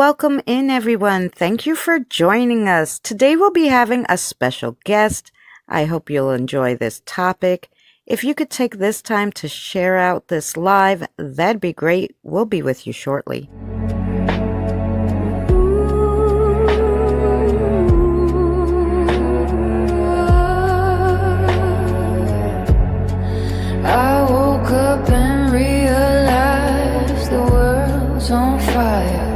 welcome in everyone. Thank you for joining us. Today we'll be having a special guest. I hope you'll enjoy this topic. If you could take this time to share out this live, that'd be great. We'll be with you shortly. I woke up and realized the world's on fire.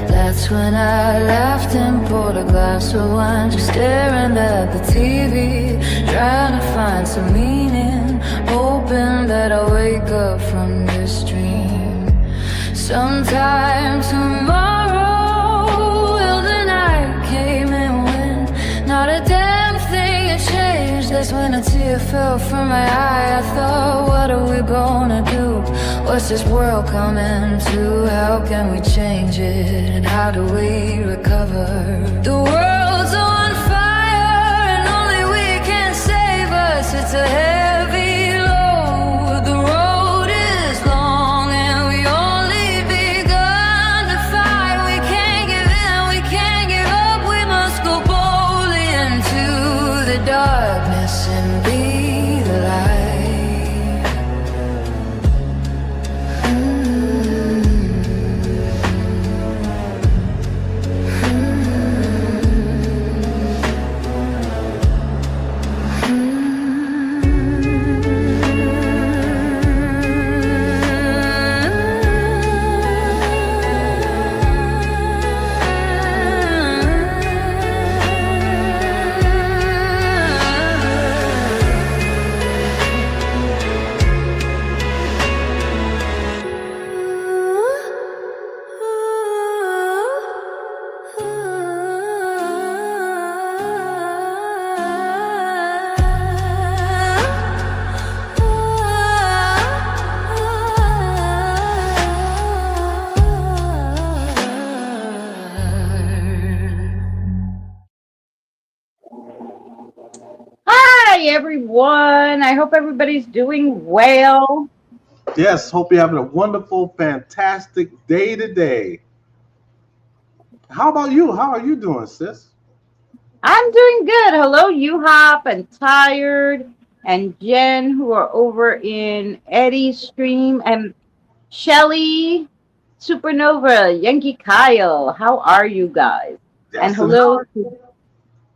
That's when I laughed and poured a glass of wine, just staring at the TV, trying to find some meaning, hoping that I'll wake up from this dream sometime tomorrow. Well, the night came and went, not a damn thing had changed. That's when a tear fell from my eye. I thought, what are we gonna do? What's this world coming to? How can we change it? And how do we recover? The world's on fire and only we can save us. It's a heavy load. The road is long and we only begun to fight. We can't give in, we can't give up. We must go boldly into the darkness and be the light. Hi, everyone. I hope everybody's doing well. Yes, hope you're having a wonderful, fantastic day today. How about you? How are you doing, sis? I'm doing good. Hello, U-Hop and Tired and Jen, who are over in Eddie's stream, and Shelly, Supernova, Yankee Kyle. How are you guys? Yes, And hello to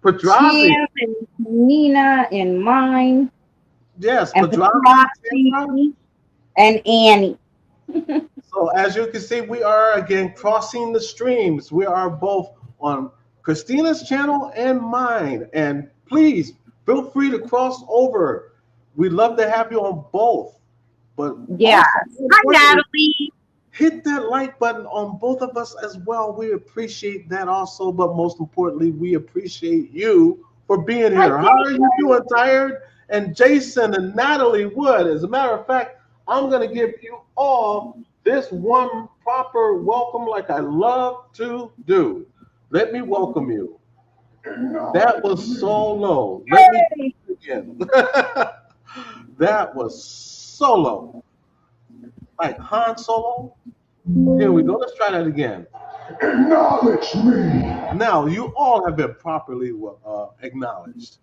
Padrazi. Tim and Nina in mine, Yes, and Padrazi. Tamara. Patraci and Annie. So as you can see, we are again crossing the streams. We are both on Christina's channel and mine. And please feel free to cross over. We'd love to have you on both. But Yeah. also, Hi, Natalie. hit that like button on both of us as well. We appreciate that also, but most importantly, we appreciate you for being here. How are you doing, Tired? And Jason and Natalie Wood. As a matter of fact, I'm going to give you all this one proper welcome like I love to do. Let me welcome you. That was so low. Let me do it again. That was so low. Like Han Solo. Here we go. Let's try that again. Acknowledge me. Now, you all have been properly acknowledged.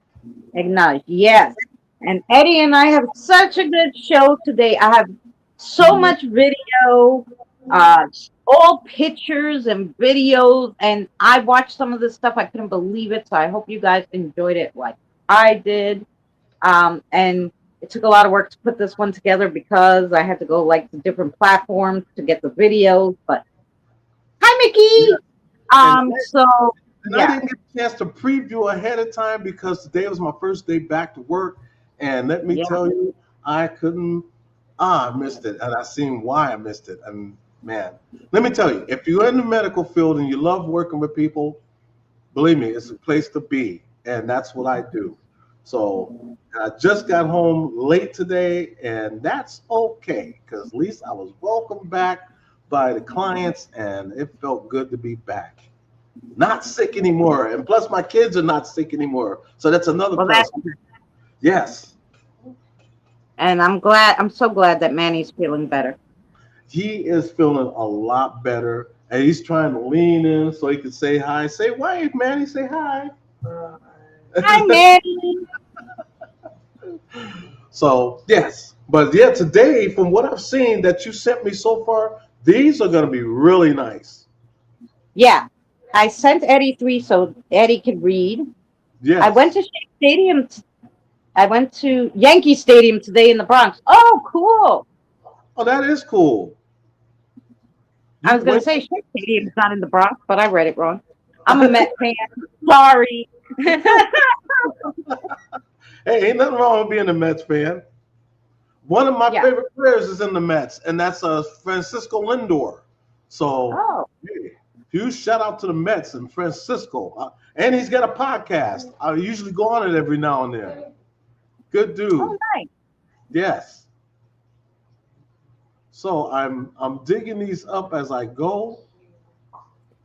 Acknowledge, yes. And Eddie and I have such a good show today. I have so much video, all pictures and videos, and I watched some of this stuff. I couldn't believe it, so I hope you guys enjoyed it like I did. And it took a lot of work to put this one together because I had to go like to different platforms to get the videos. But hi, Mickey. So And I didn't get a chance to preview ahead of time because today was my first day back to work. And let me tell you, I couldn't, I missed it. And I seen why I missed it. And man, let me tell you, if you're in the medical field and you love working with people, believe me, it's a place to be. And that's what I do. So I just got home late today, and that's okay because at least I was welcomed back by the clients, and it felt good to be back. Not sick anymore, and plus my kids are not sick anymore, so that's another plus. Yes. And I'm so glad that Manny's feeling better. He is feeling a lot better, and he's trying to lean in so he can say hi. Say wave, Manny. Say hi. Hi, Manny. So yes, but yeah, today from what I've seen that you sent me so far, these are going to be really nice. Yeah, I sent Eddie three so Eddie could read. I went Yes. to Shea Stadium. I went to Yankee Stadium today in the Bronx. Oh, cool. Oh, that is cool. I You was going went. to say Shea Stadium's not in the Bronx, but I read it wrong. I'm a Met fan. Sorry. Hey, ain't nothing wrong with being a Mets fan. One of my Yeah. favorite players is in the Mets, and that's Francisco Lindor. So, Oh, hey, huge shout out to the Mets and Francisco. And he's got a podcast. I usually go on it every now and then. Good oh, dude. nice. Yes. So I'm digging these up as I go.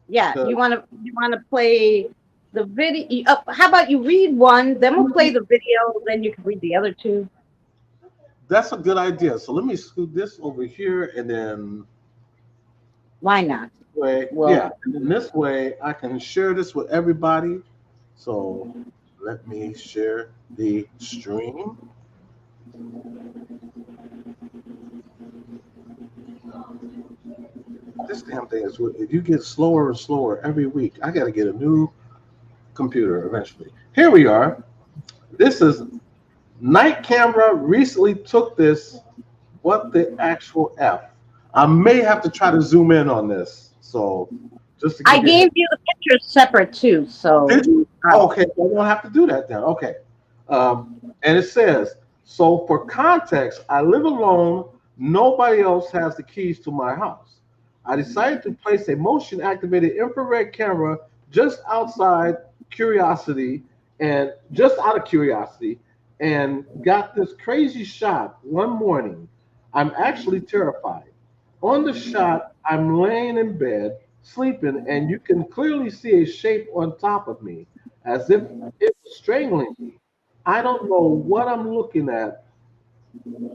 Yeah, 'Cause you want to play the video. How about you read one, then we'll play the video, then you can read the other two. that's a good idea. So let me scoot this over here, and then Why not? way, yeah, Well, and then this way I can share this with everybody. So let me share the stream. This damn thing is if you get slower and slower every week, I got to get a new computer eventually. Here we are. This is night camera recently took this. What the actual F? I may have to try to zoom in on this. So just to I give you a gave head. you the pictures separate too, Did so you? uh, Okay, I won't have to do that then. Okay. And it says, so for context, I live alone. Nobody else has the keys to my house. I decided to place a motion activated infrared camera just outside curiosity and just out of curiosity and got this crazy shot one morning. I'm actually terrified. On the shot, I'm laying in bed, sleeping, and you can clearly see a shape on top of me as if it was strangling me. I don't know what I'm looking at.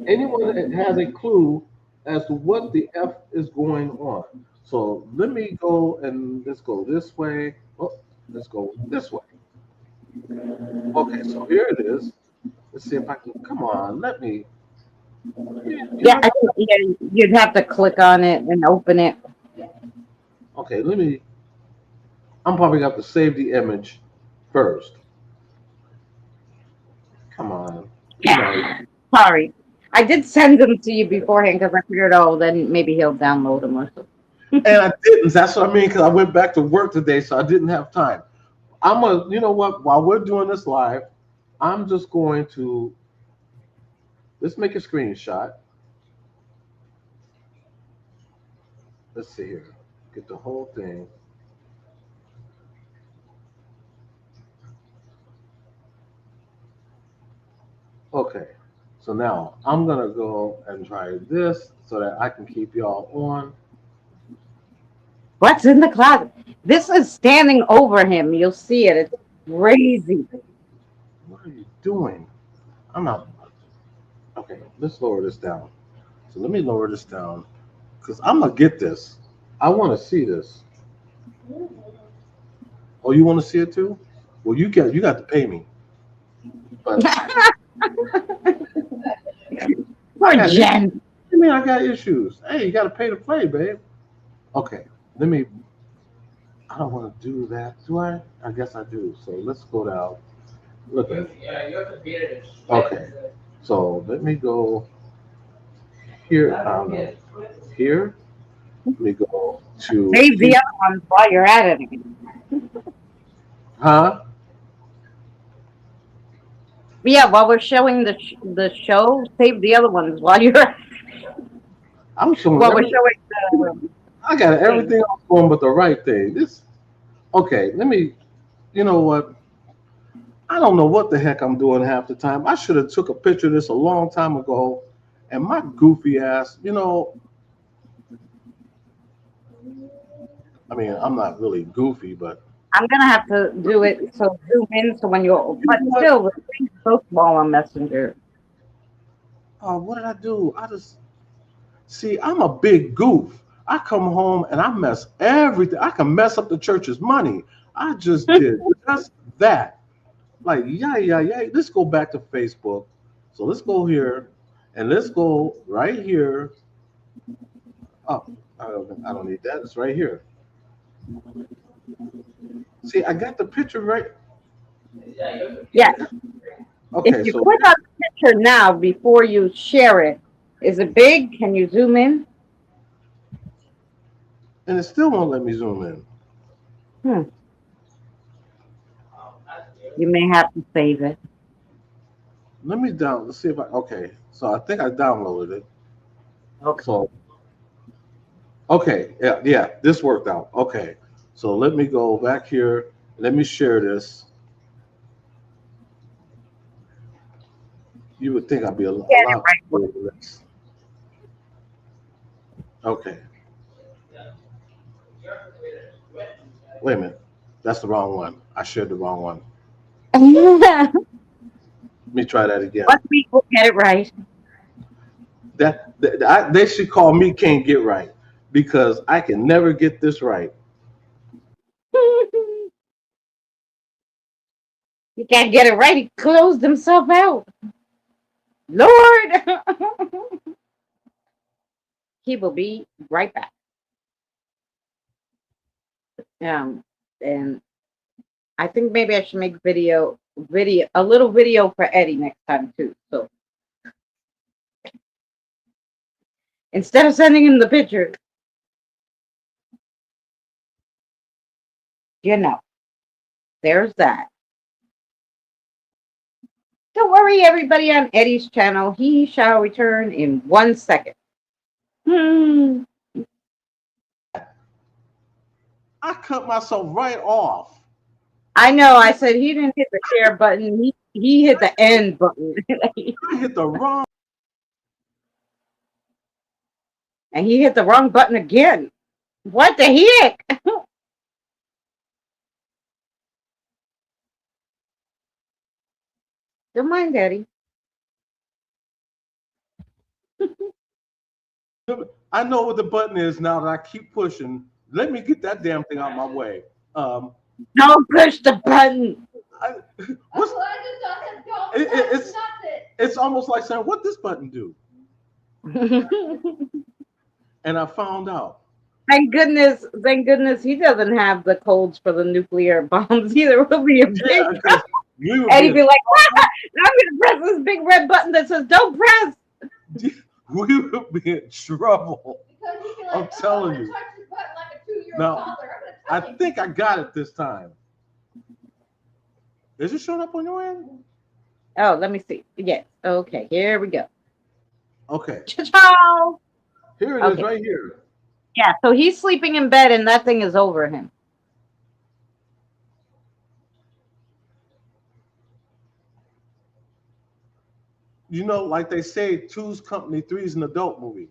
Anyone that has a clue as to what the F is going on? So let me go and let's go this way. Oh, let's go this way. Okay, so here it is. Let's see if I can. Come on, let me. You yeah, know what? yeah, you'd have to click on it and open it. Okay, let me. I'm probably got to save the image first. Come on. You know, Yeah, sorry. I did send them to you beforehand because I figured, oh, then maybe he'll download them or something. and I didn't. That's what I mean because I went back to work today, so I didn't have time. You know what? While we're doing this live, I'm just going to let's make a screenshot. Let's see here. Get the whole thing. Okay. So now I'm gonna go and try this so that I can keep y'all on. What's in the closet? This is standing over him. You'll see it. It's crazy. What are you doing? I'm not. Okay. Let's lower this down. So let me lower this down because I'm gonna get this. I want to see this. Oh, you want to see it too? Well, you got to pay me, but I Poor got issues. Jen. I mean, I got issues. Hey, you got to pay to play, babe. Okay, let me. I don't want to do that, do I? I guess I do. So let's go down. Look at it. Yeah, you have to beat it. Okay, so let me go here. Here. Let me go to Save the other ones while you're at it. huh? But yeah, while we're showing the show, save the other ones while you're I'm showing while we're every. showing the I got thing. everything else going but the right thing. This. Okay, let me. You know what? I don't know what the heck I'm doing half the time. I should have took a picture of this a long time ago. And my goofy ass, I mean, I'm not really goofy, but I'm gonna have to do it so zoom in so when you're you but know what? still the thing's so small on Messenger. What did I do? I just see. I'm a big goof. I come home and I mess everything. I can mess up the church's money. I just did just that. Like, yeah, yeah, yeah. Let's go back to Facebook. So let's go here and let's go right here. Oh, I don't need that. It's right here. See, I got the picture right. Yes. If Okay, you so click on the picture now before you share it, is it big? Can you zoom in? and it still won't let me zoom in. Hmm. You may have to save it. Let me down. Let's see if I. Okay, so I think I downloaded it. Okay. So okay, yeah, yeah, this worked out. Okay, so let me go back here. Let me share this. You would think I'd be a Get it lot right. better than this. Okay, wait a minute. That's the wrong one. I shared the wrong one. Let me try that again. One week we'll get it right. They should call me can't get right because I can never get this right. You can't get it right. He closed himself out. Lord. He will be right back. Um, and I think maybe I should make a little video for Eddie next time too. So instead of sending him the picture, you know, there's that. Don't worry, everybody on Eddie's channel. He shall return in 1 second. Hmm. I cut myself right off. I know. I said he didn't hit the share button. He hit the end button, I hit the wrong. and he hit the wrong button again. What the heck? Don't mind, Eddie. I know what the button is now that I keep pushing. Let me get that damn thing out my way. Um, Don't push the button. I, what's, it's almost like saying, "What this button do?" And I found out. Thank goodness he doesn't have the codes for the nuclear bombs either. Will be a Yeah, big because we would and be he'd be like, I'm gonna press this big red button that says don't press. we would be in trouble. I'm telling you. Now, I think I got it this time. Is it showing up on your end? Oh, let me see. Yes. Okay, here we go. Okay, Ciao. here it is, Okay. right here. Yeah, so he's sleeping in bed and that thing is over him. You know, like they say, two's company, three's an adult movie.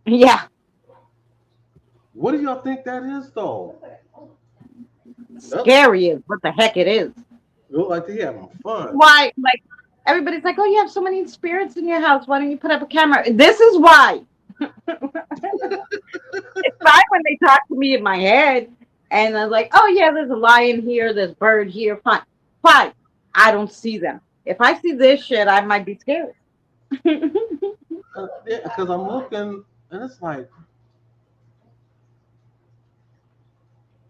Yeah. What do y'all think that is, though? Yep. Scary is what the heck it is. Look like they having fun. Why, like, everybody's like, oh, you have so many spirits in your house. Why don't you put up a camera? This is why. It's fine when they talk to me in my head and I'm like, oh, yeah, there's a lion here, there's a bird here. Fine. Fine. I don't see them. If I see this shit, I might be scared. Yeah, because I'm looking, and it's like,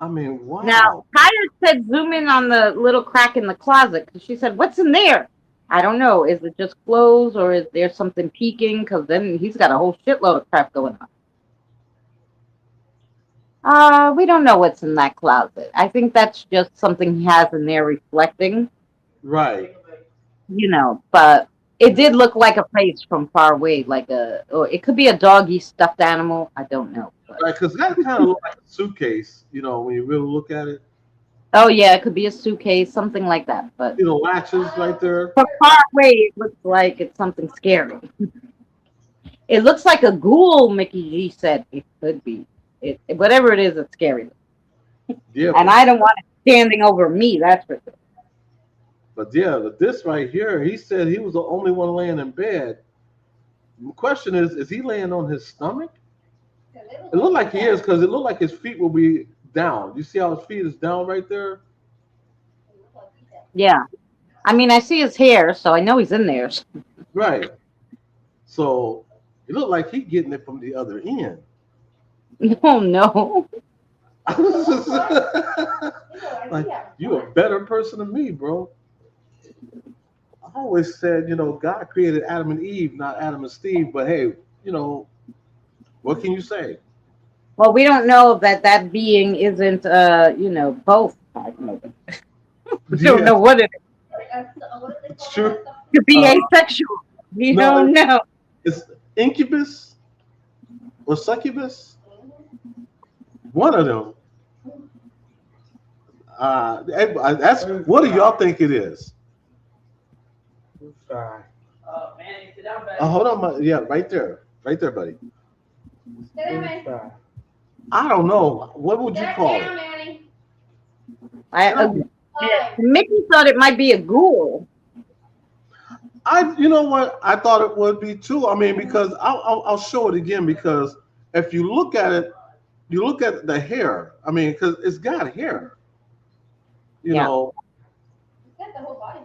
I mean, Now, wow. Kaya said zoom in on the little crack in the closet. She said, what's in there? I don't know. Is it just clothes or is there something peeking? Because then he's got a whole shitload of crap going on. We don't know what's in that closet. I think that's just something he has in there reflecting, Right. but it did look like a face from far away, or it could be a doggy stuffed animal. I don't know. But, Right, because that kind of looks like a suitcase, when you really look at it. oh, yeah, it could be a suitcase, something like that. But Latches right there. from far away, it looks like it's something scary. It looks like a ghoul, Mickey G said. It could be. Whatever it is, it's scary. Yeah, And I don't want it standing over me, that's for sure. but yeah, this right here, he said he was the only one laying in bed. The question is he laying on his stomach? It looked like he is because it looked like his feet will be down. You see how his feet is down right there? Yeah. I mean, I see his hair, so I know he's in there. Right. So it looked like he getting it from the other end. Oh no. Like you a better person than me, bro. I always said, God created Adam and Eve, not Adam and Steve. But hey, you know, what can you say? Well, we don't know that that being isn't, both. I don't know. We don't Yeah, know what it is. it's true. To be Uh, asexual. We no, don't know. it's incubus or succubus. One of them. That's what do y'all think it is? Hold on, yeah, right there, buddy. I don't know. What would you call it? I, uh, Mickey thought it might be a ghoul. You know what? I thought it would be too. I mean, because I'll show it again because if you look at it, you look at the hair. I mean, because it's got hair. You Yeah. know,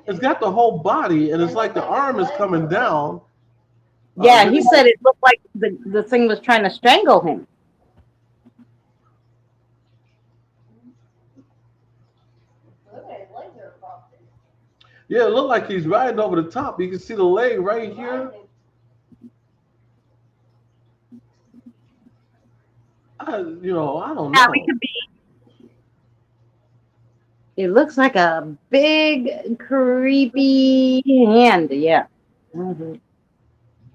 it's got the whole body, and it's like the arm is coming down. Yeah, he said it looked like the thing was trying to strangle him. Yeah, it looked like he's riding over the top. You can see the leg right here. I don't Yeah, know. it could be. It looks like a big, creepy hand. Yeah. Hmm.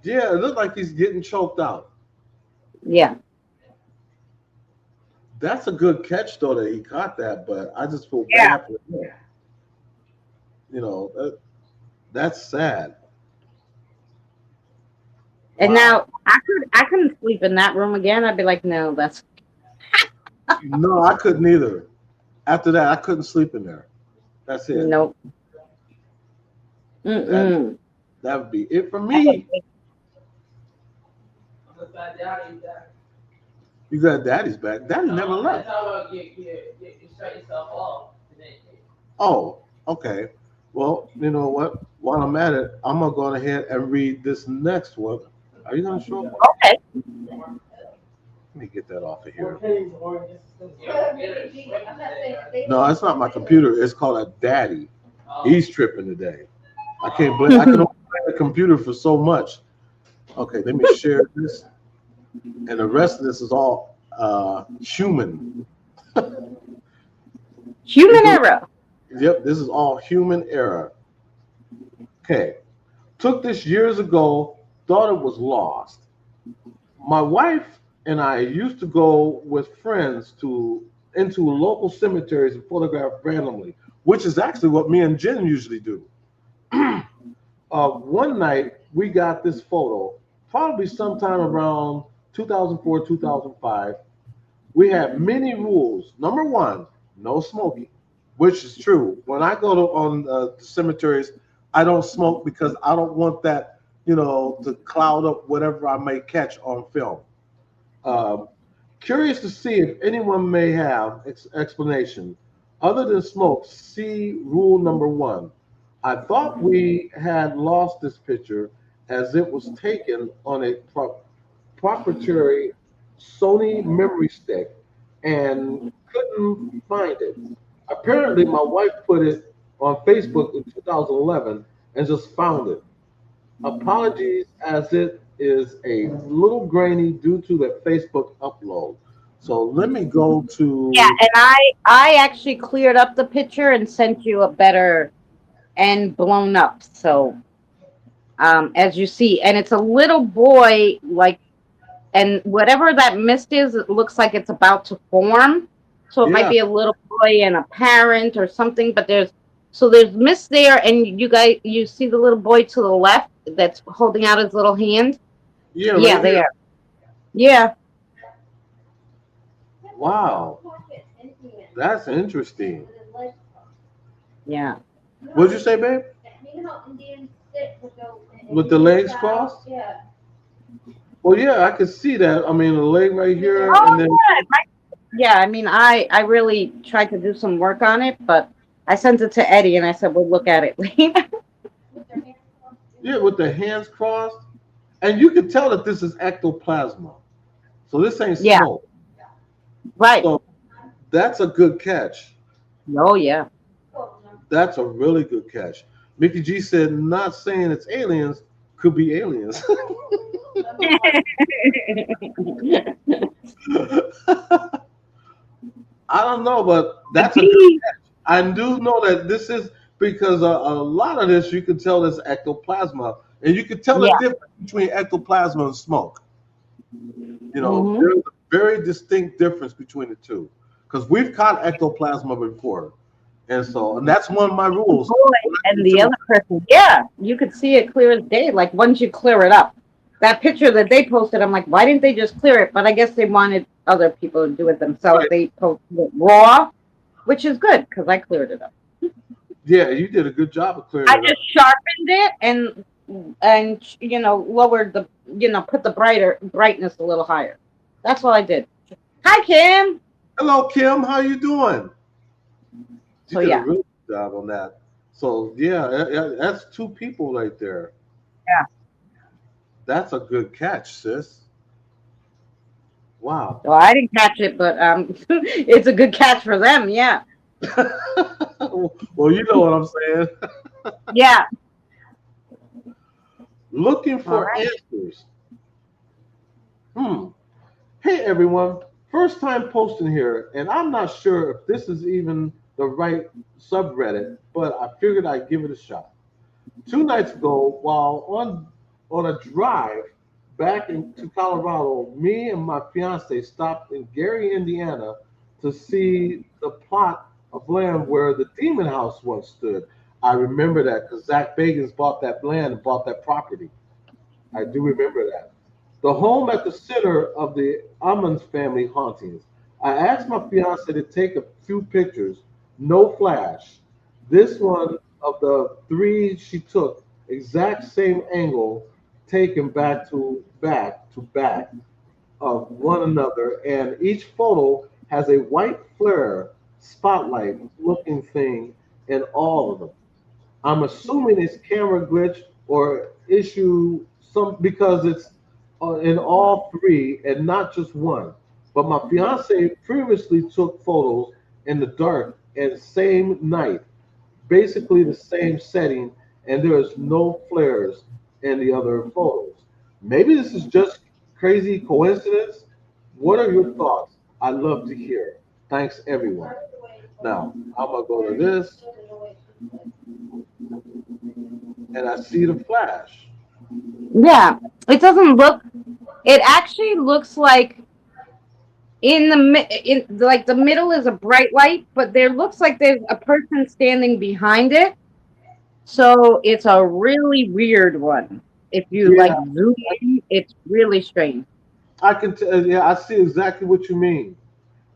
Yeah, it looked like he's getting choked out. Yeah. That's a good catch, though, that he caught that, but I just feel Yeah. bad for him. That's sad. And Wow. now I couldn't sleep in that room again. I'd be like, no, that's No, I couldn't either. After that, I couldn't sleep in there. That's it. nope. That Mm-mm. that would be it for That would me. You got Daddy's back. Daddy never left. Oh, okay. Well, you know what? While I'm at it, I'm gonna go ahead and read this next one. Are you gonna show up? Okay. Let me get that off of here. No, it's not my computer. It's called a daddy. He's tripping today. I can't blame. I can only blame the computer for so much. Okay, let me share this, and the rest of this is all human. Human error. Yep, this is all human error. Okay, took this years ago. Thought it was lost. My wife and I used to go with friends into local cemeteries and photograph randomly, which is actually what me and Jen usually do. One night we got this photo, probably sometime around 2004, 2005. We had many rules. Number one, no smoking, which is true. When I go to on the cemeteries, I don't smoke because I don't want that, to cloud up whatever I may catch on film. Um, Curious to see if anyone may have explanation other than smoke. See rule number one. I thought we had lost this picture as it was taken on a proprietary Sony memory stick and couldn't find it. Apparently, my wife put it on Facebook in 2011 and just found it. Apologies as it is a little grainy due to the Facebook upload. So let me go Yeah, to, and I actually cleared up the picture and sent you a better and blown up. So as you see, and it's a little boy like, and whatever that mist is, it looks like it's about to form. So it might yeah, be a little boy and a parent or something, but there's mist there, and you see the little boy to the left that's holding out his little hand. yeah, Yeah, right here. there. Yeah. Wow, that's interesting. Yeah. What'd you say, babe? With the legs crossed? Well, yeah, I could see that. I mean, the leg right here, Oh and then yeah, yeah. I mean, I really tried to do some work on it, but I sent it to Eddie and I said we'll look at it later. yeah, with the hands crossed, and you can tell that this is ectoplasma. So this ain't Yeah, smoke. right. So that's a good catch. Oh yeah. That's a really good catch. Mickey G said, "Not saying it's aliens, could be aliens." I don't know, but The that's a good bee. catch. I do know that this is because a lot of this you can tell is ectoplasma, and you can tell the Yeah. difference between ectoplasma and smoke. You know, Hmm. there's a very distinct difference between the two because we've caught ectoplasma before, and that's one of my rules. Boy, When I and go the to other person. Yeah, you could see it clear as day. Like once you clear it up, that picture that they posted, I'm like, why didn't they just clear it? But I guess they wanted other people to do it themselves. right, They posted it raw, which is good because I cleared it up. yeah, you did a good job of clearing I it just up. sharpened it and lowered the put the brightness a little higher. That's all I did. Hi Kim. Hello, Kim. How you doing? You So did a yeah, really good job on that. So yeah, that's two people right there. yeah. That's a good catch, sis. Wow. So I didn't catch it, but it's a good catch for them. Yeah, Well, you know what I'm saying. yeah. Looking All for right. answers. Hmm. Hey everyone, first time posting here, and I'm not sure if this is even the right subreddit, but I figured I'd give it a shot. 2 nights ago, while on a drive back into Colorado, me and my fiance stopped in Gary, Indiana, to see the plot of land where the Demon House once stood. I remember that because Zach Bagans bought that land and bought that property. I do remember that. The home at the center of the Ammons family hauntings. I asked my fiance to take a few pictures, no flash. This one of the three she took, exact same angle, taken back to back of one another, and each photo has a white flare spotlight looking thing in all of them. I'm assuming it's camera glitch or issue some because it's in all three and not just one. But my fiance previously took photos in the dark and same night, basically the same setting, and there is no flares in the other photos. Maybe this is just crazy coincidence. What are your thoughts? I'd love to hear. Thanks, everyone. Now, I'm gonna go to this, and I see the flash. Yeah, it doesn't look. It actually looks like in like the middle is a bright light, but there looks like there's a person standing behind it. So it's a really weird one. If you Yeah, like zoom in, it's really strange. I can tell. Yeah, I see exactly what you mean.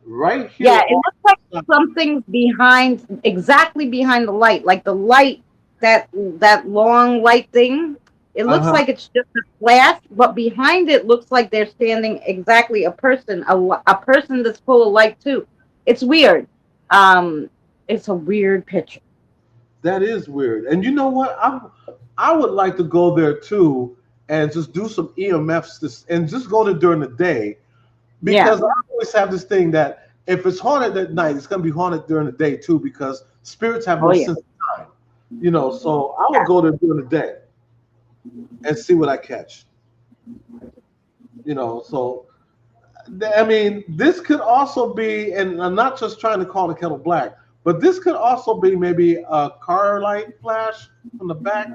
Right Yeah, here it on looks like the side. something's behind, exactly behind the light, like the light that long light thing. It looks Uh-huh. like it's just a flash, but behind it looks like they're standing exactly a person, a person that's full of light too. It's weird. Um, it's a weird picture. That is weird. And you know what? I would like to go there too and just do some EMFs and just go there during the day Yeah. because I always have this thing that if it's haunted at night, it's going to be haunted during the day too because spirits have Oh no yeah. sense of time. So I would go there during the day and see what I catch. So I mean, this could also be, and I'm not just trying to call the kettle black, but this could also be maybe a car light flash from the back.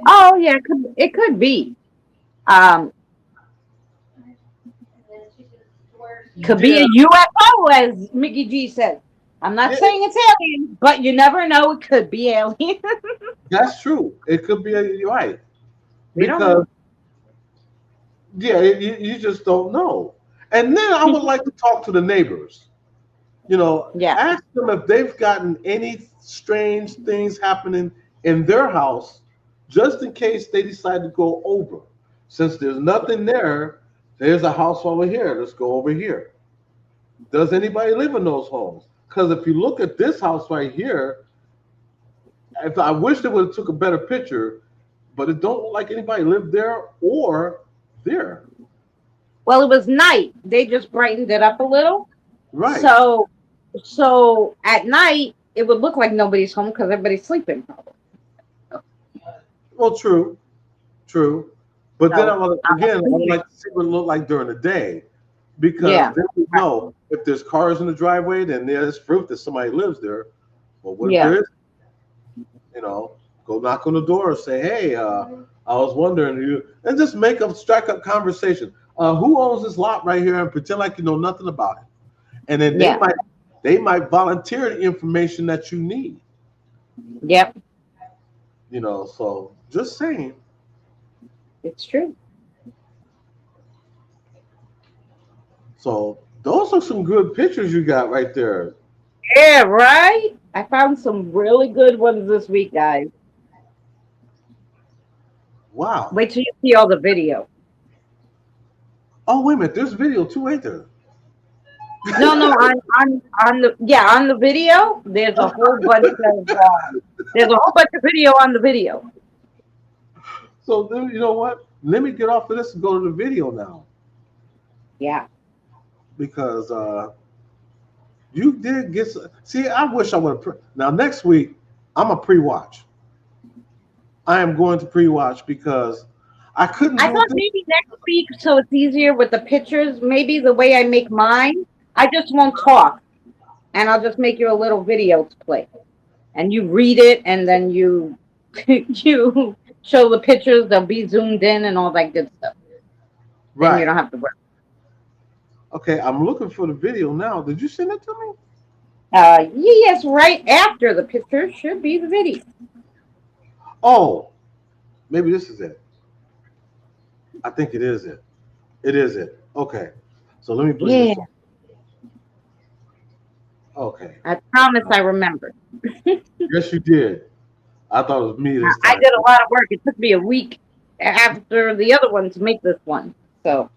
Oh yeah. It could be. Um, could be Yeah, a UFO, as Mickey G said. I'm not it, saying it's alien, but you never know. It could be alien. that's true. It could be you're right We don't because know. yeah, you just don't know. And then I would like to talk to the neighbors. Yeah. Ask them if they've gotten any strange things happening in their house, just in case they decide to go over. Since there's nothing there, there's a house over here. Let's go over here. Does anybody live in those homes? Because if you look at this house right here, if I wish they would have took a better picture, but it don't look like anybody lived there or there. Well, it was night. They just brightened it up a little. Right. So, so at night it would look like nobody's home because everybody's sleeping. Probably. Well, true, true. But then So, again, I would like to see what it looked like during the day, because yeah. then we know if there's cars in the driveway, then there's proof that somebody lives there. But what if Yeah. there is? You know, go knock on the door and say, "Hey, I was wondering," and just strike up conversation. Who owns this lot right here, and pretend like you know nothing about it, and then Yeah. they might volunteer the information that you need. Yep. You know, so just saying. It's true. So those are some good pictures you got right there. Yeah. Right. I found some really good ones this week, guys. Wow. Wait till you see all the video. Oh, wait a minute. There's video too, ain't there? No, no, on the video, there's a whole bunch of video on the video. So then, you know what? Let me get off of this and go to the video now, Yeah. because you did get. See, I wish I would have. Now next week, I'm a pre-watch. I am going to pre-watch because I couldn't I do thought it. maybe next week, so it's easier with the pictures. Maybe the way I make mine, I just won't talk, and I'll just make you a little video to play, and you read it, and then you you show the pictures. They'll be zoomed in and all that good stuff. Then you Right. don't have to worry. Okay, I'm looking for the video now. Did you send it to me? Yes, right after the picture should be the video. Oh, maybe this is it. I think it is it. It is it. Okay. So let me bring Yeah, this up. Okay. I promise I remember. Yes, you did. I thought it was me this I time. did a lot of work. It took me a week after the other one to make this one. So,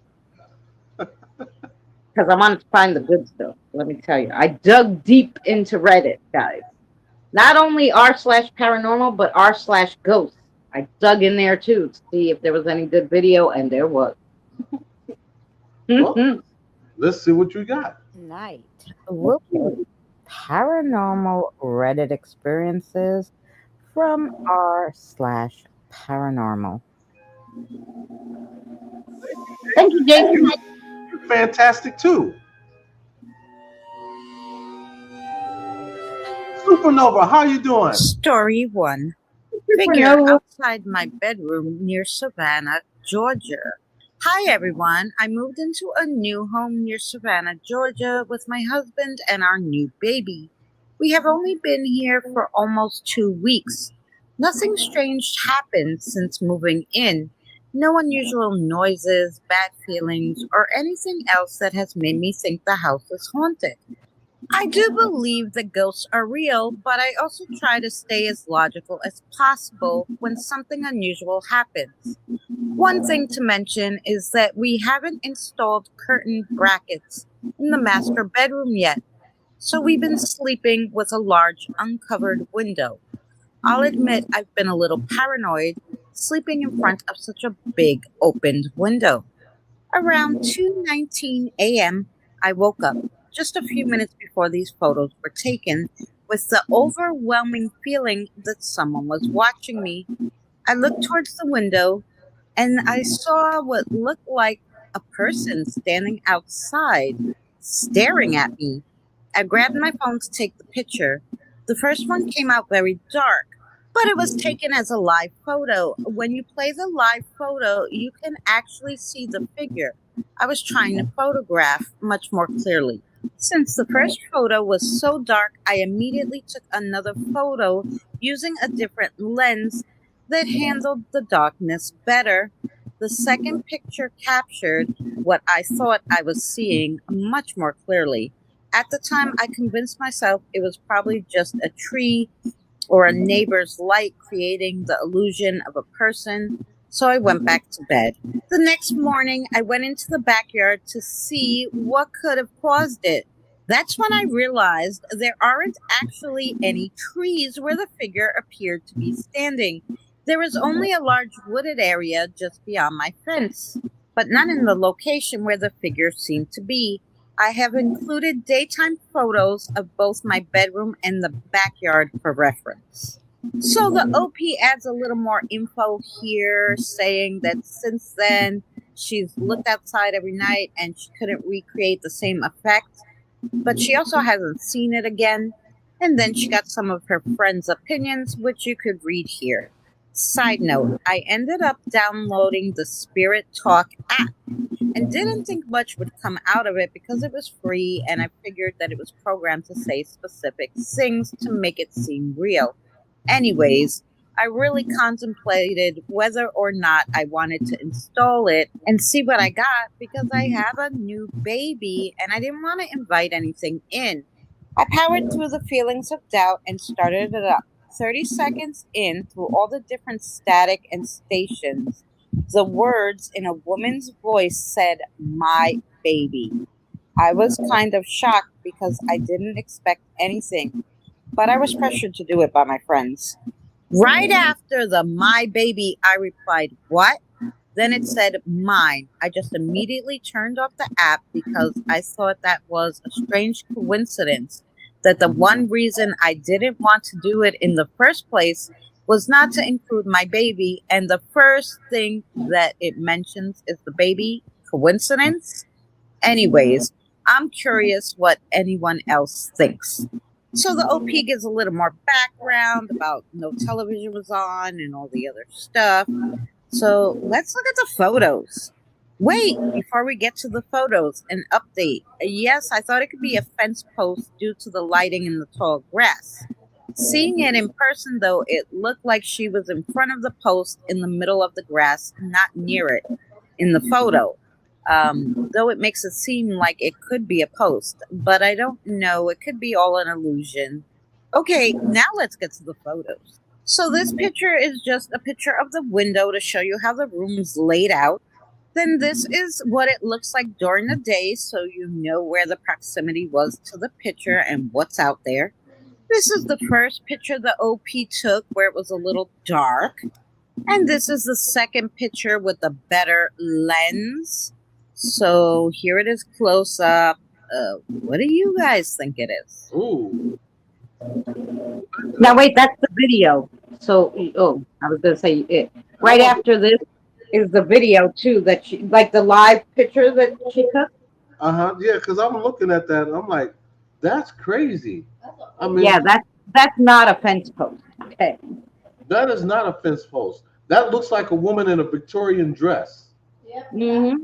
because I wanted to find the good stuff. Let me tell you, I dug deep into Reddit, guys. Not only r/paranormal, but r/ghosts. I dug in there too to see if there was any good video, and there was. Well, let's see what you got. Tonight, we'll do paranormal Reddit experiences from r/paranormal. Thank you, Jason. You're fantastic too. Supernova, how you doing? Story 1. Figure Supernova. outside my bedroom near Savannah, Georgia. Hi everyone. I moved into a new home near Savannah, Georgia with my husband and our new baby. We have only been here for almost 2 weeks. Nothing strange happened since moving in. No unusual noises, bad feelings, or anything else that has made me think the house is haunted. I do believe that ghosts are real, but I also try to stay as logical as possible when something unusual happens. One thing to mention is that we haven't installed curtain brackets in the master bedroom yet, so we've been sleeping with a large uncovered window. I'll admit I've been a little paranoid sleeping in front of such a big opened window. Around 2:19 a.m., I woke up just a few minutes before these photos were taken with the overwhelming feeling that someone was watching me. I looked towards the window and I saw what looked like a person standing outside, staring at me. I grabbed my phone to take the picture. The first one came out very dark, but it was taken as a live photo. When you play the live photo, you can actually see the figure I was trying to photograph much more clearly. Since the first photo was so dark, I immediately took another photo using a different lens that handled the darkness better. The second picture captured what I thought I was seeing much more clearly. At the time, I convinced myself it was probably just a tree or a neighbor's light creating the illusion of a person. So I went back to bed. The next morning, I went into the backyard to see what could have caused it. That's when I realized there aren't actually any trees where the figure appeared to be standing. There is only a large wooded area just beyond my fence, but none in the location where the figure seemed to be. I have included daytime photos of both my bedroom and the backyard for reference. So the OP adds a little more info here, saying that since then she's looked outside every night and she couldn't recreate the same effect, but she also hasn't seen it again. And then she got some of her friends' opinions, which you could read here. Side note, I ended up downloading the Spirit Talk app and didn't think much would come out of it because it was free and I figured that it was programmed to say specific things to make it seem real. Anyways, I really contemplated whether or not I wanted to install it and see what I got because I have a new baby and I didn't want to invite anything in. I powered through the feelings of doubt and started it up. 30 seconds in, through all the different static and stations, the words in a woman's voice said, "My baby." I was kind of shocked because I didn't expect anything, but I was pressured to do it by my friends. Right after the "my baby," I replied, "What?" Then it said "mine." I just immediately turned off the app because I thought that was a strange coincidence that the one reason I didn't want to do it in the first place was not to include my baby, and the first thing that it mentions is the baby. Coincidence? Anyways, I'm curious what anyone else thinks. So the OP gives a little more background about no television was on and all the other stuff. So let's look at the photos. Wait, before we get to the photos, an update. Yes, I thought it could be a fence post due to the lighting in the tall grass. Seeing it in person, though, it looked like she was in front of the post in the middle of the grass, not near it in the photo. Though it makes it seem like it could be a post, but I don't know. It could be all an illusion. Okay, now let's get to the photos. So this picture is just a picture of the window to show you how the room is laid out. Then this is what it looks like during the day, so you know where the proximity was to the picture and what's out there. This is the first picture the OP took where it was a little dark. And this is the second picture with the better lens. So here it is close up. What do you guys think it is? Ooh. Now wait, that's the video. So, oh, I was gonna say it. Right after this is the video too that she, like the live picture that she took. Uh-huh. Yeah, because I'm looking at that and I'm like, that's crazy. I Yeah, mean, that's not a fence post. Okay. that is not a fence post. That looks like a woman in a Victorian dress. hmm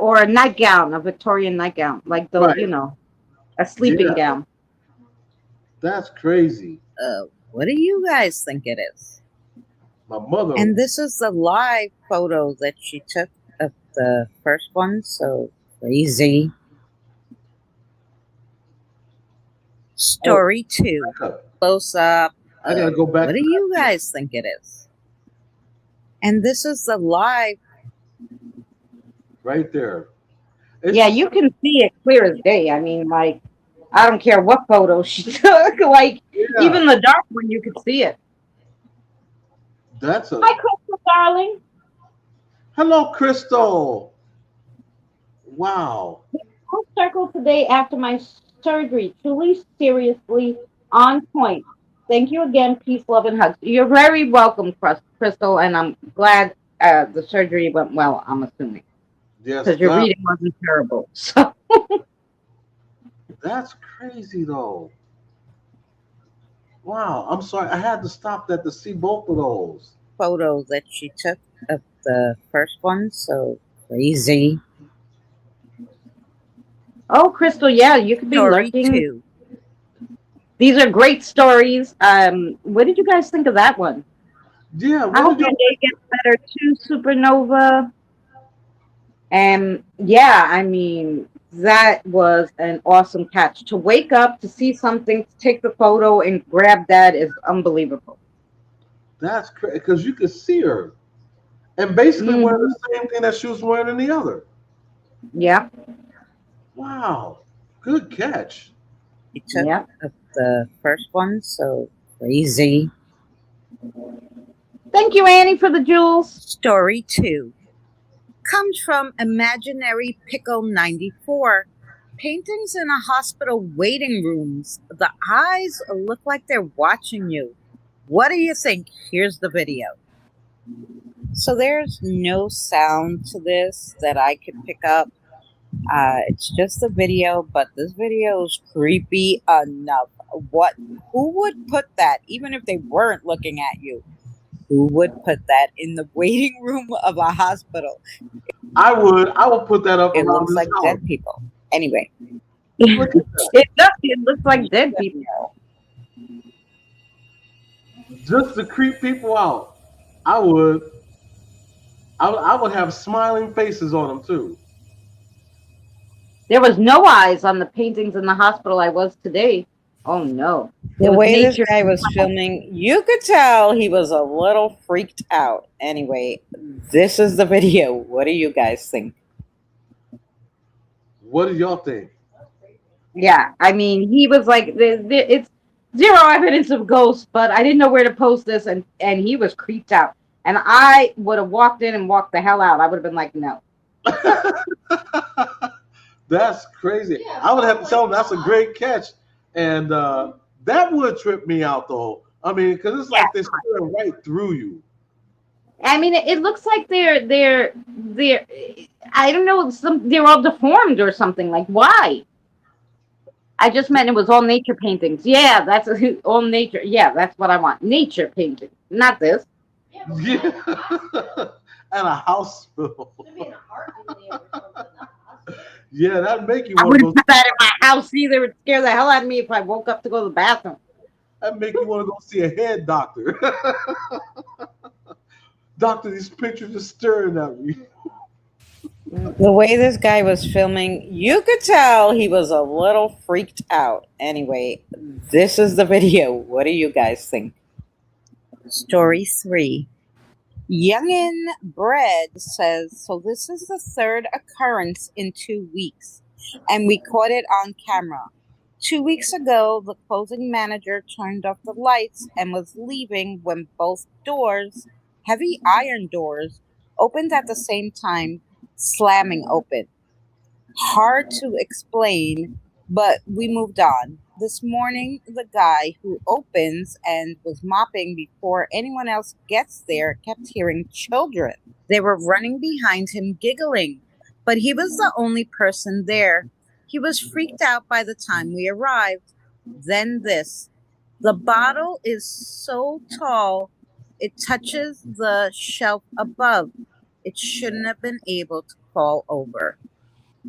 or a nightgown, a Victorian nightgown, like the Right. a sleeping Yeah, gown. that's crazy. What do you guys think it is? My mother. And this is the live photo that she took of the first one. So crazy. Story 2. Back up. Close up. I gotta go back What do to you that. guys think it is? And this is the live. Right there. It's Yeah, you can see it clear as day. I mean, like, I don't care what photo she took. Like, yeah. even the dark one, you could see it. That's a Hi, Crystal, darling. hello, Crystal. Wow. Full circle today after my surgery. Truly, seriously, on point. Thank you again. Peace, love, and hugs. You're very welcome, Crystal, and I'm glad the surgery went well. I'm assuming Yes, because your that reading wasn't terrible. So that's crazy though. Wow. I'm sorry. I had to stop that to see both of those. Photo that she took of the first one. So crazy. oh, Crystal, yeah, you could be Story lurking. 2. These are great stories. What did you guys think of that one? Yeah. I What hope did your you? day gets better too, Supernova. And yeah, I mean, that was an awesome catch. To wake up, to see something, to take the photo and grab that is unbelievable. That's crazy because you could see her. and basically wearing Hmm. the same thing that she was wearing in the other. Yeah. Wow, good catch. He took Yeah. the first one, so crazy. Thank you, Annie, for the jewels. Story 2 comes from Imaginary Pickle 94. Paintings in a hospital waiting rooms. The eyes look like they're watching you. What do you think? Here's the video. So there's no sound to this that I could pick up. It's just a video, but this video is creepy enough. What? Who would put that, even if they weren't looking at you? Who would put that in the waiting room of a hospital? I would. I would put that up It around looks this like house. dead people. Anyway, Look at that. It does. It looks like dead people. Just to creep people out. I would. I would have smiling faces on them too. There was no eyes on the paintings in the hospital I was today. Oh no. It the was way this nature. guy was filming, you could tell he was a little freaked out. Anyway, this is the video. What do you guys think? What do y'all think? Yeah, I mean, he was like, it's zero evidence of ghosts, but I didn't know where to post this, and he was creeped out, and I would have walked in and walked the hell out. I would have been like, no. That's crazy. I would have to tell them that's a great catch, and that would trip me out though. I mean, because it's like they're staring right through you. I mean, it looks like they're I don't know, they're all deformed or something. Like, why? I just meant it was all nature paintings. Yeah, that's all nature. Yeah, that's what I want. Nature painting, not this. Yeah, and a house full. Yeah, that'd make you I want to wouldn't go. put that in my house either. It would scare the hell out of me if I woke up to go to the bathroom. That'd make you want to go see a head doctor. Doctor, these pictures are staring at me. The way this guy was filming, you could tell he was a little freaked out. Anyway, this is the video. What do you guys think? Story 3. Youngin Bread says, so this is the third occurrence in 2 weeks, and we caught it on camera. 2 weeks ago, the closing manager turned off the lights and was leaving when both doors, heavy iron doors, opened at the same time, slamming open. Hard to explain, but we moved on. This morning, the guy who opens and was mopping before anyone else gets there kept hearing children. They were running behind him, giggling, but he was the only person there. He was freaked out by the time we arrived. Then this. The bottle is so tall, it touches the shelf above. It shouldn't have been able to fall over.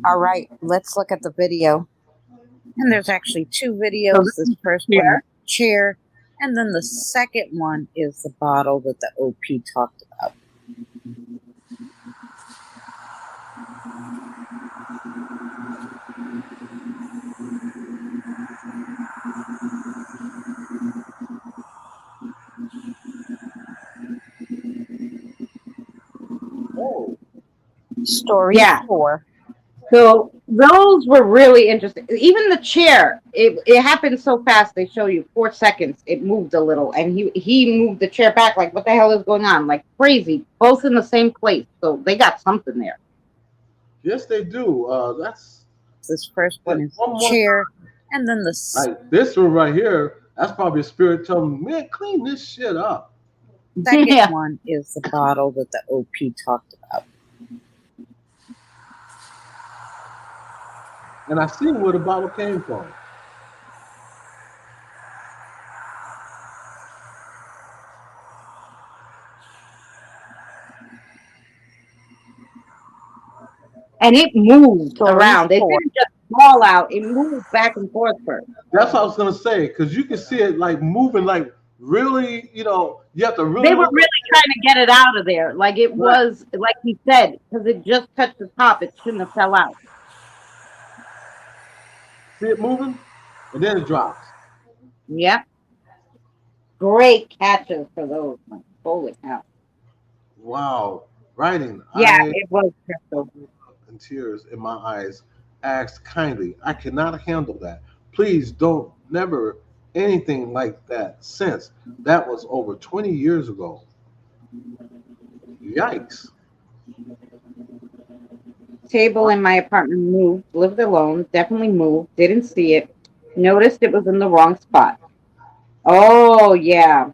All right, let's look at the video. And there's actually 2 videos. This first one is chair, and then the second one is the bottle that the OP talked about. Oh, Story Yeah. 4. So those were really interesting. Even the chair, it happened so fast. They show you 4 seconds. It moved a little, and he moved the chair back. Like, what the hell is going on? Like crazy. Both in the same place. So they got something there. yes, they do. That's This first one is one more chair, and then the like this one right here. That's probably a spirit telling me, man, clean this shit up. second Yeah. one is the bottle that the OP talked about. And I see where the bottle came from. And it moved Story around. It 4. didn't just fall out. It moved back and forth first. That's what I was gonna say, because you can see it like moving, like really, you have to really They were look. really trying to get it out of there. Like it was, like he said, because it just touched the top. It shouldn't have fell out. See it moving, and then it drops. Yep. Great catches for those. Like, holy cow. Wow. Writing, Yeah, I it was Crystal. and tears in my eyes, asked kindly, I cannot handle that. Please don't never anything like that since. That was over 20 years ago. Yikes. Table in my apartment moved, lived alone, definitely moved, didn't see it, noticed it was in the wrong spot. Oh, yeah. Wow.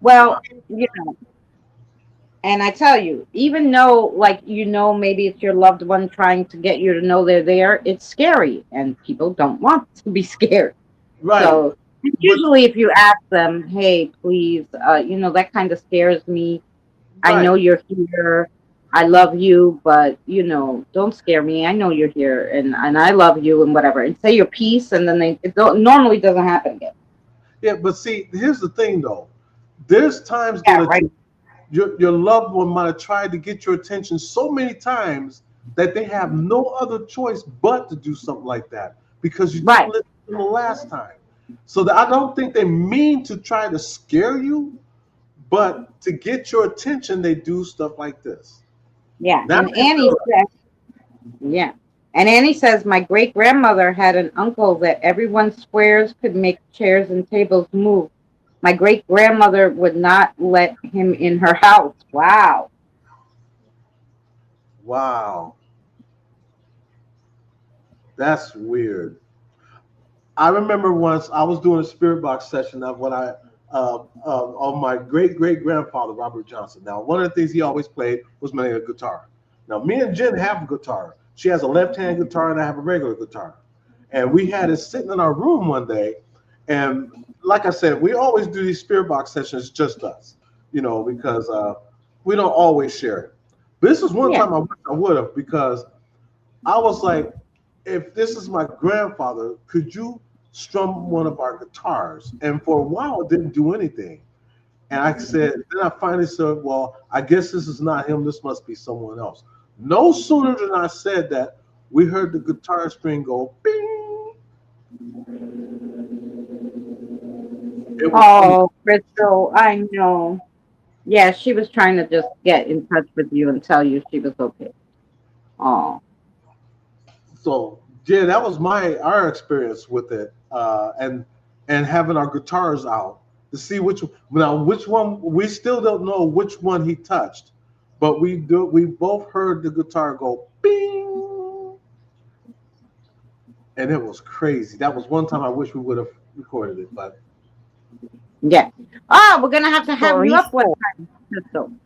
Well, you know, and I tell you, even though, like, maybe it's your loved one trying to get you to know they're there, it's scary, and people don't want to be scared. Right. So But usually, if you ask them, "Hey, please," that kind of scares me. I know right. you're here. I love you, but don't scare me. I know you're here, and I love you, and whatever. And say your piece, and then normally doesn't happen again. Yeah, but see, here's the thing though. There's times though Yeah, that right, your loved one might have tried to get your attention so many times that they have no other choice but to do something like that because you didn't right. listen to them the last time. So that I don't think they mean to try to scare you, but to get your attention, they do stuff like this. Yeah, Now and they Annie feel says, yeah, and Annie says my great grandmother had an uncle that everyone swears could make chairs and tables move. My great grandmother would not let him in her house. Wow. wow, that's weird. I remember once I was doing a spirit box session of what I of my great great grandfather Robert Johnson. Now, one of the things he always played was playing a guitar. Now, me and Jen have a guitar. She has a left hand guitar, and I have a regular guitar. And we had it sitting in our room one day, and like I said, we always do these spirit box sessions just us, because we don't always share it. But this is one Yeah. time I wish I would have because I was like, if this is my grandfather, could you strum one of our guitars? And for a while, it didn't do anything. And I said, then I finally said, well, I guess this is not him. This must be someone else. No sooner than I said that, we heard the guitar string go bing. It was funny. Oh, Crystal, I know. Yeah, she was trying to just get in touch with you and tell you she was okay. Oh, So yeah, that was our experience with it, and having our guitars out to see which one we still don't know which one he touched, but we both heard the guitar go bing, and it was crazy. That was one time I wish we would have recorded it, but yeah. Oh, we're gonna have you Story up one 4. time, Crystal, and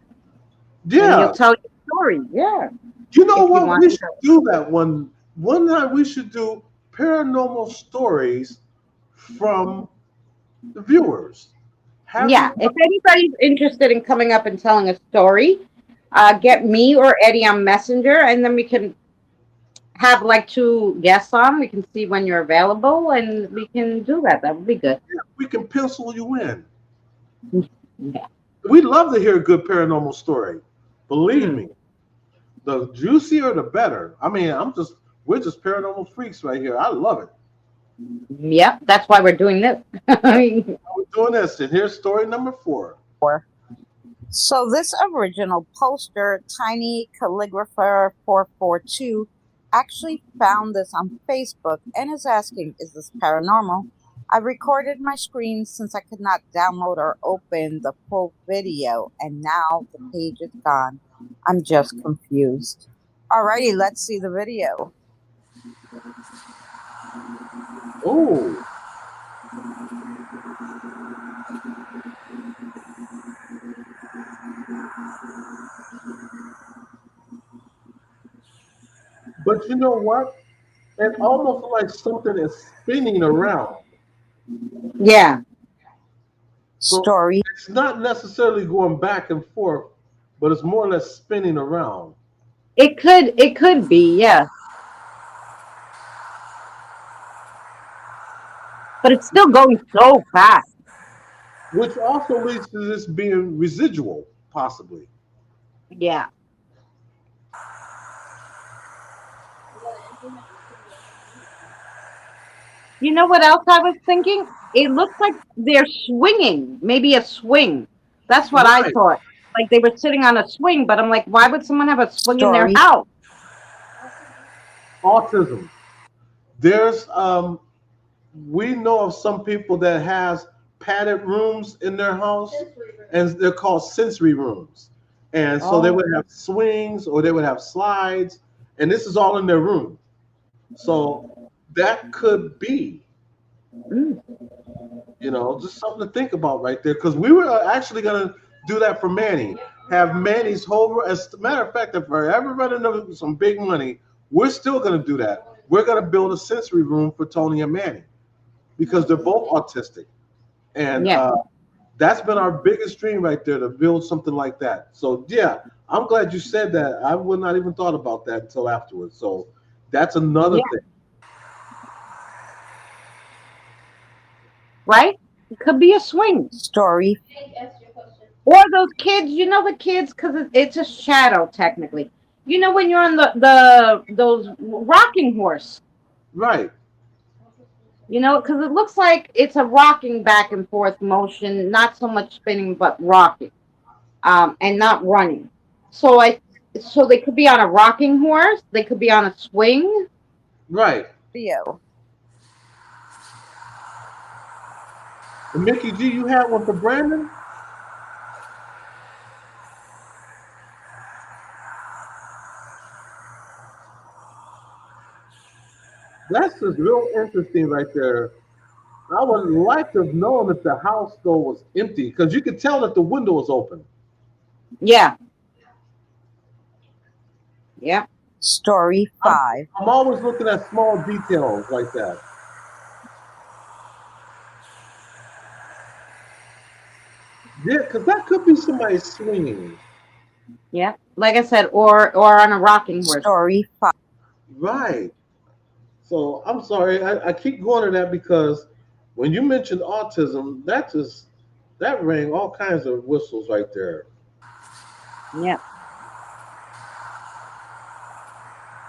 you'll yeah, tell your story. Yeah, you know if you what? want We to. should do that one night. We should do paranormal stories from the viewers. Have Yeah, them. if anybody's interested in coming up and telling a story, get me or Eddie on Messenger, and then we can have like two guests on. We can see when you're available, and we can do that. That would be good. We can pencil you in. Yeah. We love to hear a good paranormal story. Believe Mm. me, the juicier the better. I mean, we're just paranormal freaks right here. I love it. Yep, that's why we're doing this. We're doing this, and here's story number 4. So this original poster, Tiny Calligrapher 442, actually found this on Facebook and is asking, is this paranormal? I recorded my screen since I could not download or open the full video, and now the page is gone. I'm just confused. Alrighty, let's see the video. Oh, but you know what? It almost like something is spinning around. Yeah, So Story. it's not necessarily going back and forth, but it's more or less spinning around, it could be, yeah, but it's still going so fast. which also leads to this being residual, possibly. Yeah. You know what else I was thinking? It looks like they're swinging, maybe a swing. That's what I Right. thought. like they were sitting on a swing, but I'm like, why would someone have a swing in their Story. house? Autism. There's we know of some people that has padded rooms in their house, and they're called sensory rooms. And so they Oh, would have swings or they would have slides, and this is all in their room. So that could be, mm, just something to think about right there. Because we were actually going to do that for Manny. Have Manny's whole. As a matter of fact, if we're ever running into some big money, we're still going to do that. We're going to build a sensory room for Tony and Manny because they're both autistic, and yeah, that's been our biggest dream right there to build something like that. So yeah, I'm glad you said that. I would not even thought about that until afterwards. So that's another yeah, thing. right. It could be a swing. Story. Or those kids, the kids, because it's a shadow technically. When you're on the those rocking horse, Right. because it looks like it's a rocking back and forth motion, not so much spinning, but rocking, and not running. So so they could be on a rocking horse, they could be on a swing. Right. Theo. And Mickey G, you had one for Brandon? That's just real interesting right there. I would like to have known if the house though was empty because you could tell that the window was open. Yeah, yeah. Story I'm, 5. I'm always looking at small details like that. Yeah, because that could be somebody swinging. Yeah, like I said, or on a rocking horse. Story 5. Right. So I'm sorry, I keep going to that because when you mentioned autism, that rang all kinds of whistles right there. Yeah,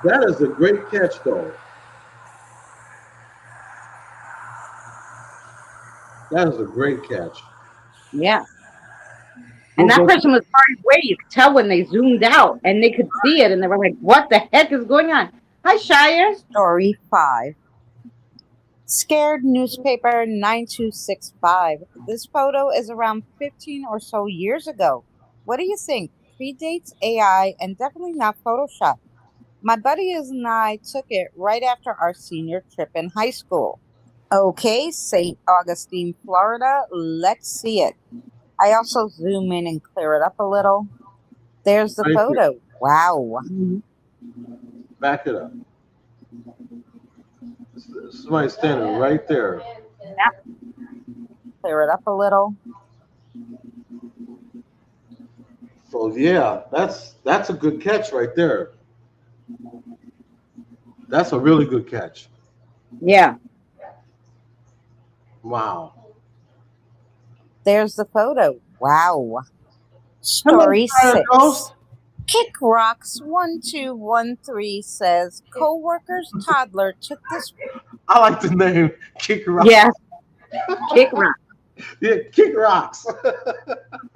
That is a great catch, though. That is a great catch. yeah. And We'll that go. person was far away. You could tell when they zoomed out and they could see it, and they were like, "What the heck is going on?" Hi, Shire. Story 5. Scared Newspaper 9265. This photo is around 15 or so years ago. What do you think? Predates AI and definitely not Photoshop. My buddies and I took it right after our senior trip in high school. Okay, St. Augustine, Florida. Let's see it. I also zoom in and clear it up a little. There's the Right there. photo. Wow. Back it up. Somebody standing right there. Clear it up a little. So yeah, that's a good catch right there. That's a really good catch. Yeah. Wow. There's the photo. Wow. Hello, Story Fire 6. Ghost. Kick Rocks 1213 says co-worker's toddler took this I like the name Kick Rocks. Yeah. Kick rock. Yeah, Kick Rocks.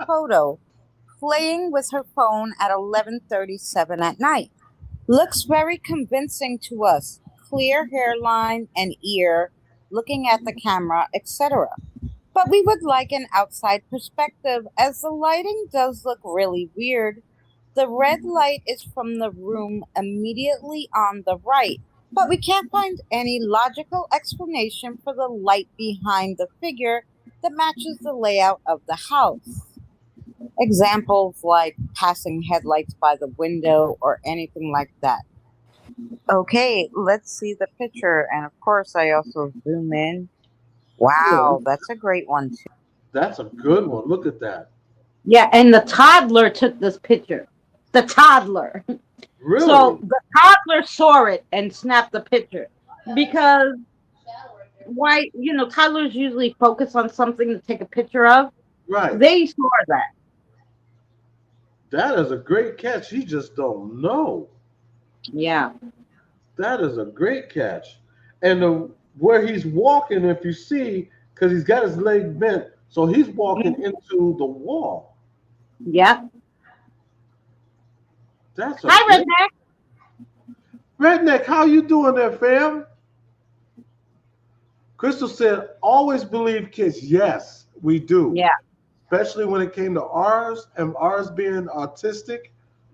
photo playing with her phone at 11:37 at night. Looks very convincing to us. Clear hairline and ear, looking at the camera, etc. But we would like an outside perspective as the lighting does look really weird. The red light is from the room immediately on the right, but we can't find any logical explanation for the light behind the figure that matches the layout of the house. Examples like passing headlights by the window or anything like that. Okay, let's see the picture. And of course, I also zoom in. Wow, that's a great one too. That's a good one. Look at that. Yeah, and the toddler took this picture. The toddler. Really? So the toddler saw it and snapped the picture because why? Toddlers usually focus on something to take a picture of. Right. They saw that. That is a great catch. He just don't know. Yeah. That is a great catch. And where he's walking, if you see, because he's got his leg bent, so he's walking into the wall. Yeah. That's a Hi, great Redneck. redneck. How you doing there, fam? Crystal said, "Always believe kids." Yes, we do, Yeah. especially when it came to ours and ours being autistic.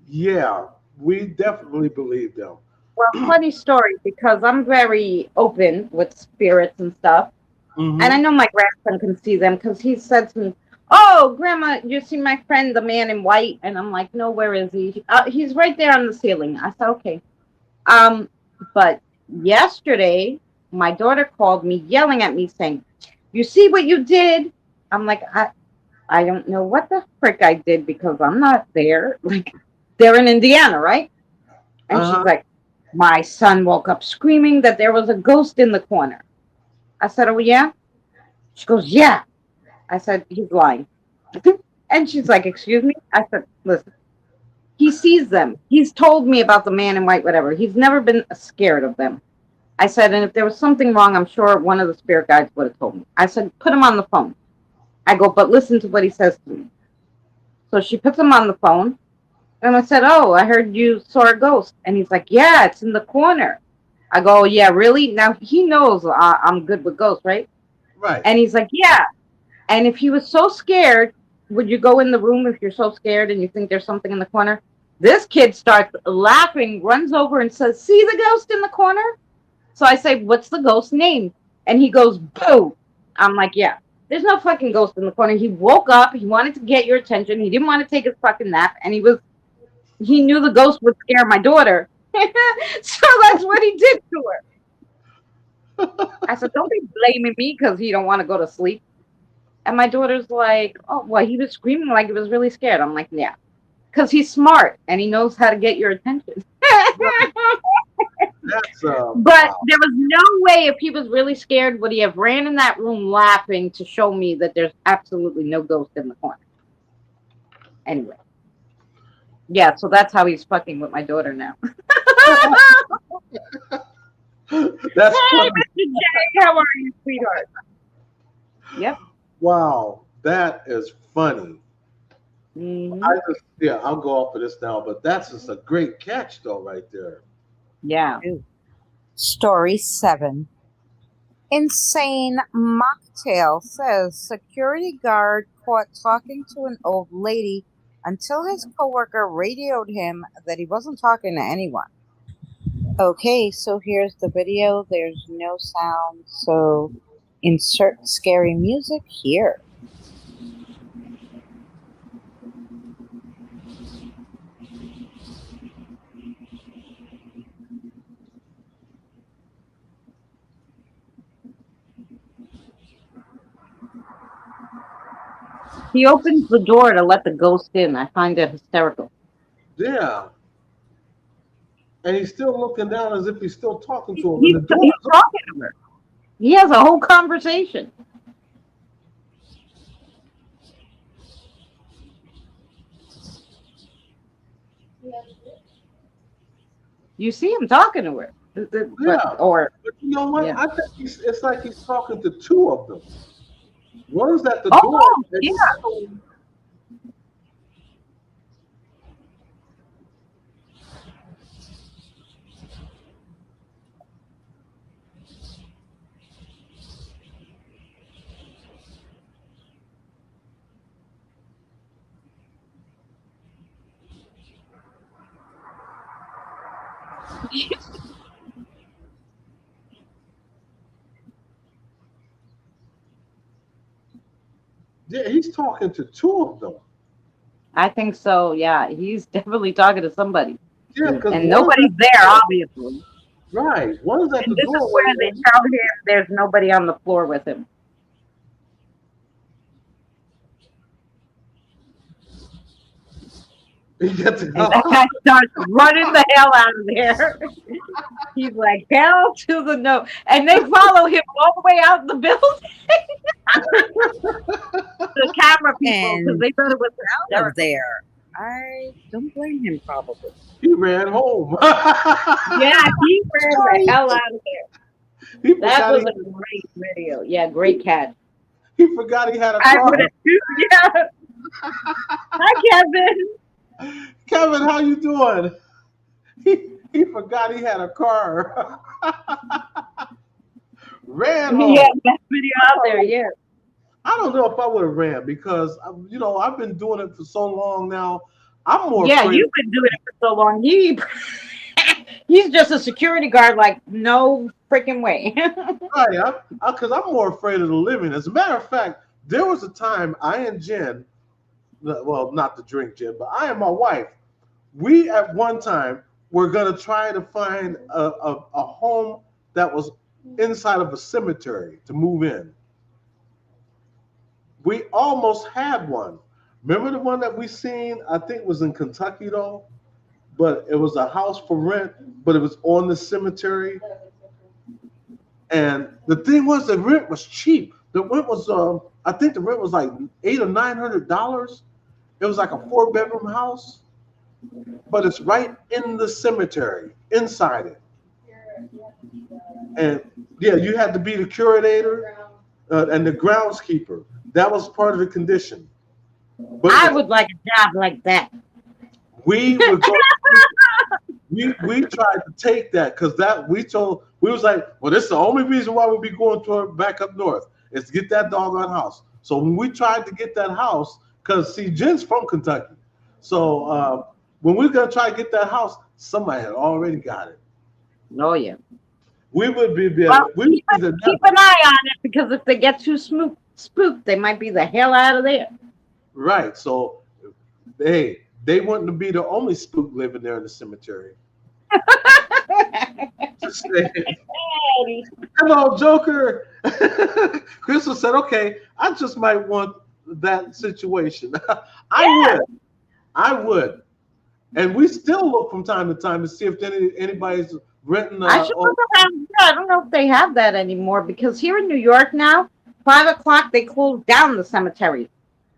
Yeah, we definitely believe them. Well, funny story because I'm very open with spirits and stuff. And I Hmm. know my grandson can see them because he said to me, "Oh, Grandma, you see my friend, the man in white?" And I'm like, "No, where is he?" He's right there on the ceiling. I said, "Okay." Um, but yesterday, my daughter called me, yelling at me, saying, "You see what you did?" I'm like, I don't know what the frick I did because I'm not there. Like, they're in Indiana, right? And Uh she's huh. like, "My son woke up screaming that there was a ghost in the corner." I said, "Oh, yeah?" She goes, "Yeah." I said, "He's lying." And she's like, "Excuse me?" I said, "Listen, he sees them. He's told me about the man in white, whatever. He's never been scared of them." I said, "And if there was something wrong, I'm sure one of the spirit guides would have told me." I said, "Put him on the phone." I go, "But listen to what he says to me." So she puts him on the phone. And I said, "Oh, I heard you saw a ghost." And he's like, "Yeah, it's in the corner." I go, "Yeah, really?" Now he knows I'm good with ghosts, right? Right. And he's like, "Yeah." And if he was so scared, would you go in the room if you're so scared and you think there's something in the corner? This kid starts laughing, runs over and says, "See the ghost in the corner?" So I say, "What's the ghost name?" And he goes, "Boo." I'm like, "Yeah, there's no fucking ghost in the corner." He woke up. He wanted to get your attention. He didn't want to take his fucking nap. And he knew the ghost would scare my daughter. So that's what he did to her. I said, "Don't be blaming me because he don't want to go to sleep." And my daughter's like, "Oh, well, he was screaming like he was really scared." I'm like, "Yeah, because he's smart and he knows how to get your attention." Right. That's But wow. there was no way if he was really scared would he have ran in that room laughing to show me that there's absolutely no ghost in the corner. Anyway, yeah, so that's how he's fucking with my daughter now. That's Hey, funny. Mr. J, how are you, sweetheart? Yep. Wow, that is funny. Hmm. Yeah, I'll go off of this now, but that's just a great catch though, right there. Yeah. Ooh. Story 7. Insane Mocktail says security guard caught talking to an old lady until his coworker radioed him that he wasn't talking to anyone. Okay, so here's the video. There's no sound, so insert scary music here. He opens the door to let the ghost in. I find it hysterical. Yeah, and he's still looking down as if he's still talking to him, and He's, the door he's is open. talking to her. He has a whole conversation. You see him talking to her. But, Yeah, or, but you know what? yeah. I think it's like he's talking to two of them. One's at the door, Oh, and yeah. the other one. Yeah, he's talking to two of them. I think so. Yeah. He's definitely talking to somebody. Yeah, because And one is at nobody's the there, door. obviously. Right, one is at And the this is doorway, where they and tell him there's nobody on the floor with him. he gets the And hell that out. guy starts running the hell out of there. He's like, "Hell to the no." And they follow him all the way out in the building, the camera people, because And they thought it was out of hysterical. there. I don't blame him, probably. He ran home. Yeah, he ran the Story hell out of there. he That forgot was he a great video. Yeah, great catch. he forgot he had a I would car. have too. Yeah. Hi, Kevin. Kevin, how you doing? He forgot he had a car. Ran Yeah, home. that video out there. Yeah. I don't know if I would have ran because I've been doing it for so long now. I'm more Yeah, afraid. you've been doing it for so long. He's just a security guard, like, no freaking way. Right, because I'm more afraid of the living. As a matter of fact, there was a time I and Jen, well, not to drink Jen, but I and my wife, we at one time were gonna try to find a home that was inside of a cemetery to move in. We almost had one. Remember the one that we seen? I think it was in Kentucky though, but it was a house for rent, but it was on the cemetery. And the thing was, the rent was cheap. The rent was, I think the rent was like $800 or $900. It was like a 4-bedroom house, but it's right in the cemetery, inside it. And yeah, you had to be the curator and the groundskeeper. That was part of the condition. But I would like a job like that. we would go. We tried to take that because that we was like, well, this is the only reason why we'll be going to back up north is to get that doggone house. So when we tried to get that house, because see, Jen's from Kentucky, so when we were gonna try to get that house, somebody had already got it. Oh yeah. We would be Well, we would be keep an eye on it because if they get too spooked, they might be the hell out of there. right. So they wouldn't be the only spook living there in the cemetery. Just saying. Hello, Joker. Crystal said, okay, I just might want that situation. I would. And we still look from time to time to see if anybody's renting. I should look around. Yeah, I don't know if they have that anymore because here in New York now, 5 o'clock they close down the cemeteries.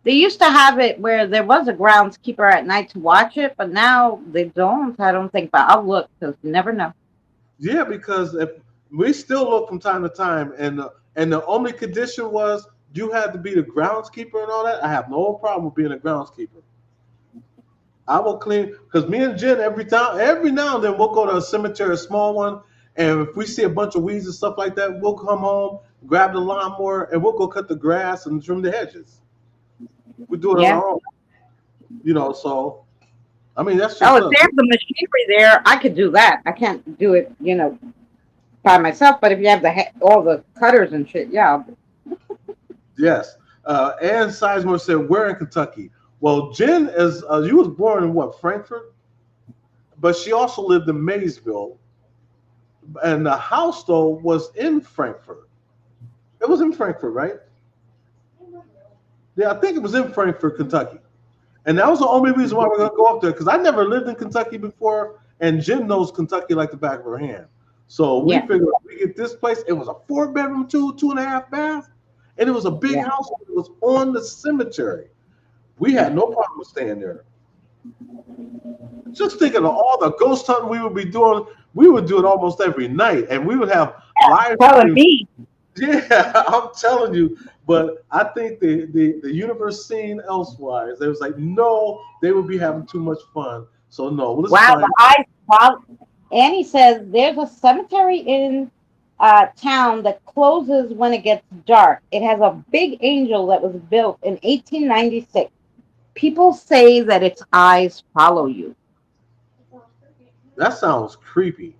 They used to have it where there was a groundskeeper at night to watch it, but now they don't. I don't think, but I'll look because you never know. Yeah, because if we still look from time to time, and the only condition was you had to be the groundskeeper and all that. I have no problem with being a groundskeeper. I will clean because me and Jen every now and then we'll go to a cemetery, a small one, and if we see a bunch of weeds and stuff like that, we'll come home, grab the lawnmower, and we'll go cut the grass and trim the hedges. We do it on Yeah. our own, So I mean that's just Oh, if there's the machinery there, I could do that. I can't do it, by myself. But if you have all the cutters and shit, yeah. yes. Ann Sizemore said, "Where in Kentucky?" Well, Jen is. You was born in what, Frankfurt, but she also lived in Maysville, and the house though was in Frankfurt. It was in Frankfurt, right? Yeah, I think it was in Frankfurt, Kentucky. And that was the only reason why we're going to go up there because I never lived in Kentucky before, and Jen knows Kentucky like the back of her hand. So we figured if we get this place. It was a 4-bedroom, 2.5 bath, and it was a big house. It was on the cemetery. We had no problem staying there. Just thinking of all the ghost hunting we would be doing. We would do it almost every night, and we would have live. Yeah, I'm telling you. But I think the universe seen elsewise. They was like, no, they would be having too much fun. So no. Wow. Annie says there's a cemetery in town that closes when it gets dark. It has a big angel that was built in 1896. People say that its eyes follow you. That sounds creepy.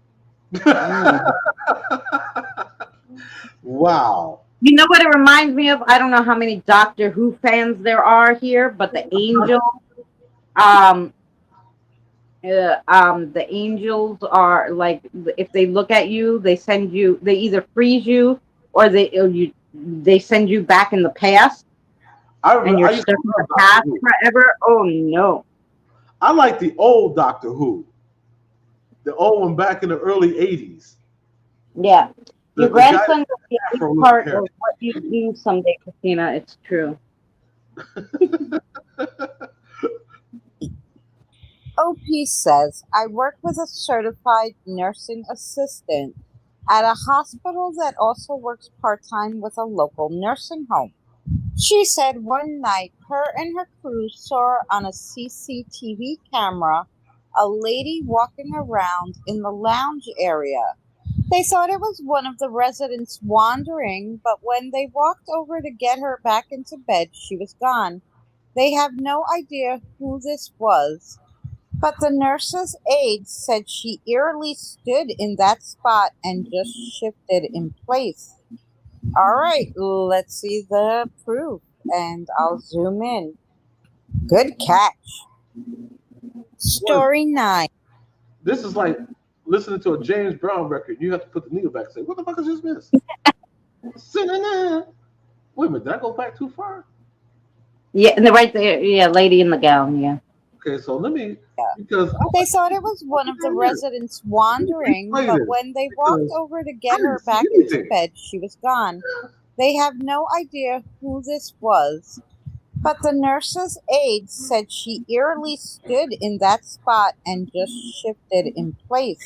Wow. You know what it reminds me of? I don't know how many Doctor Who fans there are here, but the angel, the angels are like, if they look at you, they either freeze you or they send you back in the past, and you're stuck in the past forever. Oh no! I like the old Doctor Who, the old one back in the early '80s. Yeah. Your grandson will be a big part of what you do someday, Christina. It's true. OP says, I work with a certified nursing assistant at a hospital that also works part-time with a local nursing home. She said one night her and her crew saw on a CCTV camera a lady walking around in the lounge area. They thought it was one of the residents wandering, but when they walked over to get her back into bed, she was gone. They have no idea who this was, but the nurse's aide said she eerily stood in that spot and just shifted in place. All right, let's see the proof, and I'll zoom in. Good catch. What? Story 9. This is like listening to a James Brown record. You have to put the needle back and say, "What the fuck is this?" Wait a minute, did I go back too far? Yeah, and right there. Yeah, lady in the gown. Yeah. Okay, so let me because They thought it was one of the here. residents Let me wandering, replay but this when they walked because over to I get her didn't see back into anything. bed, she was gone. They have no idea who this was, but the nurse's aide said she eerily stood in that spot and just shifted in place.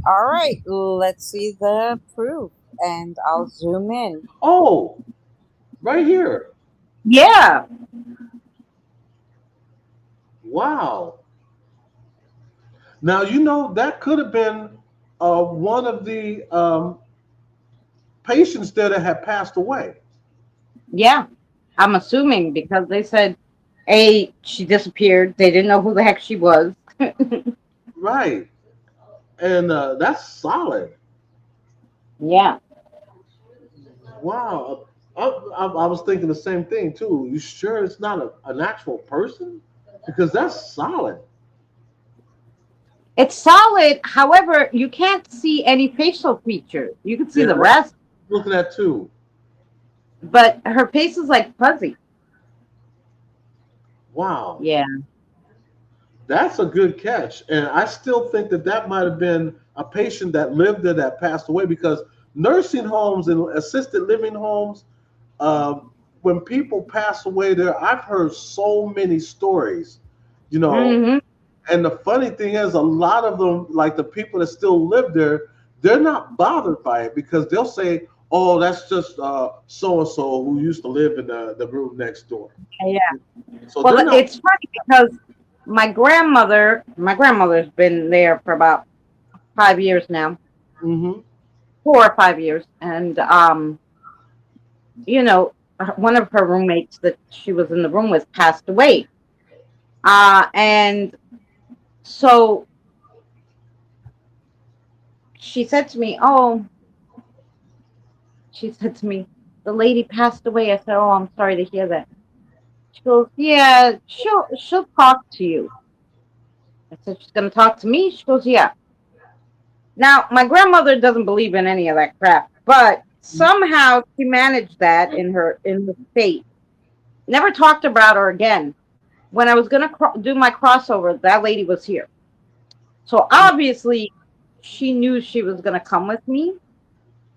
All right, let's see the proof, and I'll zoom in. Oh, right here. Yeah. Wow. Now that could have been one of the patients there that had passed away. Yeah. I'm assuming because they said, A, she disappeared. They didn't know who the heck she was. Right. And that's solid. Yeah. Wow. I was thinking the same thing too. You sure it's not an actual person? Because that's solid. It's solid. However, you can't see any facial features. You can see Yeah, the that's rest, looking at too. but her face is like fuzzy. Wow. Yeah. That's a good catch. And I still think that might have been a patient that lived there that passed away because nursing homes and assisted living homes, um, when people pass away there, I've heard so many stories, you know. Hmm. And the funny thing is, a lot of them, like the people that still live there, they're not bothered by it because they'll say, oh, that's just so and so who used to live in the room next door. Yeah. So they're Well, not. it's funny because my grandmother's been there for about 5 years now, Hmm. 4 or 5 years, and you know, one of her roommates that she was in the room with passed away. And so she said to me, "Oh," she said to me, "the lady passed away." I said, "Oh, I'm sorry to hear that." She goes, "Yeah, she'll talk to you." I said, "She's gonna talk to me?" She goes, "Yeah." Now, my grandmother doesn't believe in any of that crap, but somehow she managed that in the state. Never talked about her again. When I was gonna do my crossover, that lady was here, so obviously she knew she was gonna come with me.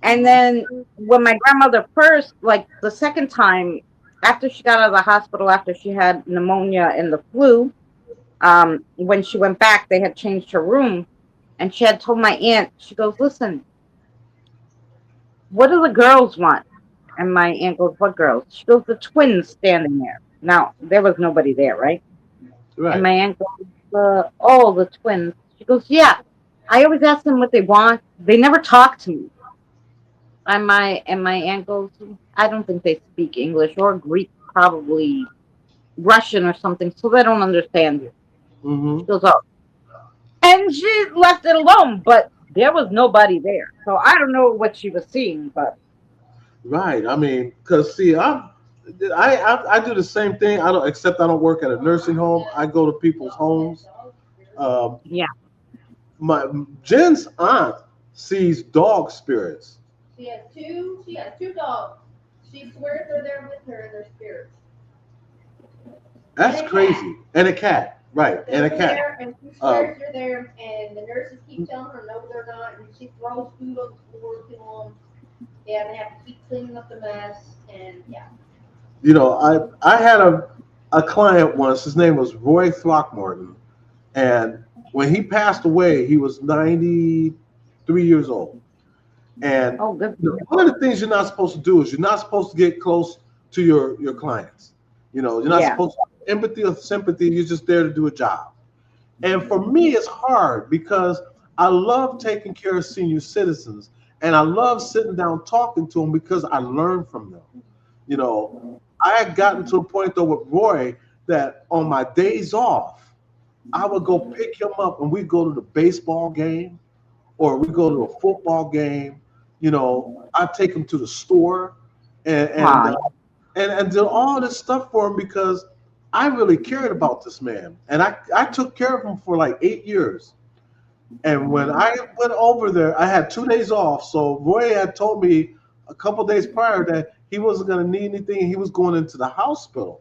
And then when my grandmother first, like the second time after she got out of the hospital, after she had pneumonia and the flu, when she went back, they had changed her room, and she had told my aunt, she goes, "Listen, what do the girls want?" And my aunt goes, "What girls?" She goes, "The twins standing there." Now, there was nobody there, right? And Right. my aunt goes, "Oh, the twins." She goes, "Yeah. I always ask them what they want. They never talk to me." And my aunt goes, "I don't think they speak English or Greek, probably Russian or something, so they don't understand you." She Hmm. goes, "Oh." And she left it alone, but there was nobody there. So I don't know what she was seeing, but Right. I mean, because see, I do the same thing. I don't work at a nursing home. I go to people's homes. Um, yeah. my Jen's aunt sees dog spirits. She has two dogs. She swears they're there with her and they're spirits. And That's a cat. crazy. And a cat. Right. And They're a cat. there and she Um, swears they're there and the nurses keep telling her no they're not and she throws food on the floor to them. Yeah, they have to keep cleaning up the mess and yeah. I had a client once. His name was Roy Throckmorton, and when he passed away, he was 93 years old. And Oh, good. one of the things you're not supposed to do is you're not supposed to get close to your clients. You're not Yeah. supposed to have empathy or sympathy. You're just there to do a job. And for me, it's hard because I love taking care of senior citizens, and I love sitting down talking to them because I learn from them. You know, I had gotten to a point though with Roy that on my days off, I would go pick him up and we'd go to the baseball game or we go to a football game. I'd take him to the store and and Ah, uh, and did all this stuff for him because I really cared about this man, and I took care of him for like 8 years. And when I went over there, I had 2 days off. So Roy had told me a couple days prior that he wasn't going to need anything. He was going into the hospital.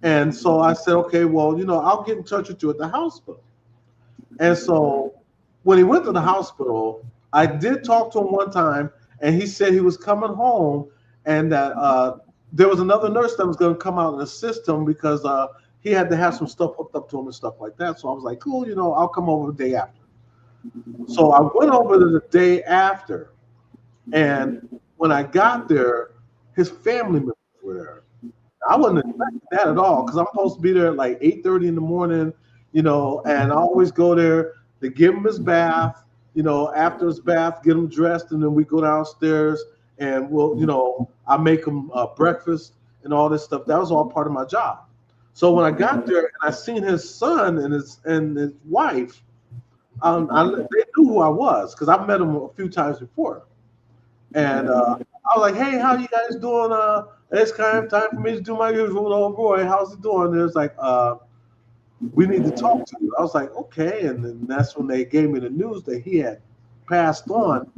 And so I said, okay, well, I'll get in touch with you at the hospital. And so when he went to the hospital, I did talk to him one time, and he said he was coming home and that there was another nurse that was going to come out and assist him because he had to have some stuff hooked up to him and stuff like that. So I was like, cool, I'll come over the day after. So I went over the day after, and when I got there, his family members were there. I wasn't expecting that at all because I'm supposed to be there at like 8:30 in the morning, and I always go there to give him his bath, after his bath, get him dressed, and then we go downstairs and I make him breakfast and all this stuff. That was all part of my job. So when I got there and I seen his son and his wife, they knew who I was because I've met him a few times before. And I was like, hey, how you guys doing? It's kind of time for me to do my usual. Oh, Roy, how's it doing? And it was like, we need to talk to you. I was like, okay. And then that's when they gave me the news that he had passed on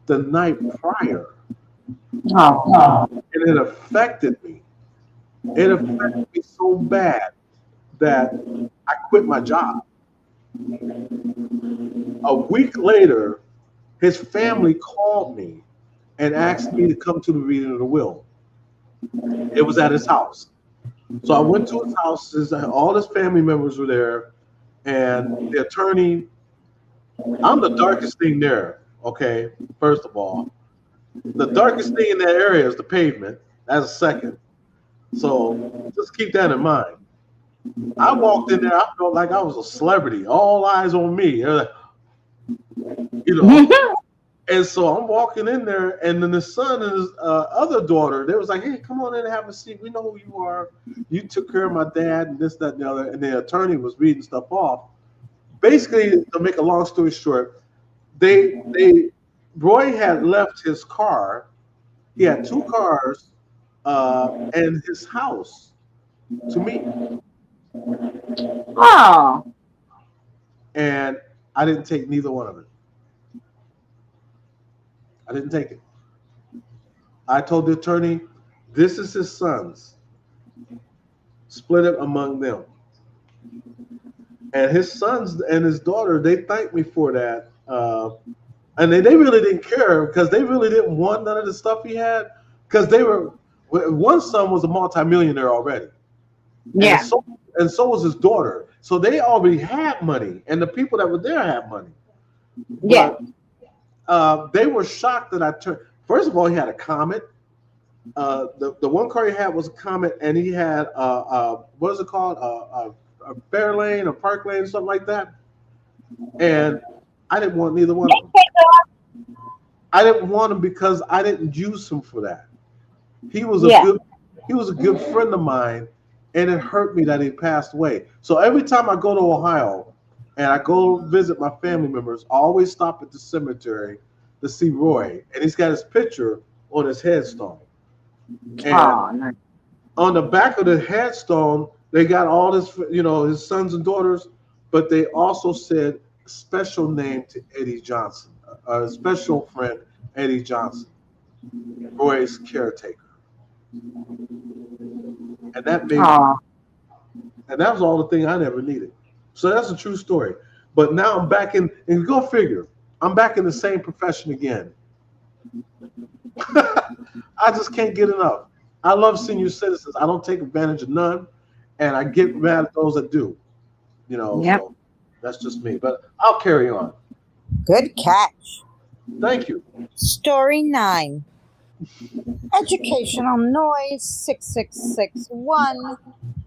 the night prior. oh, And it affected me. It affected me so bad that I quit my job. A week later, his family called me and asked me to come to the reading of the will. It was at his house. So I went to his house. All his family members were there, and the attorney. I'm the darkest thing there. Okay, first of all, the darkest thing in that area is the pavement. That's a second. So just keep that in mind. I walked in there. I felt like I was a celebrity. All eyes on me. They're like, you know. And so I'm walking in there, and then the son and his other daughter, they was like, hey, come on in and have a seat. We know who you are. You took care of my dad and this, that, and the other. And the attorney was reading stuff off. Basically, to make a long story short, Roy had left his car. He had two cars and his house to meet me. oh, And I didn't take neither one of it. I didn't take it. I told the attorney, this is his son's. Split it among them. And his sons and his daughter, they thanked me for that. And they really didn't care because they really didn't want none of the stuff he had. Because one son was a multimillionaire already. yeah, And so was his daughter. So they already had money. And the people that were there had money. yeah. But they were shocked that I turned. First of all, he had a Comet. The one car he had was a Comet, and he had what is it called? A Fair Lane, a Park Lane, something like that. And I didn't want neither one of them. I didn't want him because I didn't use him for that. He was a good friend of mine, and it hurt me that he passed away. So every time I go to Ohio and I go visit my family members, I always stop at the cemetery to see Roy, and he's got his picture on his headstone. And Nice. on the back of the headstone, they got all this, his sons and daughters, but they also said special name to Eddie Johnson, a special friend, Eddie Johnson, Roy's caretaker. And that made and that was all the thing I never needed. So that's a true story. But now I'm back in, and go figure, I'm back in the same profession again. I just can't get enough. I love senior citizens. I don't take advantage of none, and I get mad at those that do. Yep. So that's just me. But I'll carry on. Good catch. Thank you. Story 9. Educational Noise 6661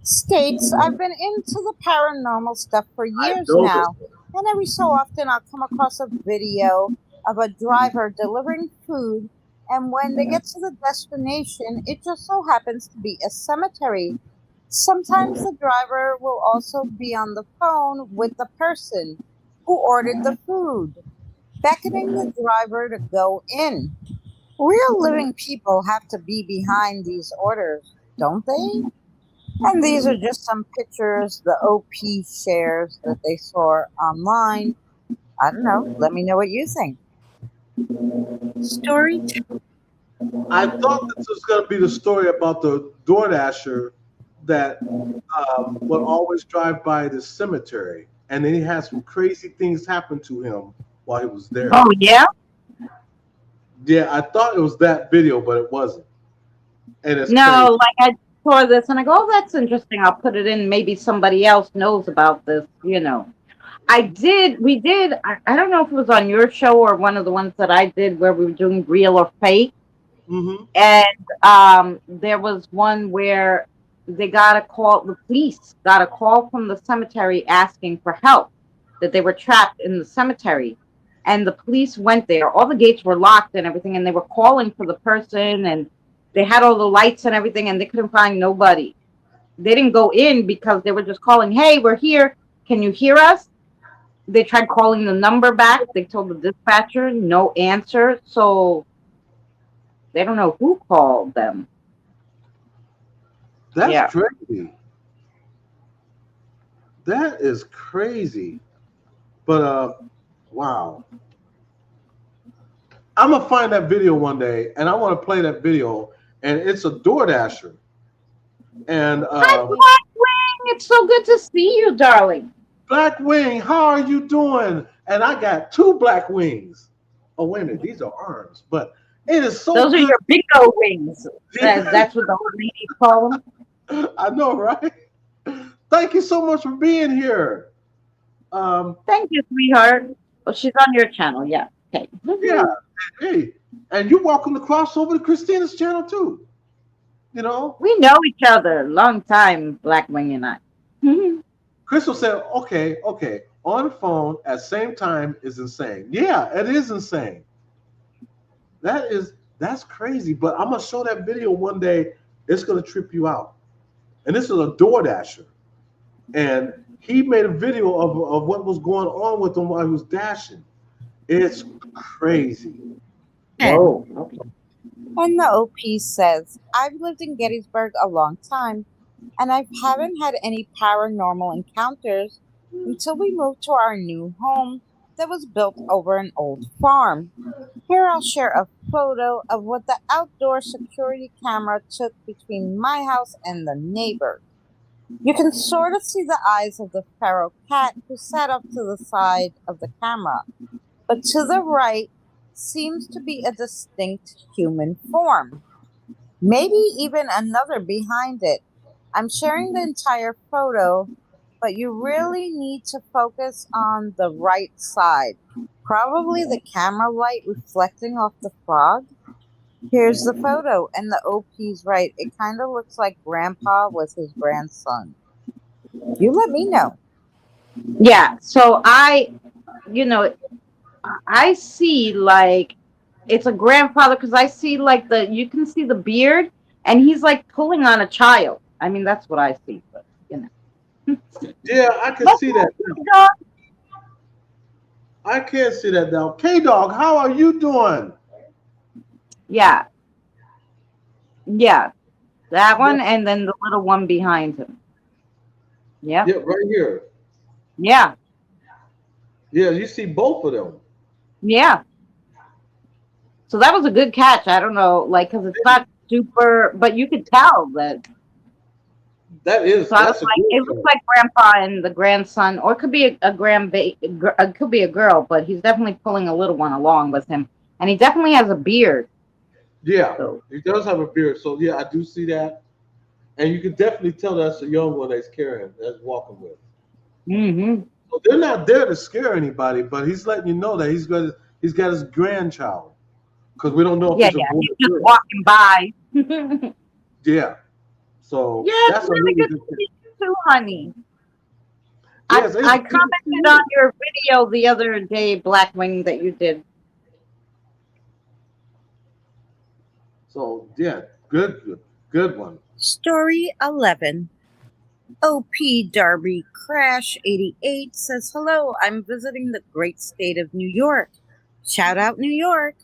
states, I've been into the paranormal stuff for I years know this. now, and every so often I'll come across a video of a driver delivering food, and when they get to the destination, it just so happens to be a cemetery. Sometimes the driver will also be on the phone with the person who ordered the food, beckoning the driver to go in. Real living people have to be behind these orders, don't they? And these are just some pictures the OP shares that they saw online. I don't know. Let me know what you think. Story. I thought this was going to be the story about the DoorDasher that would always drive by the cemetery, and then he had some crazy things happen to him while he was there. Oh yeah. Yeah, I thought it was that video, but it wasn't, and it's crazy. No, like I saw this and I go, oh, that's interesting. I'll put it in. Maybe somebody else knows about this. We did. I don't know if it was on your show or one of the ones that I did where we were doing real or fake. Hmm. And there was one where the police got a call from the cemetery asking for help, that they were trapped in the cemetery. And the police went there. All the gates were locked and everything, and they were calling for the person, and they had all the lights and everything, and they couldn't find nobody. They didn't go in because they were just calling, hey, we're here. Can you hear us? They tried calling the number back. They told the dispatcher, no answer. So they don't know who called them. That's Yeah. crazy. That is crazy. But wow. I'm gonna find that video one day, and I want to play that video. And it's a DoorDasher, and Hi, Blackwing. It's so good to see you, darling. Black Wing, how are you doing? And I got two black wings. Oh wait a minute, these are arms, but it is so Those are good. your bingo wings. That's what the old ladies call them. I know, right? Thank you so much for being here. Um, Thank you, sweetheart. Oh, she's on your channel. Yeah. Okay. yeah, hey, and you're welcome to cross over to Christina's channel too. You know, We know each other. Long time, Blackwing and I. Crystal said, okay, on the phone at same time is insane. Yeah, it is insane. That's crazy. But I'm gonna show that video one day. It's gonna trip you out. And this is a DoorDasher, and he made a video of what was going on with him while he was dashing. It's crazy. Whoa. Okay. And the OP says, I've lived in Gettysburg a long time, and I haven't had any paranormal encounters until we moved to our new home that was built over an old farm. Here I'll share a photo of what the outdoor security camera took between my house and the neighbor. You can sort of see the eyes of the feral cat who sat up to the side of the camera, but to the right seems to be a distinct human form. Maybe even another behind it. I'm sharing the entire photo, but you really need to focus on the right side. Probably the camera light reflecting off the fog. Here's the photo, and the OP's right. It kind of looks like Grandpa with his grandson. You let me know. Yeah. So you know, I see like it's a grandfather because I see like you can see the beard and he's like pulling on a child. I mean, that's what I see, but Yeah, I can What's see up, that now. dog? I can see that now. K Dog, how are you doing? Yeah. Yeah. That Yeah, one and then the little one behind him. Yeah. yeah, right here. Yeah. Yeah, you see both of them. Yeah. So that was a good catch. I don't know, like, because it's not super, but you could tell that. So I was That's a like, good it looks one. like grandpa and the grandson, or it could be a it could be a girl, but he's definitely pulling a little one along with him, and he definitely has a beard. Yeah, So, he does have a beard. So yeah, I do see that. And you can definitely tell that's a young one that's carrying, that's walking with. hmm So they're not there to scare anybody, but he's letting you know that he's got his grandchild. because we don't know if Yeah, it's a yeah. boy He's or just girl. walking by. Yeah, Yeah. So it's that's a really really good good to catch. see you too, honey. Yes, I it's good to see commented on you. your video the other day, Blackwing, that you did. So yeah, good one. Story 11. OP Darby Crash 88 says, "Hello, I'm visiting the great state of New York. Shout out New York.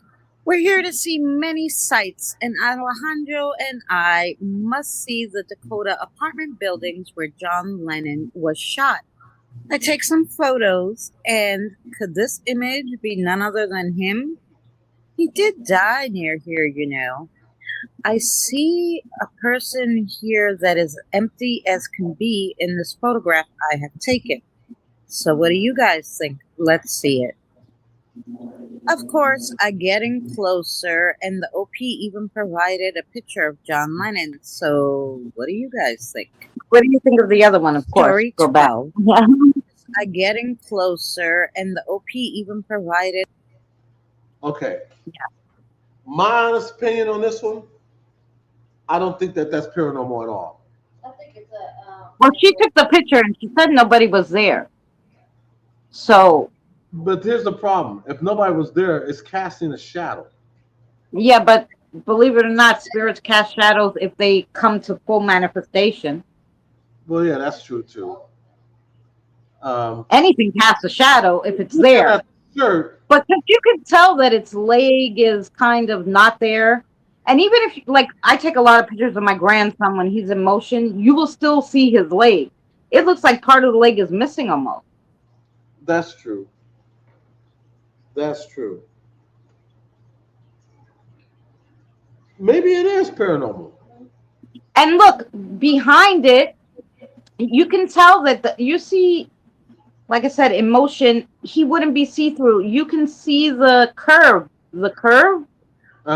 We're here to see many sights, and Alejandro and I must see the Dakota apartment buildings where John Lennon was shot. I take some photos, and could this image be none other than him? He did die near here. I see a person here that is empty as can be in this photograph I have taken. So what do you guys think? Let's see it." Of course, I getting closer, and the OP even provided a picture of John Lennon. So what do you guys think? What do you think of the other one? Of course, Story go back. 12. Yeah. I getting closer, and the OP even provided. Okay. My honest opinion on this one, I don't think that that's paranormal at all. I think it's a, Well, she took the picture and she said nobody was there. So, But here's the problem: if nobody was there, it's casting a shadow. yeah, but believe it or not, spirits cast shadows if they come to full manifestation. Well, yeah, that's true too. Um, Anything casts a shadow if it's looking there. at the shirt, But you can tell that its leg is kind of not there. And even if, like, I take a lot of pictures of my grandson when he's in motion, you will still see his leg. It looks like part of the leg is missing almost. that's true. That's true. Maybe it is paranormal. And look, behind it, you can tell that you see, like I said, in motion, he wouldn't be see through. You can see the curve, Uh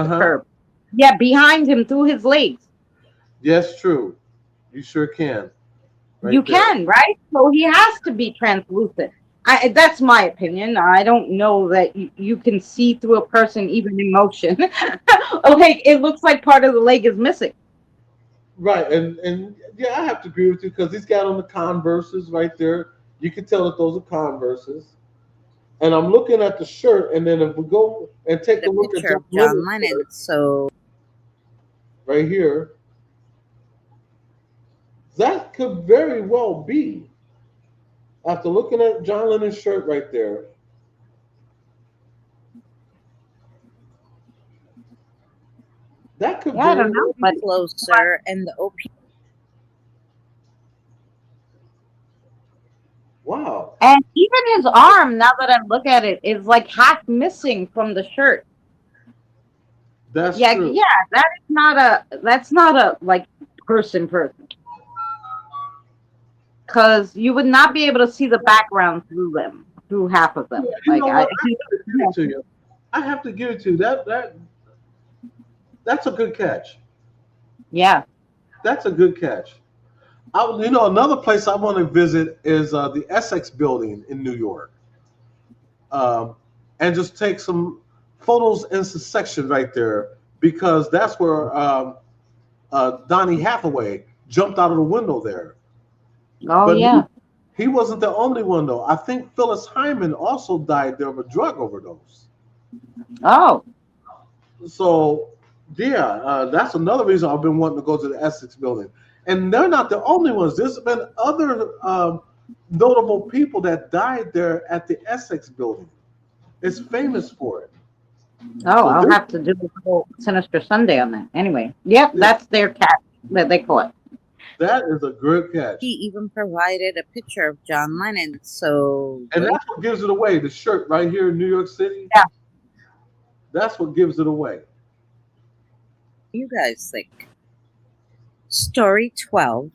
the huh. curve. Yeah, behind him through his legs. Yes, true. You sure can. You Right there. can, right? So he has to be translucent. That's my opinion. I don't know that you can see through a person even in motion. Like it looks like part of the leg is missing. Right, and yeah, I have to agree with you because he's got on the Converses right there. You can tell that those are Converses. And I'm looking at the shirt, and then if we go and take A a look at picture John of John Lennon's Lennon. shirt So right here, that could very well be. After looking at John Lennon's shirt right there, that could Yeah, I very don't know, well but be. closer, and the OP. Wow, and even his arm, now that I look at it, is like half missing from the shirt. that's Yeah, true. yeah, that's not a like person, because you would not be able to see the background through them, through half of them. Yeah, you Like know I, what? I have to give it to you. I have to give it to you. That's a good catch. yeah. That's a good catch. Another place I want to visit is the Essex Building in New York, um, and just take some photos in section right there because that's where Donny Hathaway jumped out of the window there. Oh But yeah. he wasn't the only one though. I think Phyllis Hyman also died there of a drug overdose. Oh. So yeah, that's another reason I've been wanting to go to the Essex Building. And they're not the only ones. There's been other notable people that died there at the Essex Building. It's famous for it. Oh, So I'll this, have to do a little Sinister Sunday on that. Anyway, yep, yeah, that's their cat that they call it. that is a good He catch. even provided a picture of John Lennon. So And what do that's what gives it away. The shirt right here in New York City, Yeah. that's what gives it away. you guys think? Story 12.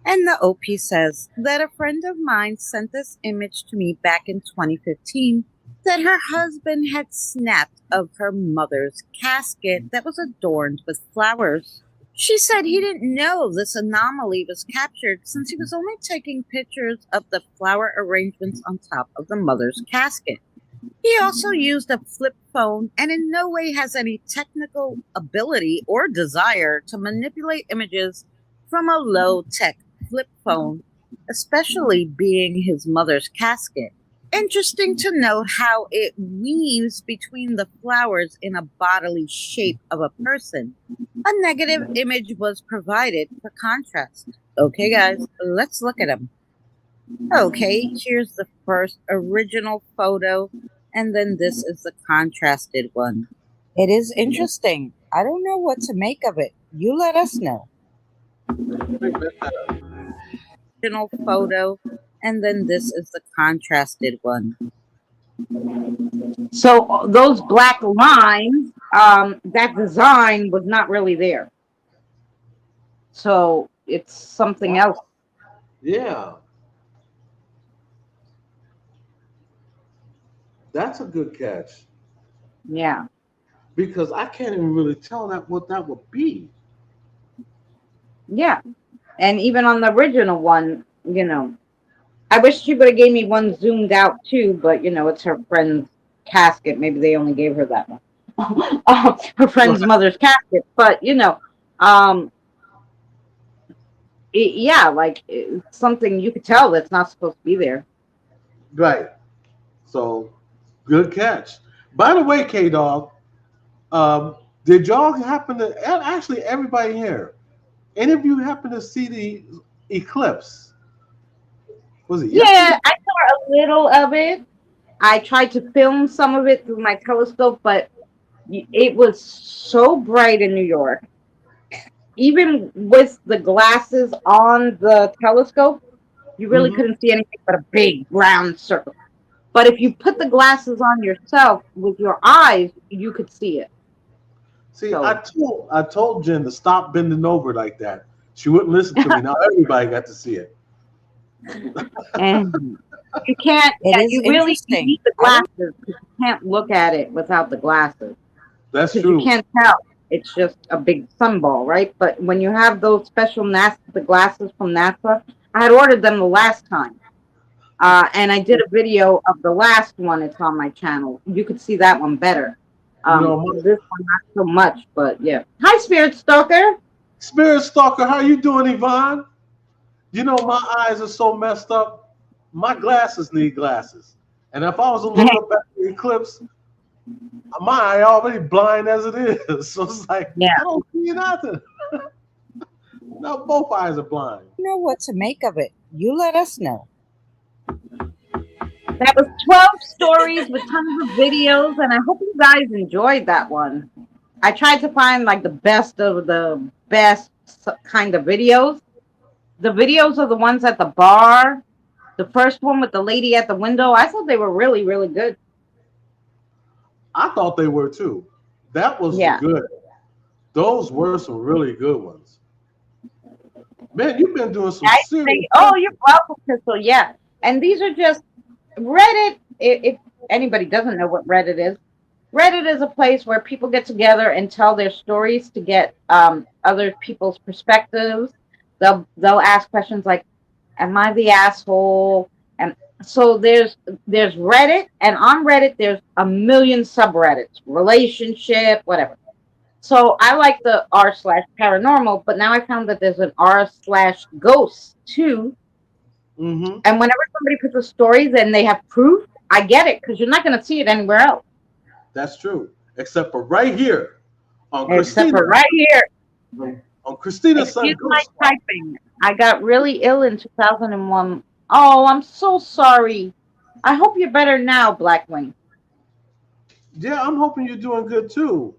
And the OP says that a friend of mine sent this image to me back in 2015 that her husband had snapped of her mother's casket that was adorned with flowers. She said he didn't know this anomaly was captured since he was only taking pictures of the flower arrangements on top of the mother's casket. He also used a flip phone and in no way has any technical ability or desire to manipulate images from a low tech flip phone, especially being his mother's casket. Interesting to note how it weaves between the flowers in a bodily shape of a person. A negative image was provided for contrast. Okay, guys, let's look at them. Okay, here's the first original photo, and then this is the contrasted one. It is interesting. I don't know what to make of it. You let us know. Original photo, and then this is the contrasted one. So those black lines, that design was not really there. So it's something else. Yeah, that's a good catch Yeah. because I can't even really tell that what that would be. Yeah. And even on the original one, I wish she would have gave me one zoomed out too, but it's her friend's casket. Maybe they only gave her that one. Her friend's mother's casket. But um, yeah, like it's something you could tell that's not supposed to be there. Right. So good catch. By the way, K Dog, did y'all happen to and actually everybody here? Any of you happen to see the eclipse? Was it Yeah, yesterday? I saw a little of it. I tried to film some of it through my telescope, but it was so bright in New York. Even with the glasses on the telescope, you really Hmm. couldn't see anything but a big round circle. But if you put the glasses on yourself with your eyes, you could see it. See, I So, told I told Jen to stop bending over like that. She wouldn't listen to me. Now everybody got to see it. and you can't. It Yeah, is you interesting. need the I don't. glasses because you can't look at it without the glasses That's because you true. can't tell. It's just a big sunball, right? But when you have those special NASA, the glasses from NASA, I had ordered them the last time. And I did a video of the last one. It's on my channel. You could see that one better. You know, my This one not so much, but yeah. Hi, Spirit Stalker. spirit stalker, how you doing, Yvonne? You know, my eyes are so messed up. My glasses need glasses. And if I was to look up at the eclipse, my eye already blind as it is. So it's like Yeah, I don't see nothing. No, both eyes are blind. Know what to make of it. You let us know. that was 12 stories with tons of videos, and I hope you guys enjoyed that one. I tried to find like the best of the best kind of videos. The videos are the ones at the bar. The first one with the lady at the window, I thought they were really, really good. I thought they were too. That was Yeah. good. Those were some really good ones. Man, you've been doing some I serious think, oh, stuff. you're welcome, Crystal. Yeah. And these are just Reddit. If anybody doesn't know what Reddit is, Reddit is a place where people get together and tell their stories to get other people's perspectives. They'll ask questions like, "Am I the asshole?" And so there's Reddit, and on Reddit there's a million subreddits, relationship, whatever. So I like the r/paranormal, but now I found that there's an r/ghost too. Hmm. And whenever somebody puts a story, then they have proof. I get it because you're not going to see it anywhere else That's true. Except for right here on except Christina, for right here. on Christina's son Excuse my Ghost Squad. typing. I got really ill in 2001. Oh, I'm so sorry. I hope you're better now, Blackwing. Yeah, I'm hoping you're doing good too.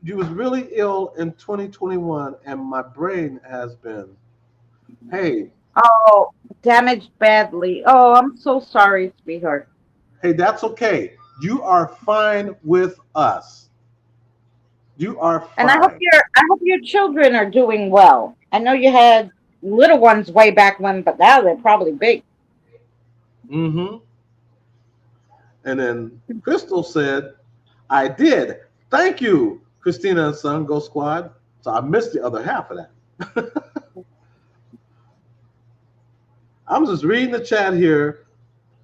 You was really ill in 2021, and my brain has been. Hey, Oh, damaged badly. Oh, I'm so sorry, sweetheart. hey, that's okay. You are fine with us. You are And fine. I hope your children are doing well. I know you had little ones way back when, but now they're probably big. Hmm. And then Crystal said, I did. Thank you, Christina and Son Ghost Squad. So I missed the other half of that. I'm just reading the chat here.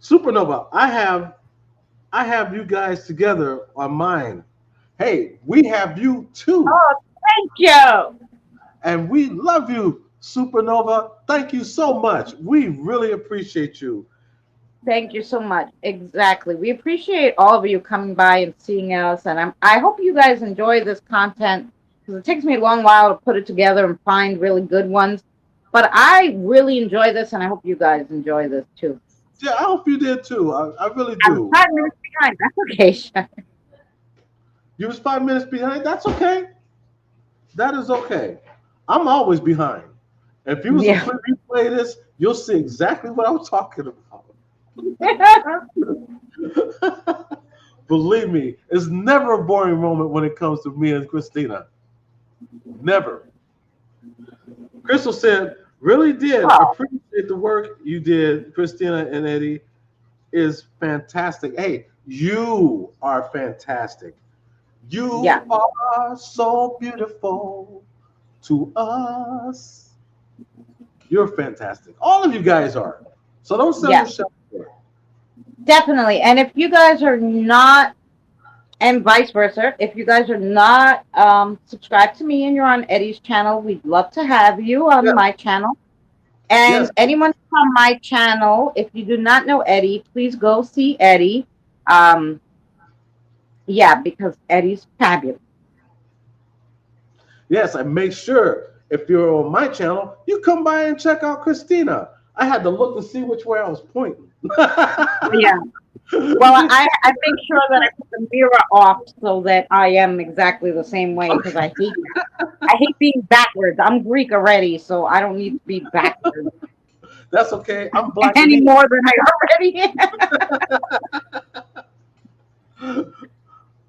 Supernova, I have I have you guys together on mine. Hey, we have you too. Oh, thank you. And we love you, Supernova. Thank you so much. We really appreciate you. Thank you so much. Exactly. We appreciate all of you coming by and seeing us, and I hope you guys enjoy this content because it takes me a long while to put it together and find really good ones. But I really enjoy this, and I hope you guys enjoy this too. Yeah, I hope you did too. I really I'm do. 5 minutes behind. That's okay, Sean. You was 5 minutes behind. That's okay. That is okay. I'm always behind. If you was to Yeah. replay this, you'll see exactly what I was talking about. Believe me, it's never a boring moment when it comes to me and Christina. Never. Crystal said, really did Oh, appreciate the work you did, Christina and Eddie. Is fantastic. Hey, you are fantastic. yeah. You are so beautiful to us. You're fantastic. All of you guys are. So don't sell Yeah. yourself short. Definitely. And if you guys are not, and vice versa, if you guys are not subscribed to me and you're on Eddie's channel, we'd love to have you on Yes, my channel. yes, And anyone from my channel, if you do not know Eddie, please go see Eddie. Um, yeah, because Eddie's fabulous. yes. And make sure if you're on my channel, you come by and check out Christina. I had to look to see which way I was pointing. Yeah. Well, I make sure that I put the mirror off so that I am exactly the same way because I hate that. I hate being backwards. I'm Greek already, so I don't need to be backwards That's okay. I'm black and any English. more than I already am.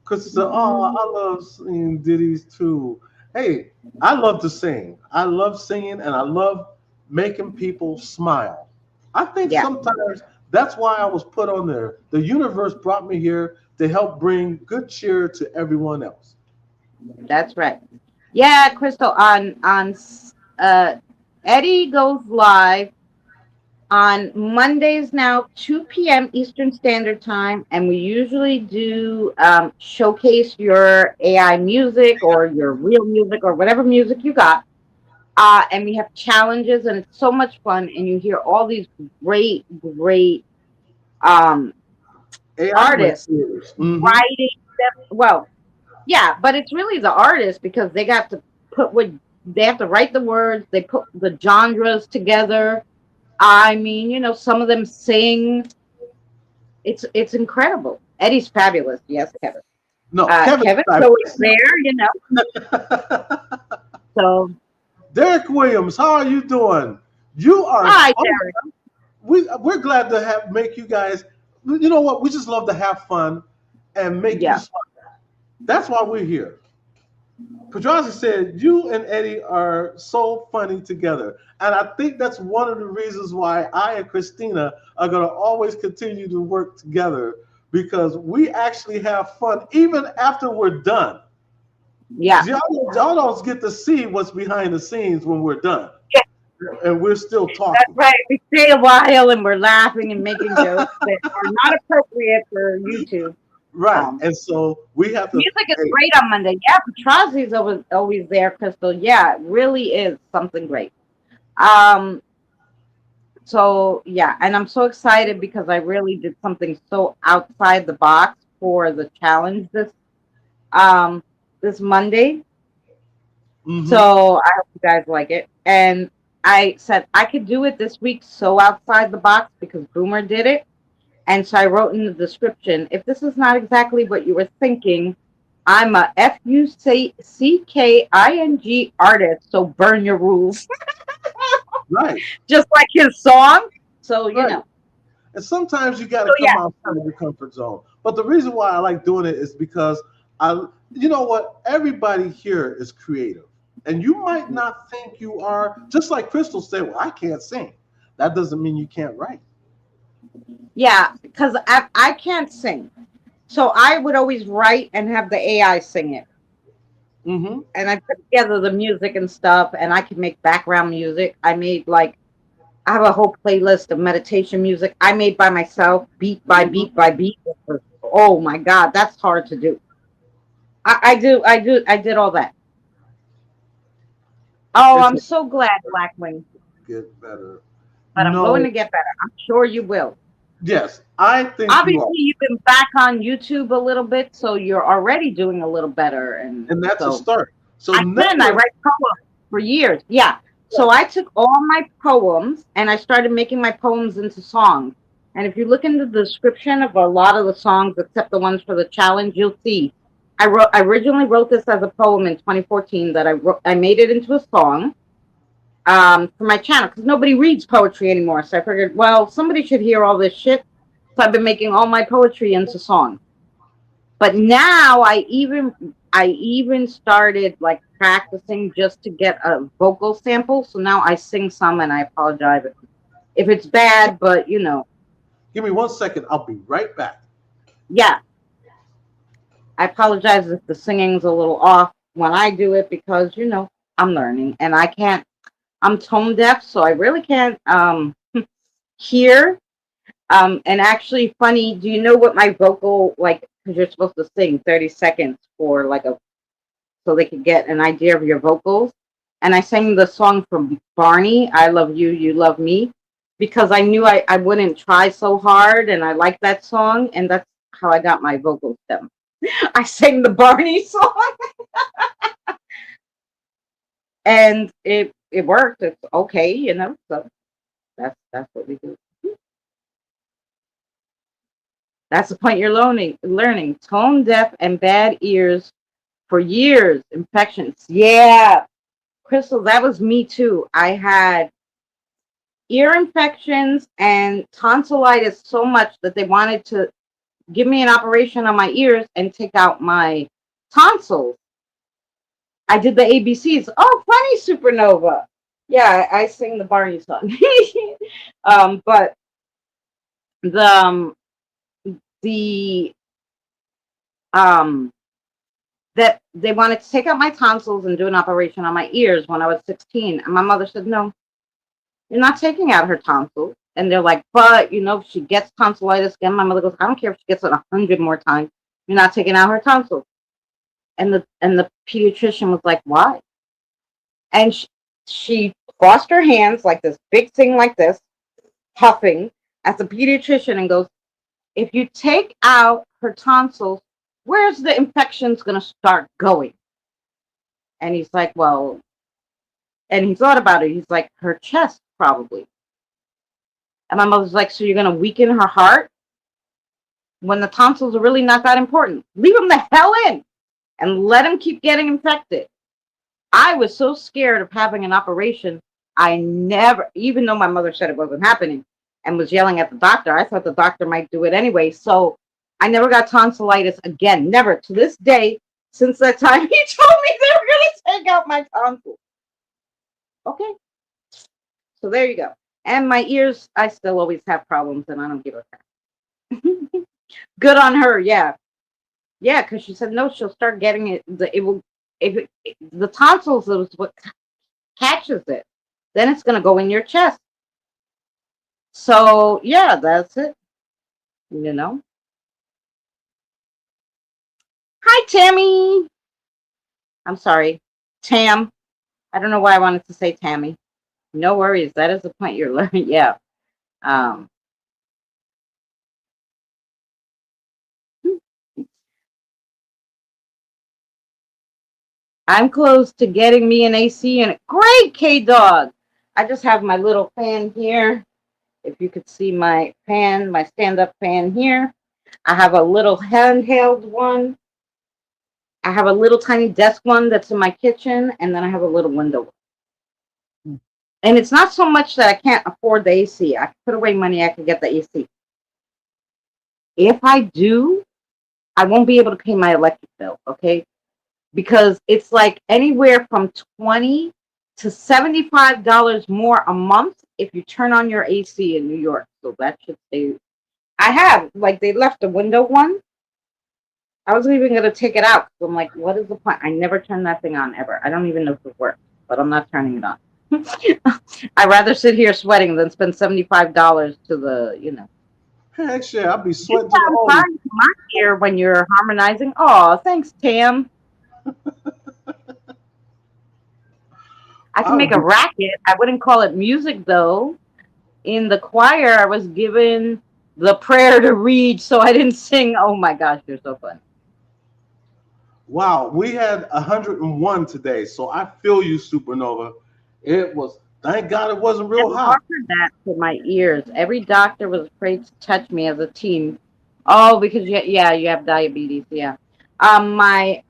Because it's oh, I love singing ditties too. Hey, I love to sing. I love singing and I love making people smile. I think Yeah, sometimes that's why I was put on there. The universe brought me here to help bring good cheer to everyone else. that's right. Yeah, Crystal, uh Eddie goes live on Mondays now, 2 p.m. Eastern Standard Time, and we usually do showcase your AI music or your real music or whatever music you got. And we have challenges, and it's so much fun. And you hear all these great, great um, AI artists creators. writing them. Well, yeah, but it's really the artists because they got to put what they have to write the words, they put the genres together. I mean, some of them sing. It's incredible. Eddie's fabulous. Yes, Kevin. No, Kevin. Kevin's always there. So Derek Williams, how are you doing? You are. hi, Oh, Derek. we're glad to have make you guys. You know what? We just love to have fun and make you Yeah, smile. That's why we're here. Pedrazi said, "You and Eddie are so funny together," and I think that's one of the reasons why I and Christina are going to always continue to work together because we actually have fun even after we're done. yeah. Y'all don't get to see what's behind the scenes when we're done, Yeah, and we're still that's talking. right. We stay a while and we're laughing and making jokes that are not appropriate for YouTube. Right, Um, and so we have to. Music is Hey, great on Monday. Yeah, Petrazi's always there, Crystal. Yeah, it really is something great. Um, so yeah, and I'm so excited because I really did something so outside the box for the challenge um this Monday. mhm. So I hope you guys like it. And I said I could do it this week so outside the box because Boomer did it. And so I wrote in the description, if this is not exactly what you were thinking, I'm a FUCKING artist, so burn your rules. Right, Just like his song. So, right. And sometimes you got to So come yeah. outside of your comfort zone. But the reason why I like doing it is because you know what? Everybody here is creative. And you might not think you are, just like Crystal said, well, I can't sing. That doesn't mean you can't write. Yeah, because I can't sing. So I would always write and have the AI sing it. Mm-hmm. And I put together the music and stuff, and I could make background music. I have a whole playlist of meditation music I made by myself, beat by Mm-hmm. beat by beat. It was Oh my God, that's hard to do. I did all that. Oh, It's I'm so glad, Blackwing. get better. But I'm going No, to get better. I'm sure you will. yes, I think you are, Obviously, you've been back on YouTube a little bit, so you're already doing a little better. And and that's a so start. So I can. I never, write poems for years. Yeah. So I took all my poems and I started making my poems into songs. And if you look in the description of a lot of the songs, except the ones for the challenge, you'll see. I originally wrote this as a poem in 2014 that I made it into a song for my channel because nobody reads poetry anymore. So I figured, well, somebody should hear all this shit. So I've been making all my poetry into songs. But now I even started like practicing just to get a vocal sample. So now I sing some and I apologize if it's bad, but give me 1 second. I'll be right back. yeah, I apologize if the singing's a little off when I do it because I'm learning and I can't. I'm tone deaf, so I really can't hear. And actually, funny. Do you know what my vocal like? Because you're supposed to sing 30 seconds for like a so they could get an idea of your vocals. And I sang the song from Barney, I Love You, You Love Me, because I knew I wouldn't try so hard and I liked that song. And that's how I got my vocal stem. I sang the Barney song and it worked. It's okay. So that's what we do. That's the point you're learning. Tone deaf and bad ears for years. Infections. Yeah. Crystal, that was me too. I had ear infections and tonsillitis so much that they wanted to give me an operation on my ears and take out my tonsils. I did the ABCs. Oh, funny supernova. Yeah, I sing the Barney song. But the the um that they wanted to take out my tonsils and do an operation on my ears when I was 16, and my mother said no. You're not taking out her tonsils. And they're like, but if she gets tonsillitis again, my mother goes, I don't care if she gets it 100 more times. You're not taking out her tonsils. And the pediatrician was like, why? And she crossed her hands like this big thing like this, huffing at the pediatrician and goes, if you take out her tonsils, where's the infections going to start going? And he's like, well, and he thought about it. He's like, her chest probably. And my mother's like, so you're going to weaken her heart when the tonsils are really not that important? Leave them the hell in and let them keep getting infected. I was so scared of having an operation. I never, even though my mother said it wasn't happening and was yelling at the doctor, I thought the doctor might do it anyway. So I never got tonsillitis again. Never to this day. Since that time, he told me they were going to take out my tonsils. Okay. So there you go. And my ears, I still always have problems and I don't give a crap. Good on her, yeah. Yeah, because she said no, she'll start getting it. It will if the tonsils is what catches it, then it's gonna go in your chest. So yeah, that's it. You know. Hi, Tammy. I'm sorry, Tam. I don't know why I wanted to say Tammy. No worries. That is the point you're learning. Yeah. Um. I'm close to getting me an AC unit. Great, K Dog. I just have my little fan here. If you could see my fan, my stand-up fan here. I have a little handheld one. I have a little tiny desk one that's in my kitchen, and then I have a little window one. And it's not so much that I can't afford the AC. I can put away money, I can get the AC. If I do, I won't be able to pay my electric bill, okay? Because it's like anywhere from $20 to $75 more a month if you turn on your AC in New York. So that should stay. I have, like, they left a window one. I wasn't even going to take it out because I'm like, what is the point? I never turn that thing on ever. I don't even know if it works, but I'm not turning it on. I'd rather sit here sweating than spend $75 to the. Heck yeah, I'd be You sweating to the sound hole. fine to my ear when you're harmonizing. Oh, thanks, Tam. I can I make would a be. racket. I wouldn't call it music though. In the choir, I was given the prayer to read, so I didn't sing. Oh my gosh, you're so funny. Wow, we had 101 today, so I feel you, Supernova. It was, thank God it wasn't And real hot. offered that to my ears. Every doctor was afraid to touch me as a teen. Oh, because yeah, you have diabetes. Yeah. My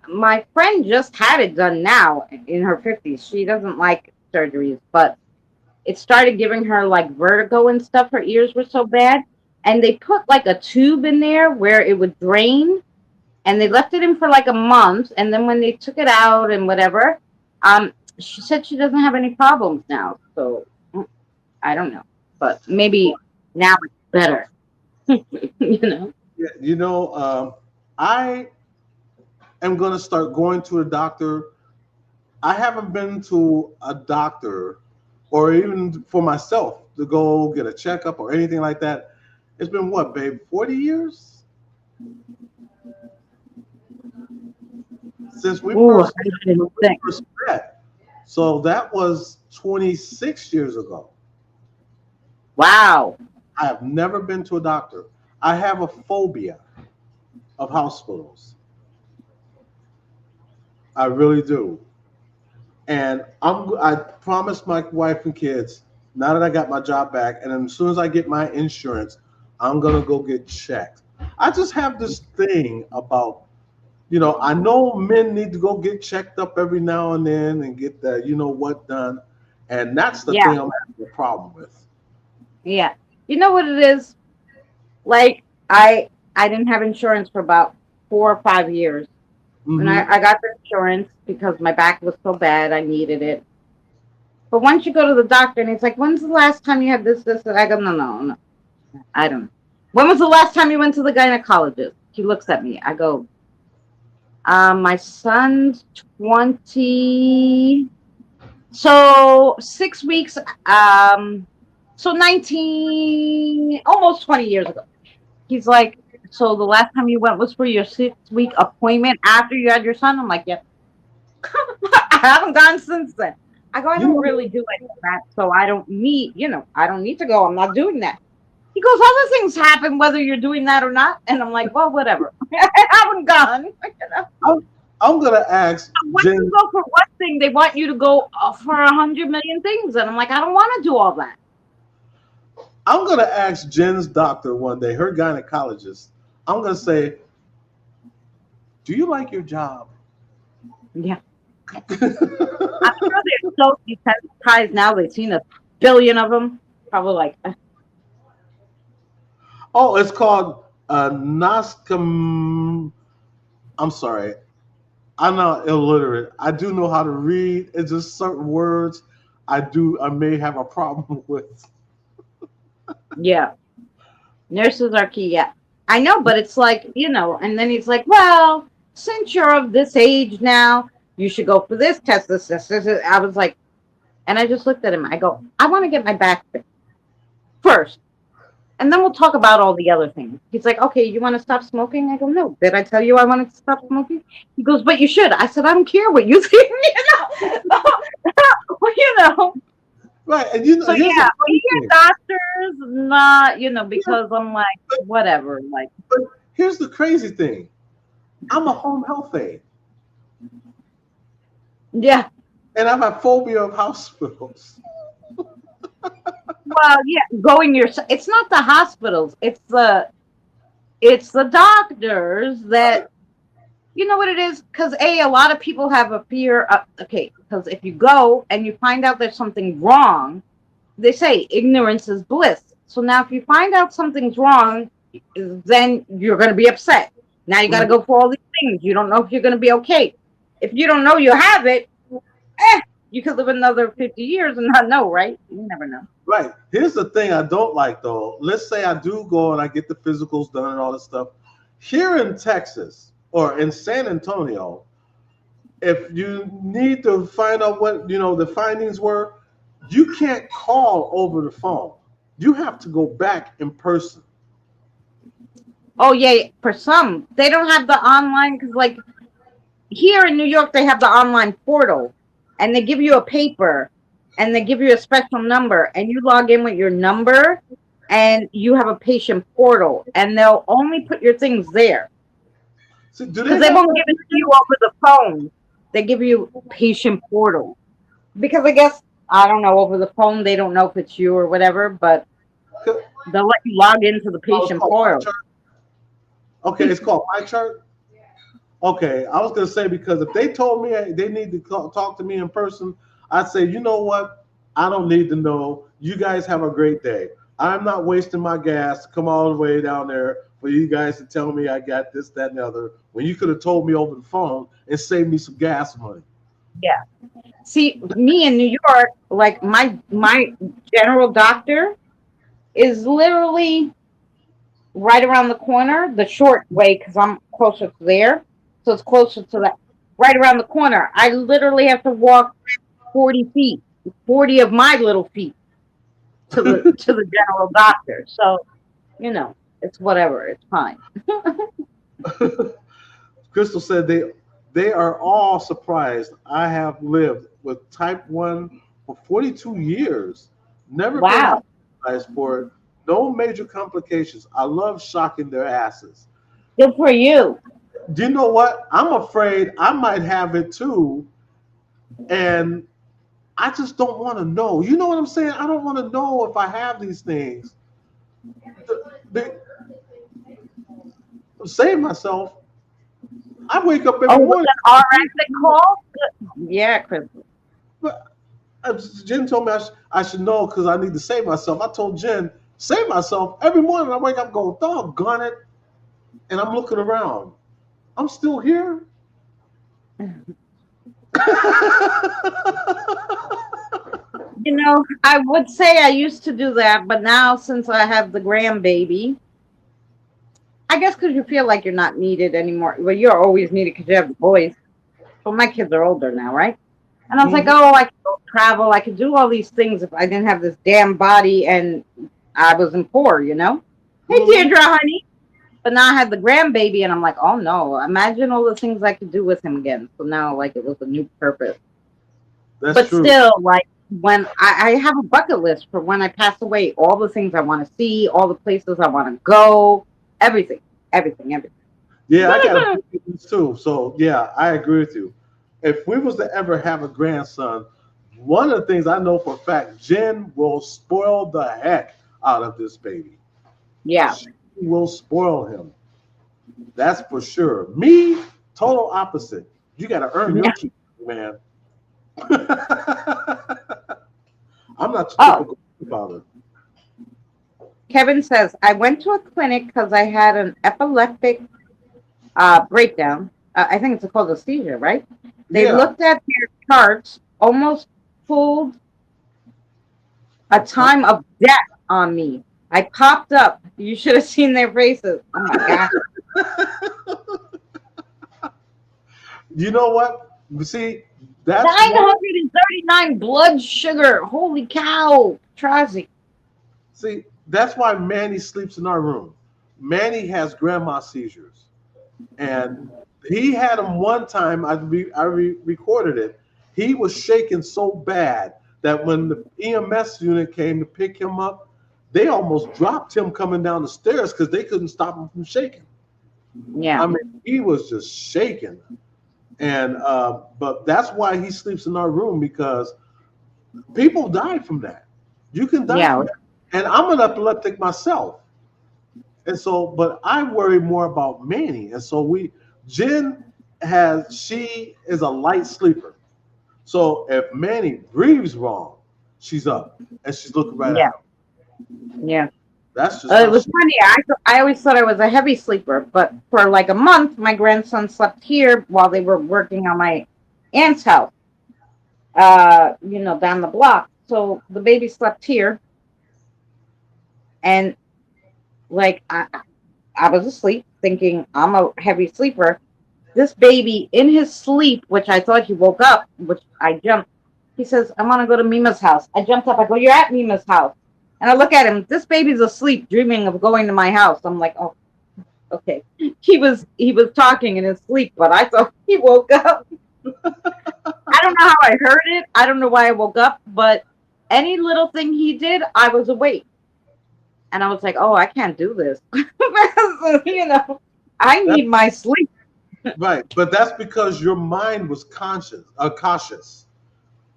friend just had it done now in her 50s. She doesn't like surgeries, but it started giving her like vertigo and stuff. Her ears were so bad, and they put like a tube in there where it would drain, and they left it in for like a month, and then when they took it out and whatever, she said she doesn't have any problems now. So I don't know, but maybe now it's better. you know? Yeah, I am going to start going to a doctor. I haven't been to a doctor or even for myself to go get a checkup or anything like that. It's been what, babe, 40 years since we Ooh, I first didn't think. met. So that was 26 years ago. Wow. I have never been to a doctor. I have a phobia of hospitals. I really do. And I promised my wife and kids, now that I got my job back, and then as soon as I get my insurance, I'm gonna go get checked. I just have this thing about, I know men need to go get checked up every now and then and get the what done. And that's the Yeah, thing I'm having a problem with. yeah. You know what it is? Like I didn't have insurance for about 4 or 5 years. And Hmm. I got the insurance because my back was so bad I needed it. But once you go to the doctor and it's like, when's the last time you had this? And I go, no, no, no. I don't know. When was the last time you went to the gynecologist? He looks at me. I go, my son's 20. So 6 weeks, so 19, almost 20 years ago. He's like, so the last time you went was for your 6 week appointment after you had your son? I'm like, yeah. I haven't gone since then. I go, I You don't know, really do any of that, so I don't need, I don't need to go. I'm not doing that. He goes, other things happen whether you're doing that or not. And I'm like, well, whatever. I haven't gone. I'm, I'm gonna ask Once you Jen. go for one thing, they want you to go for 100 million things. And I'm like, I don't want to do all that. I'm gonna ask Jen's doctor one day, her gynecologist. I'm gonna say, "Do you like your job?" Yeah. I'm sure they're so desensitized now. They've seen a billion of them. Probably like, Oh, it's called Noscom. I'm sorry, I'm not illiterate. I do know how to read. It's just certain words I may have a problem with. yeah, nurses are key. Yeah. I know, but it's like, and then he's like, well, since you're of this age now, you should go for this test, this. I was like, and I just looked at him. I go, I want to get my back fixed first. And then we'll talk about all the other things. He's like, okay, you want to stop smoking? I go, no. Did I tell you I wanted to stop smoking? He goes, but you should. I said, I don't care what you think, you know. Right, and So here's the yeah, we funny get thing. doctors, not, Yeah, because I'm like, but, whatever. Like, but here's the crazy thing. I'm a home health aide, yeah. and I have a phobia of hospitals. Well, yeah, going yourself. It's not the hospitals. It's the doctors that, you know what it is? Because a lot of people have a fear. Okay, because if you go and you find out there's something wrong, they say ignorance is bliss. So now, if you find out something's wrong, then you're going to be upset. Now you got to Mhm. go for all these things. You don't know if you're going to be okay. If you don't know you have it, you could live another 50 years and not know, right? You never know. Right. Here's the thing I don't like though. Let's say I do go and I get the physicals done and all this stuff. Here in Texas or in San Antonio, if you need to find out what the findings were, you can't call over the phone. You have to go back in person. Oh yeah, for some they don't have the online because like here in New York they have the online portal, and they give you a paper, and they give you a special number, and you log in with your number, and you have a patient portal, and they'll only put your things there So do because they they have won't that? give it to you over the phone. They give you patient portal because I guess I don't know over the phone they don't know if it's you or whatever, but they'll let you log into the Oh, it's patient called my portal. chart. Okay, it's called my chart. Okay, I was gonna say because if they told me they need to talk to me in person, I'd say, you know what? I don't need to know. You guys have a great day. I'm not wasting my gas to come all the way down there for you guys to tell me I got this, that, and the other. When you could have told me over the phone and saved me some gas money. Yeah. See, me in New York, like my general doctor is literally right around the corner, the short way because I'm closer to there, so it's closer to that. Right around the corner, I literally have to walk 40 feet, 40 of my little feet to the general doctor. So it's whatever, it's fine. Crystal said they are all surprised. I have lived with type 1 for 42 years. Never been Wow, hospitalized for it. No major complications. I love shocking their asses. good for you. Do you know what? I'm afraid I might have it too, and I just don't want to know. You know what I'm saying? I don't want to know if I have these things. The, save myself. I wake up every Oh, with morning. an RX call? Yeah, Chris. But Jen told me I should know because I need to save myself. I told Jen, save myself. Every morning I wake up going, doggone it. And I'm looking around. I'm still here. I would say I used to do that, but now since I have the grandbaby, I guess because you feel like you're not needed anymore. Well, you're always needed because you have the boys. But my kids are older now, right? And I was like, Mhm. oh, I could go travel. I could do all these things if I didn't have this damn body and I wasn't poor. Hey, Mhm. Deirdre, honey. But now I had the grandbaby, and I'm like, oh no, imagine all the things I could do with him again. So now, like, it was a new purpose. That's But true. still, like, when I have a bucket list for when I pass away, all the things I want to see, all the places I want to go, everything, everything, everything. Yeah, I got a big ones too. So yeah, I agree with you. If we was to ever have a grandson, one of the things I know for a fact, Jen will spoil the heck out of this baby. Yeah. She will spoil him. That's for sure. Me, total opposite. You got to earn your Yeah. keep, man. I'm not the Oh, typical father. Kevin says, I went to a clinic because I had an epileptic breakdown. I think it's called a seizure, right? They Yeah. looked at their charts, almost pulled a time of death on me. I popped up. You should have seen their faces. Oh my God. You know what? See, that's one. 939 blood sugar. Holy cow. Tragic. See, that's why Manny sleeps in our room. Manny has grandma seizures, and he had them one time. Recorded it. He was shaking so bad that when the EMS unit came to pick him up, they almost dropped him coming down the stairs because they couldn't stop him from shaking. Yeah. I mean, he was just shaking, and but that's why he sleeps in our room because people die from that. You can die Yeah. from that, and I'm an epileptic myself. And so, but I worry more about Manny. And so Jen she is a light sleeper. So if Manny breathes wrong, she's up and she's looking right at Yeah. him. Yeah. That's just It how was she. funny. I always thought I was a heavy sleeper, but for like a month, my grandson slept here while they were working on my aunt's house, down the block. So the baby slept here, and like I was asleep, thinking I'm a heavy sleeper. This baby, in his sleep, which I thought he woke up, which I jumped. He says, "I want to go to Mima's house." I jumped up. I go, "You're at Mima's house," and I look at him. This baby's asleep, dreaming of going to my house. I'm like, "Oh." Okay. He was talking in his sleep, but I thought he woke up. I don't know how I heard it. I don't know why I woke up, but any little thing he did, I was awake. And I was like, oh, I can't do this. you know, I That's need my sleep. right. But that's because your mind was cautious.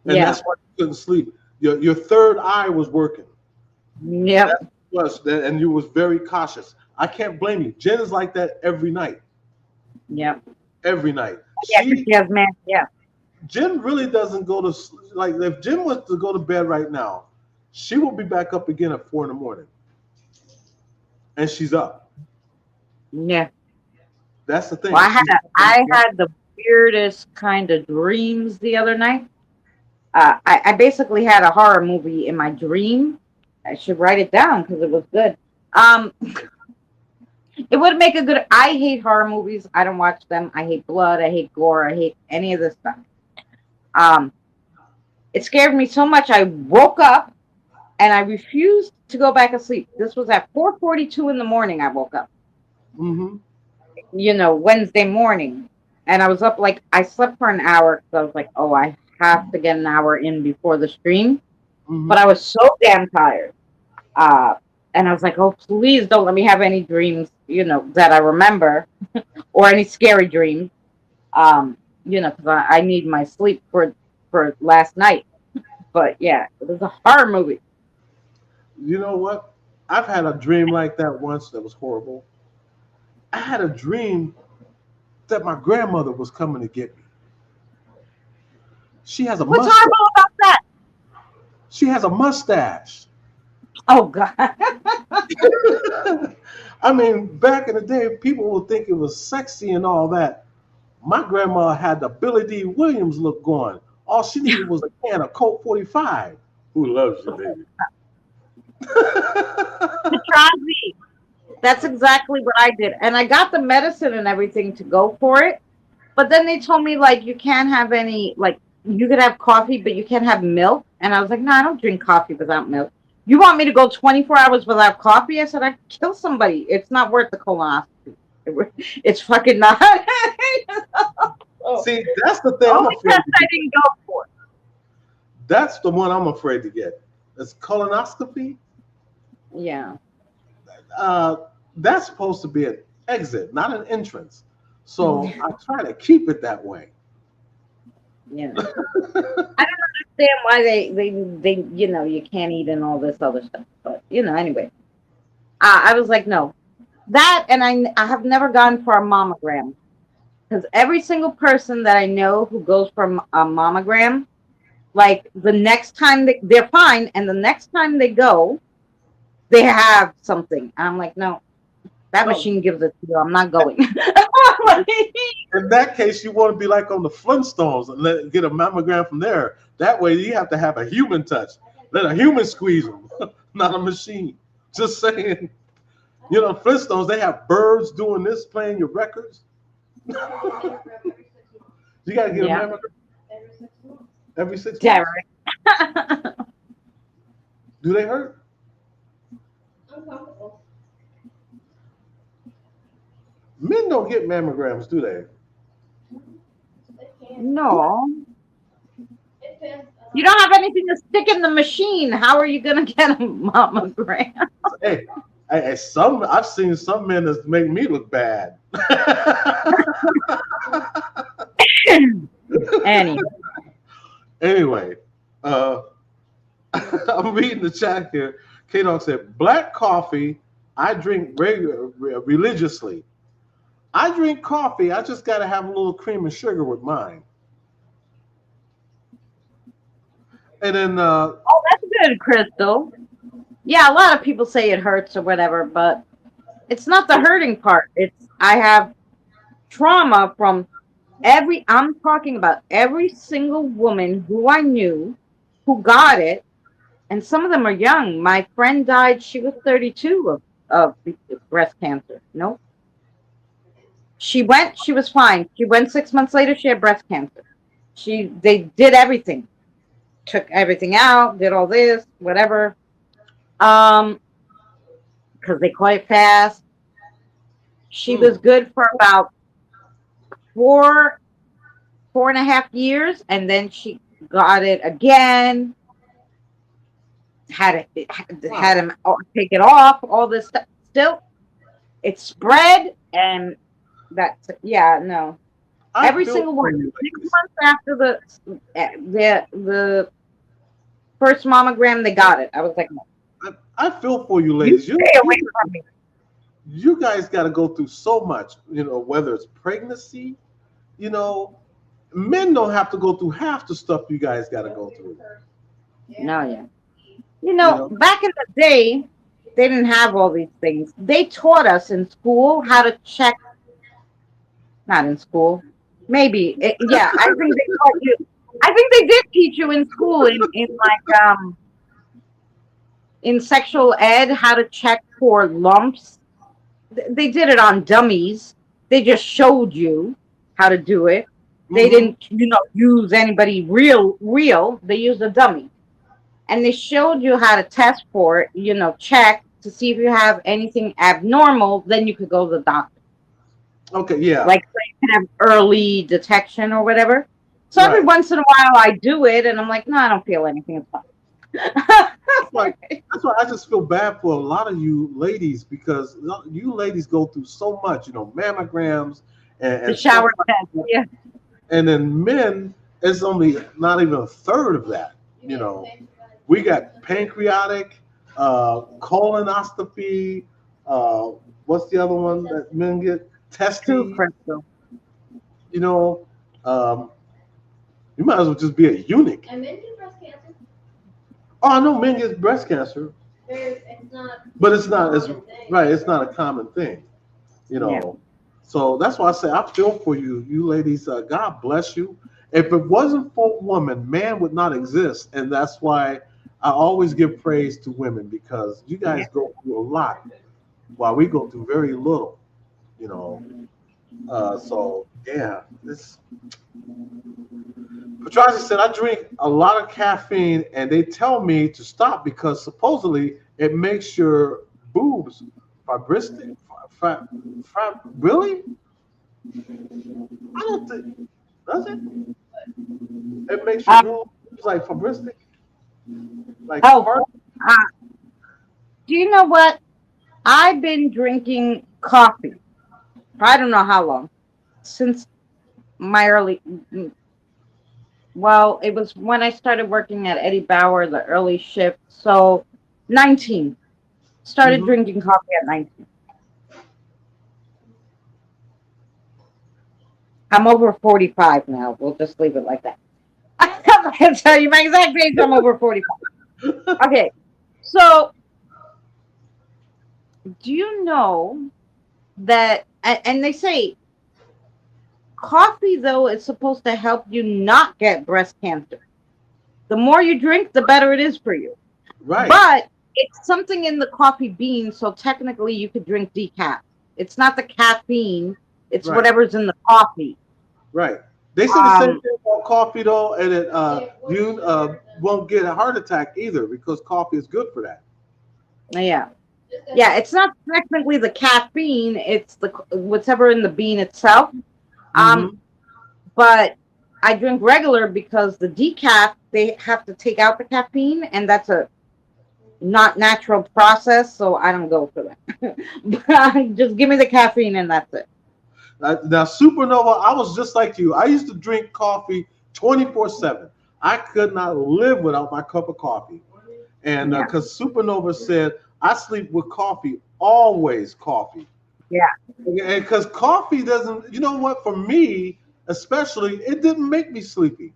And Yeah. that's why you couldn't sleep. Your third eye was working. Yep. That and you was very cautious. I can't blame you. Jen is like that every night. Yep. Every night. Yeah, because She she has man. Yeah. Jen really doesn't go to like if Jen was to go to bed right now, she will be back up again at 4 in the morning, and she's up. Yeah. That's the Well, thing. I had the weirdest kind of dreams the other night. I basically had a horror movie in my dream. I should write it down because it was good. Um, it would make a good. I hate horror movies. I don't watch them. I hate blood. I hate gore. I hate any of this stuff. Um, it scared me so much. I woke up and I refused to go back to sleep. This was at 4:42 in the morning. I woke up. Mm-hmm. Wednesday morning, and I was up like I slept for an hour because I was like, oh, I have to get an hour in before the stream. But Mm-hmm. I was so damn tired. Uh, and I was like, oh, please don't let me have any dreams, that I remember or any scary dreams. Because I need my sleep for last night. But yeah, it was a horror movie. You know what? I've had a dream like that once that was horrible. I had a dream that my grandmother was coming to get me. She has a What's mustache. horrible about that? She has a mustache. Oh God. I mean, back in the day, people would think it was sexy and all that. My grandma had the Billy D. Williams look going. All she needed was a can of Colt 45. Who loves you, baby? Patrazi. That's exactly what I did. And I got the medicine and everything to go for it. But then they told me like you can't have any like you could have coffee, but you can't have milk. And I was like, no, I don't drink coffee without milk. You want me to go 24 hours without coffee? I said, I'd kill somebody. It's not worth the colonoscopy. It's fucking not. Oh, See, that's the thing I'm only afraid test to I get. didn't go for. That's the one I'm afraid to get. It's colonoscopy. Yeah. Uh, that's supposed to be an exit, not an entrance. So I try to keep it that way. Yeah. I don't understand why they you can't eat and all this other stuff. But anyway. I was like, no. That and I have never gone for a mammogram. Because every single person that I know who goes for a mammogram, like the next time they're fine, and the next time they go, they have something. And I'm like, no, that No, machine gives it to you. I'm not going. in that case, you want to be like on the Flintstones and get a mammogram from there. That way, you have to have a human touch. Let a human squeeze them, not a machine. Just saying. Flintstones, they have birds doing this, playing your records. You got to get a Yeah, mammogram Every 6 months. every 6 months. Derek. Do they hurt? Uncomfortable. Men don't get mammograms, do they? They can. No, It depends. you don't have anything to stick in the machine. How are you gonna get a mammogram? Hey, I've seen some men that make me look bad. Anyway, Anyway, uh, I'm reading the chat here. K Dog said, "Black coffee I drink religiously. I drink coffee. I just got to have a little cream and sugar with mine." And then, oh, that's good, Crystal. Yeah, a lot of people say it hurts or whatever, but it's not the hurting part. It's I have trauma from I'm talking about every single woman who I knew who got it, and some of them are young. My friend died, she was 32 of breast cancer. No, she was fine. She went 6 months later, she had breast cancer. They did everything, took everything out, did all this, whatever. Um, because they caught it fast. She was Mm. good for about four, 4.5 years, and then she got it again. Had Wow. him take it off. All this stuff. Still, it spread, and yeah, no. I Every feel single for one. you, Six ladies. months after the first mammogram, they got it. I was like, no, I feel for you, you ladies. stay away from me. You guys got to go through so much. Whether it's pregnancy. You know, Men don't have to go through half the stuff you guys got to go through. No, yeah. You know. Back in the day, they didn't have all these things. They taught us in school how to check. Not in school. Maybe. Yeah, I think they taught you. I think they did teach you in school in like in sexual ed how to check for lumps. They did it on dummies. They just showed you how to do it. They Hmm. didn't, use anybody real. They used a dummy. And they showed you how to test for it, check to see if you have anything abnormal, then you could go to the doctor. Okay. Yeah. Like so you can have early detection or whatever. So every Right. once in a while I do it and I'm like, no, I don't feel anything. It's That's why. fine. That's why I just feel bad for a lot of you ladies because you ladies go through so much. Mammograms The and stuff shower like test. that. Yeah. And then men, it's only not even a third of that. We got pancreatic, colonoscopy. Uh, what's the other one that men get? True, Testes. Crystal. You know, um, you might as well just be a eunuch. And men get breast cancer. Oh, I know men get breast cancer, It's not but it's not a as common thing. right. It's not a common thing. You Yeah. know, so that's why I say I feel for you, you ladies. God bless you. If it wasn't for women, man would not exist, and that's why I always give praise to women because you Yeah. guys go through a lot while we go through very little. You know, so yeah, this Petrazi said, I drink a lot of caffeine and they tell me to stop because supposedly it makes your boobs fibristic. Really? I don't think, does it? It makes your Uh, boobs like fibristic? Like oh, hard? uh, do you know what? I've been drinking coffee. I don't know how long. Since my early, well, it was when I started working at Eddie Bauer, the early shift. So 19. Started Mm-hmm. drinking coffee at 19. I'm over 45 now. We'll just leave it like that. I can tell you my exact age. I'm over 45. Okay. So do you know that, and they say coffee, though, is supposed to help you not get breast cancer. The more you drink, the better it is for you. Right, But it's something in the coffee bean, so technically you could drink decaf. It's not the caffeine, it's right, whatever's in the coffee. right. They say the same Um, thing about coffee though, and you won't get a heart attack either because coffee is good for that. yeah. Yeah, it's not technically the caffeine, it's the whatever in the bean itself. Um, Mm-hmm. but I drink regular because the decaf, they have to take out the caffeine, and that's a not natural process, so I don't go for that. Just give me the caffeine and that's it. Now, Supernova, I was just like you. I used to drink coffee 24/7. I could not live without my cup of coffee. And Yeah, because Supernova said, I sleep with coffee, always coffee. yeah. And because coffee doesn't, you know what, for me, especially, it didn't make me sleepy.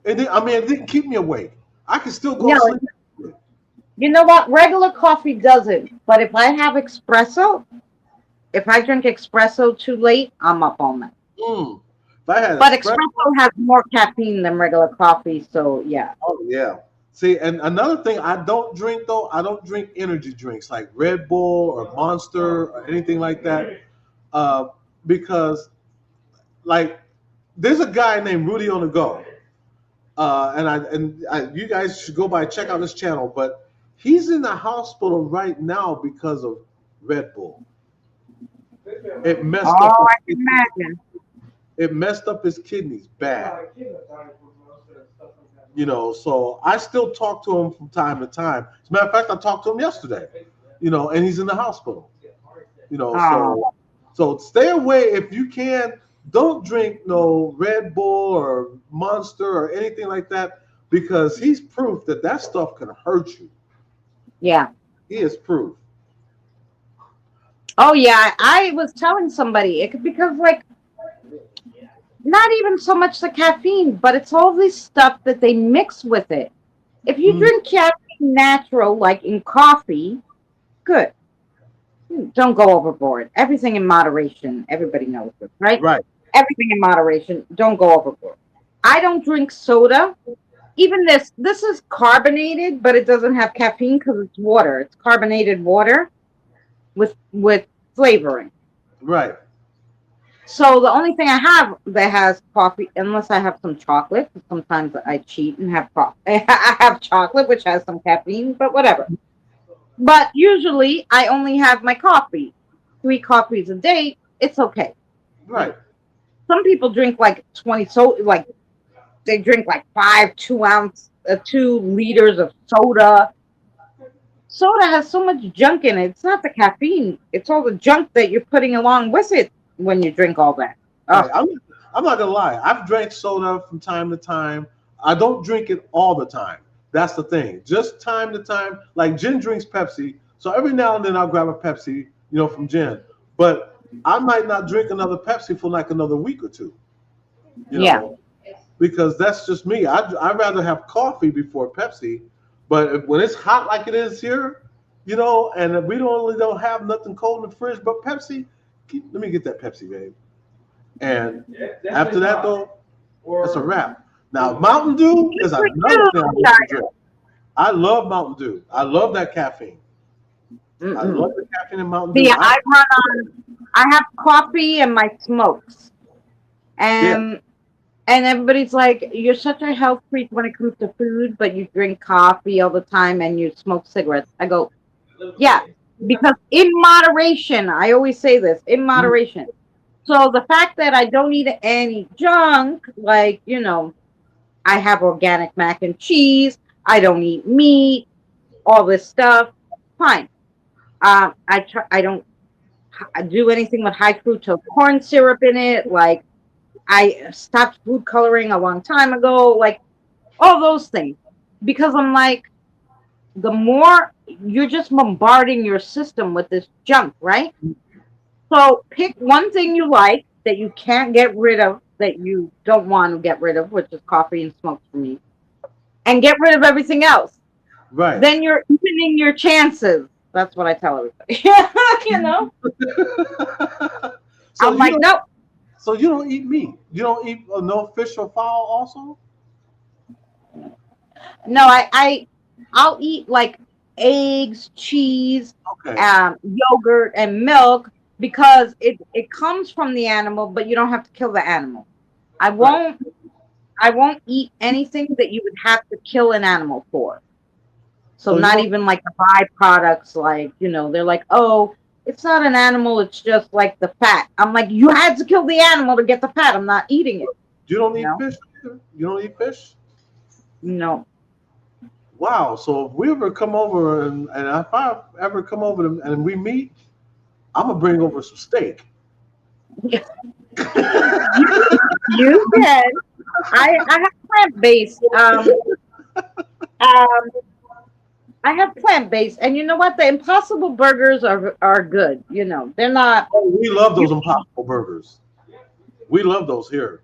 It didn't keep me awake. I could still go No, to sleep. you know what? Regular coffee doesn't. But if I have espresso, if I drink espresso too late, I'm up all night. Mm. If I had But espresso, espresso has more caffeine than regular coffee, so yeah. oh yeah. See, and another thing I don't drink though, I don't drink energy drinks like Red Bull or Monster or anything like that, uh, because like there's a guy named Rudy on the Go, you guys should go by check out his channel, but he's in the hospital right now because of Red Bull. It messed up Oh, his I can kidneys. imagine. It messed up his kidneys bad. So I still talk to him from time to time. As a matter of fact, I talked to him yesterday. And he's in the hospital. Oh, So stay away if you can. Don't drink no Red Bull or Monster or anything like that because he's proof that that stuff can hurt you. yeah. He is proof. Oh, yeah. I was telling somebody because, like, not even so much the caffeine, but it's all this stuff that they mix with it. If you Mm, drink caffeine natural, like in coffee, good. Don't go overboard. Everything in moderation. Everybody knows this, right? right, Everything in moderation. Don't go overboard. I don't drink soda. Even this is carbonated, but it doesn't have caffeine because it's water. It's carbonated water with flavoring. right. So the only thing I have that has coffee, unless I have some chocolate, 'cause sometimes I cheat and have coffee. I have chocolate which has some caffeine, but whatever. But usually I only have my coffee. 3 coffees a day, it's okay. Right. Some people drink like 20, so like they drink like 5 2 ounce 2 liters of soda. Soda has so much junk in it. It's not the caffeine. It's all the junk that you're putting along with it when you drink all that. Right. Oh, I'm not gonna lie. I've drank soda from time to time. I don't drink it all the time. That's the thing. Just time to time. Like Jen drinks Pepsi, so every now and then I'll grab a Pepsi, from Jen. But I might not drink another Pepsi for like another week or two. You yeah. know, because that's just me. I'd rather have coffee before Pepsi. But when it's hot like it is here, and we don't have nothing cold in the fridge but Pepsi, let me get that Pepsi, babe. And after that, though, that's a wrap. Now, Mountain Dew is another thing I love to drink. I love Mountain Dew. I love that caffeine. I Mm-mm. love the caffeine in Mountain See, Dew. I have coffee and my smokes. Yeah, And everybody's like, you're such a health freak when it comes to food, but you drink coffee all the time and you smoke cigarettes. I go, yeah, because in moderation, I always say this, in moderation. So the fact that I don't eat any junk, like, I have organic mac and cheese, I don't eat meat, all this stuff, fine. I don't do anything with high fructose corn syrup in it. Like I stopped food coloring a long time ago. Like all those things, because I'm like, the more you're just bombarding your system with this junk, right? So pick one thing you like that you can't get rid of, that you don't want to get rid of, which is coffee and smokes for me, and get rid of everything else. right. Then you're evening your chances. That's what I tell everybody. you know, so I'm you like, don't. nope. So you don't eat meat. You don't eat no fish or fowl. Also. No, I'll eat like eggs, cheese, Okay. yogurt, and milk because it comes from the animal, but you don't have to kill the animal. I Right. won't I won't eat anything that you would have to kill an animal for. So So you not don't. even like the byproducts, like, they're like, oh, it's not an animal, it's just like the fat. I'm like, you had to kill the animal to get the fat. I'm not eating it. You don't eat No, fish either? You don't eat fish? no. Wow. So if we ever come over and if I ever come over and we meet, I'm gonna bring over some steak. You said I have plant based. Um, I have plant based, and you know what? The Impossible Burgers are good. They're not. Oh, we love You, those Impossible Burgers. We love those here.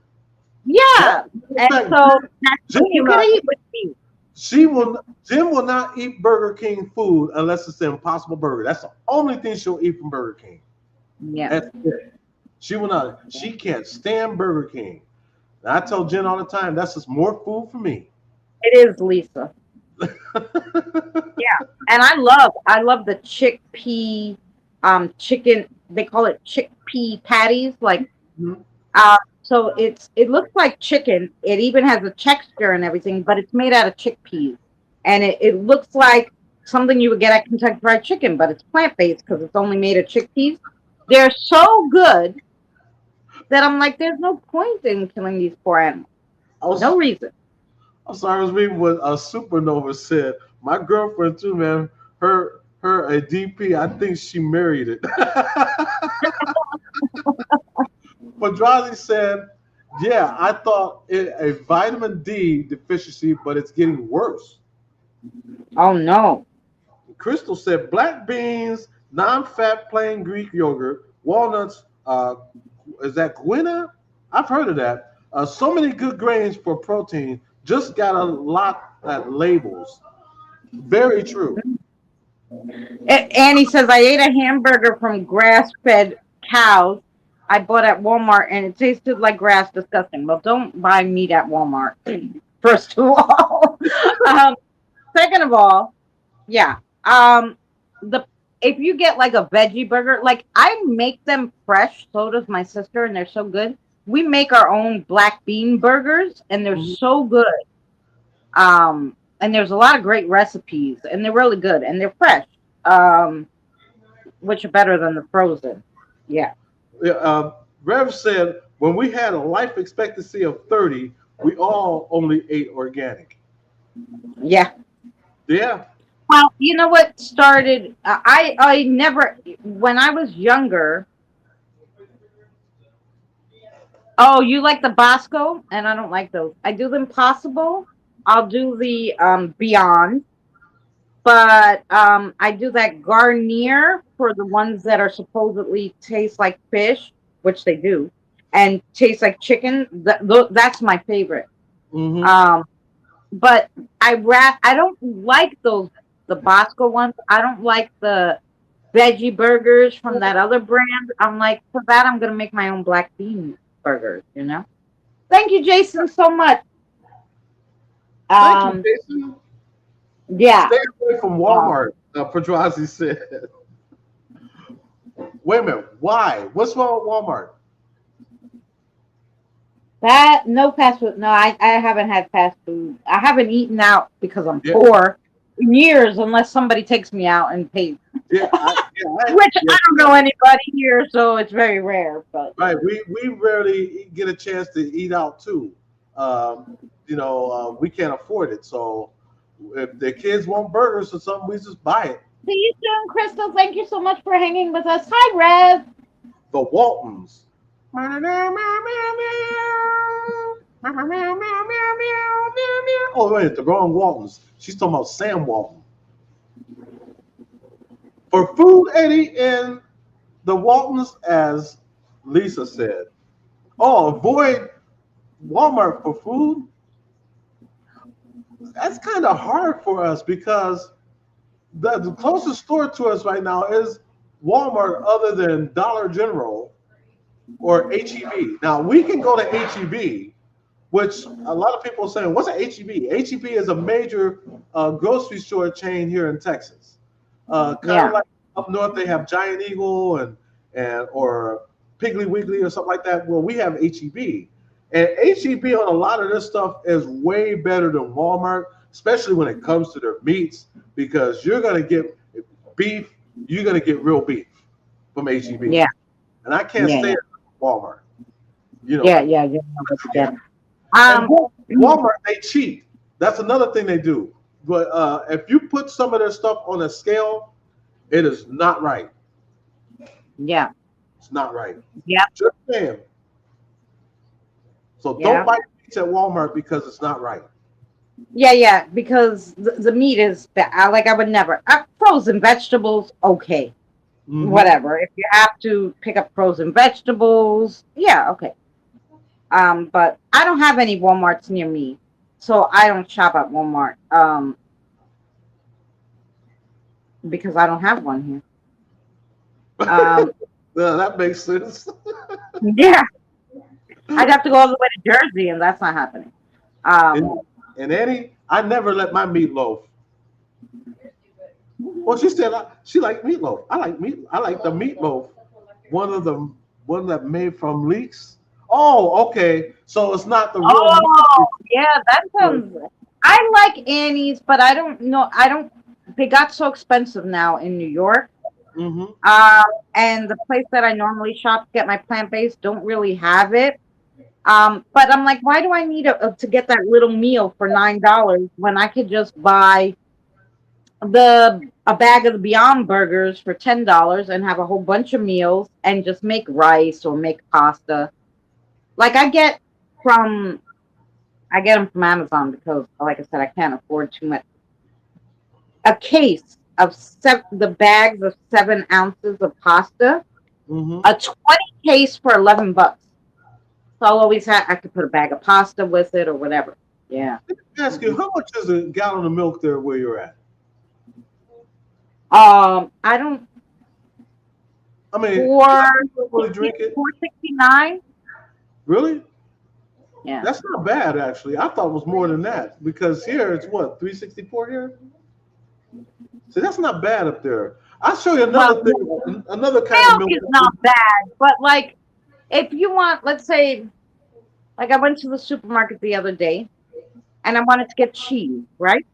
yeah, In and fact, so that's Jim what you will could not. eat with me. Jim will not eat Burger King food unless it's the Impossible Burger. That's the only thing she'll eat from Burger King. Yeah, That's it. She will not. She can't stand Burger King. And I tell Jen all the time, that's just more food for me. it is, Lisa. Yeah, and I love the chickpea chicken. They call it chickpea patties. Like Mhm. so it looks like chicken. It even has a texture and everything, but it's made out of chickpeas, and it looks like something you would get at Kentucky Fried Chicken, but it's plant based because it's only made of chickpeas. They're so good that I'm like, there's no point in killing these poor animals. I was No reason. I'm sorry, I was reading what a supernova said. My girlfriend too, man. Her a DP. I think she married it. Padrazi said, "Yeah, I thought it a vitamin D deficiency, but it's getting worse." Oh no. Crystal said, "Black beans, non-fat plain Greek yogurt, walnuts. Is that guina? I've heard of that. So many good grains for protein. Just got a lot at labels. Very true. Annie says, I ate a hamburger from grass-fed cows I bought at Walmart, and it tasted like grass. Disgusting. Well, don't buy meat at Walmart. First of all, um, second of all, yeah. The if you get like a veggie burger, like I make them fresh. So does my sister, and they're so good. We make our own black bean burgers, and they're Mhm. so good. And there's a lot of great recipes, and they're really good, and they're fresh. Um, which are better than the frozen. Yeah. Yeah, Rev said, when we had a life expectancy of 30, we all only ate organic. Yeah. Yeah. Well, you know what started? I never when I was younger. Oh, you like the Bosco, and I don't like those. I do the Impossible. I'll do the Beyond, but I do that Garnier for the ones that are supposedly taste like fish, which they do, and taste like chicken. That's my favorite. Hmm. Um, but I don't like those the Bosco ones. I don't like the veggie burgers from that other brand. I'm like, for that I'm gonna make my own black bean burgers, you know? Thank you, Jason, so much. Thank you, Um, Jason. yeah. Stay away from Uh, Walmart, Pedrazi said. Wait a minute. Why? What's wrong with Walmart? that no fast food. No, I haven't had fast food. I haven't eaten out because I'm Yeah, poor in years unless somebody takes me out and pays. Which yeah, I don't know anybody here, so it's very rare. But right. We rarely get a chance to eat out too. Um, we can't afford it. So if the kids want burgers or something, we just buy it. see you soon, Crystal. Thank you so much for hanging with us. Hi, Rev. The Waltons. Oh wait, the wrong Waltons. She's talking about Sam Walton. For food, Eddie, and the Waltons, as Lisa said. Oh, avoid Walmart for food. That's kind of hard for us because the closest store to us right now is Walmart, other than Dollar General or HEB. Now we can go to HEB, which a lot of people are saying, "What's an HEB?" HEB is a major grocery store chain here in Texas. Kind of Yeah, like up north, they have Giant Eagle and or Piggly Wiggly or something like that. Well, we have HEB, and HEB on a lot of this stuff is way better than Walmart, especially when it comes to their meats, because you're gonna get beef, you're gonna get real beef from HEB, yeah, and I can't yeah, stay yeah, at Walmart. You know, yeah, yeah. You know what to yeah. get. And Um, Walmart, they cheat. That's another thing they do. But if you put some of their stuff on a scale, it is not right. yeah, It's not right. yeah, Just saying. So don't yeah, buy meats at Walmart because it's not right. yeah, yeah. Because the meat is bad. I would never. Frozen vegetables, okay, Hmm. whatever. If you have to pick up frozen vegetables, yeah, okay. But I don't have any WalMarts near me, so I don't shop at Walmart. Because I don't have one here. Um, Yeah, that makes sense. yeah, I'd have to go all the way to Jersey, and that's not happening. and, Um, and Annie, I never let my meatloaf. Well, she said she liked meatloaf. I like meat. I like the meatloaf. One of the one that made from leeks. Oh, okay. So it's not the real meat. oh, yeah, that sounds. I like Annie's, but I don't know. I don't. They got so expensive now in New York Mm-hmm. Um, and the place that I normally shop to get my plant based don't really have it. But I'm like, why do I need to get that little meal for $9 when I could just buy the a bag of the Beyond Burgers for $10 and have a whole bunch of meals and just make rice or make pasta. Like from I get them from Amazon because, like I said, I can't afford too much. A case of the bags of 7 ounces of pasta, Mm-hmm. a 20 case for $11. So I'll always have I could put a bag of pasta with it or whatever. Yeah. Let me ask you, how much is a gallon of milk there where you're at? I don't I mean, 'cause four I don't really drink it. 4.69. Really? Yeah. That's not bad, actually. I thought it was more than that because here it's what, 364 here? So that's not bad up there. I'll show you Well, another thing, another kind of milk milk. is not bad, but like if you want, let's say, like I went to the supermarket the other day and I wanted to get cheese, right?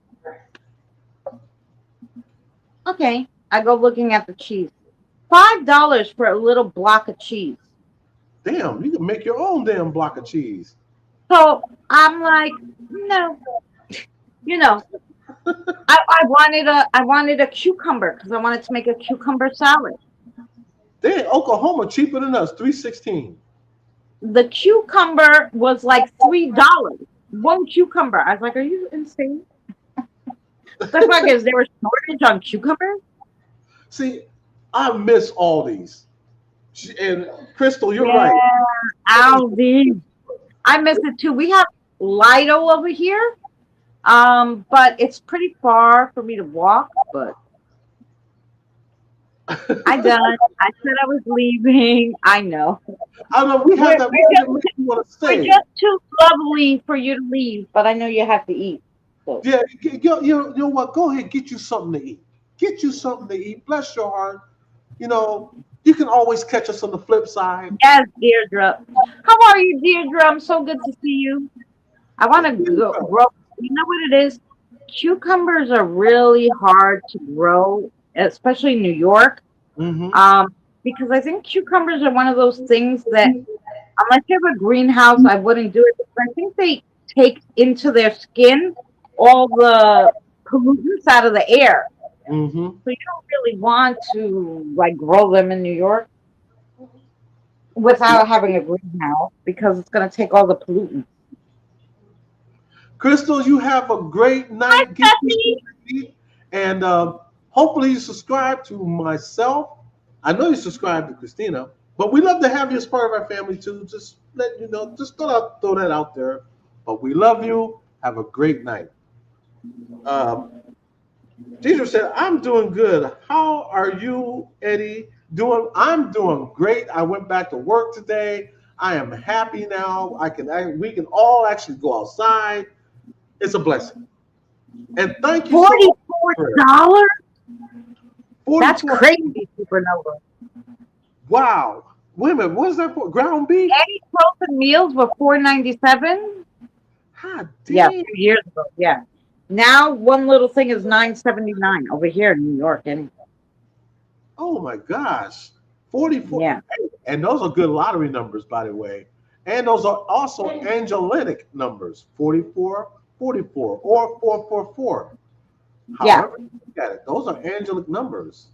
Okay, I go looking at the cheese. $5 for a little block of cheese. Damn, you can make your own damn block of cheese. So I'm like, no, you know, I wanted a cucumber because I wanted to make a cucumber salad. Damn, Oklahoma cheaper than us, 316. The cucumber was like $3. One cucumber. I was like, are you insane? The fuck is there a shortage on cucumbers? See, I miss Aldi's. And Crystal, you're Yeah, right. Aldi. I miss it too. We have Lido over here. But it's pretty far for me to walk, but I done. I said I was leaving. I know. I know we We're, have that we're one that just makes you want to we're stay. just too lovely for you to leave, but I know you have to eat. So Yeah, you know what? Go ahead, get you something to eat. Get you something to eat. Bless your heart. You know, you can always catch us on the flip side. yes, Deirdre. How are you, Deirdre? I'm so good to see you. I want to grow. You know what it is? Cucumbers are really hard to grow, especially in New York. Mm-hmm. Because I think cucumbers are one of those things that, unless you have a greenhouse, I wouldn't do it. Because I think they take into their skin all the pollutants out of the air. Mm-hmm. So you don't really want to like grow them in New York without having a greenhouse because it's going to take all the pollutants. Crystal, you have a great Hi, night. Get you Stephanie. something to eat. And hopefully you subscribe to myself. I know you subscribe to Christina, but we love to have you as part of our family too. Just let you know, just throw that out there. But we love you. Have a great night. Um, Deidre said, I'm doing good. How are you, Eddie? Doing? I'm doing great. I went back to work today. I am happy now. We can all actually go outside. It's a blessing. And thank you so much for prayer. $44? That's 44. crazy, Supernova. Wow. Wait a minute. What is that for? Ground beef? Any frozen meals were $4.97. God Yeah, a damn. few years ago. Yeah. Now one little thing is $9.79 over here in New York. And Oh my gosh. 44. yeah, And those are good lottery numbers, by the way. And those are also angelic numbers 44, 44, or 444. yeah, However you look at it, those are angelic numbers.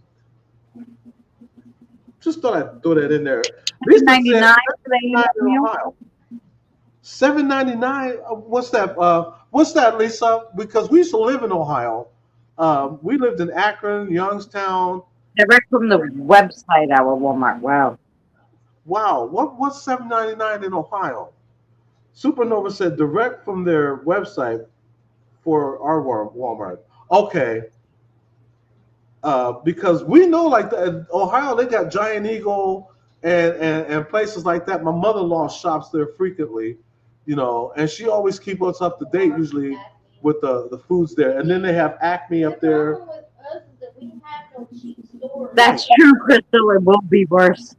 Just thought I'd throw that in there. Lisa said 99 for the 7.99 in meal. Ohio. 7.99. What's that? What's that, Lisa? Because we used to live in Ohio. We lived in Akron, Youngstown. Direct from the website, our Walmart. Wow. Wow, what's 7.99 in Ohio? Supernova said direct from their website for our Walmart. Okay, because we know like Ohio, they got Giant Eagle and places like that. My mother-in-law shops there frequently, you know, and she always keeps us up to date usually with the foods there. And then they have Acme up there. The problem with us is that we have no cheap stores. That's true, Crystal. It will be worse.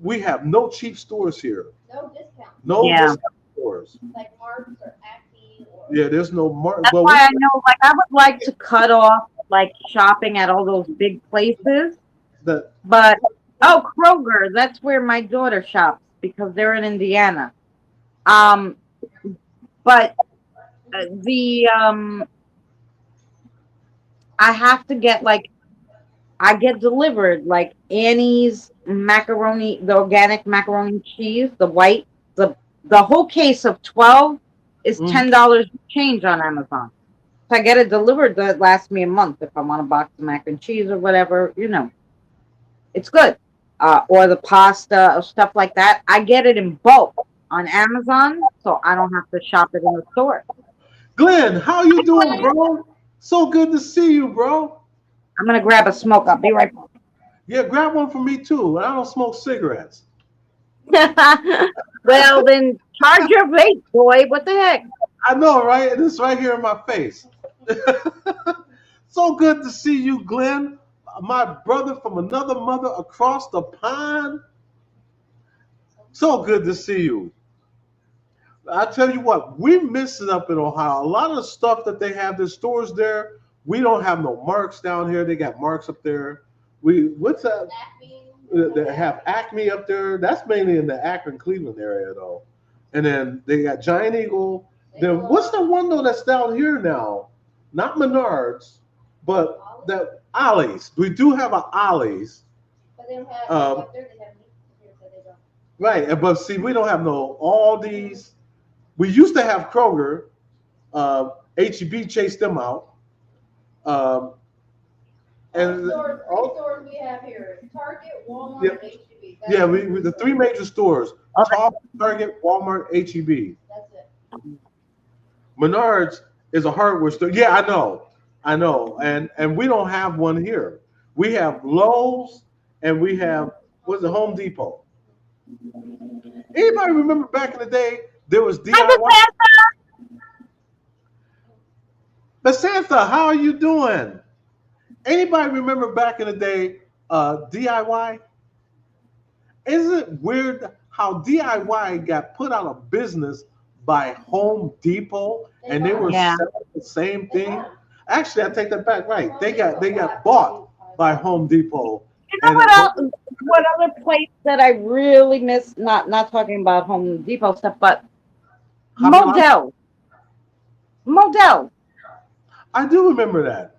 We have no cheap stores here. No discount. No Yeah. discount stores. Like Marks or Acme or Yeah, there's no market. That's why I know, like, I would like to cut off, like, shopping at all those big places The But oh, Kroger, that's where my daughter shops because they're in Indiana. Um, but the I have to get like I get delivered like Annie's macaroni, the organic macaroni and cheese, the white, the whole case of 12 is mm, $10 change on Amazon. So I get it delivered that lasts me a month if I want a box of mac and cheese or whatever, it's good. Or the pasta or stuff like that. I get it in bulk on Amazon, so I don't have to shop it in the store. Glenn, how you doing, bro? So good to see you, bro. I'm gonna grab a smoke. I'll be right Yeah, grab one for me too. I don't smoke cigarettes. back. Well, then charge your vape, boy. What the heck? I know, right? And it's right here in my face. So good to see you, Glenn. My brother from another mother across the pond. So good to see you. I tell you what, we miss it up in Ohio. A lot of the stuff that they have, the stores there, we don't have no marks down here. They got marks up there. What's that? They have Acme up there. That's mainly in the Akron, Cleveland area though. And then they got Giant Eagle. Then what's the one though that's down here now? Not Menards, but the Ollie's. We do have a Ollie's. But they don't have, Um, up there they have meat here, so they don't. Right, but see, we don't have no Aldi's. We used to have Kroger. HEB chased them out. Um, and Three stores we have here is Target, Walmart, Yeah. and HEB. yeah, we the three major stores: Target, Walmart, HEB. That's it. Menards is a hardware store. Yeah, I know, and we don't have one here. We have Lowe's and we have what's the Home Depot. Anybody remember back in the day there was DIY? Basantha, how are you doing? Anybody remember back in the day DIY? Isn't it weird how DIY got put out of business by Home Depot and they were Yeah. selling the same thing? Actually, I take that back. Right, they got bought by Home Depot. You know And what else? What other place that I really miss? Not talking about Home Depot stuff, but Hobby Lobby? Modell. Modell. I do remember that.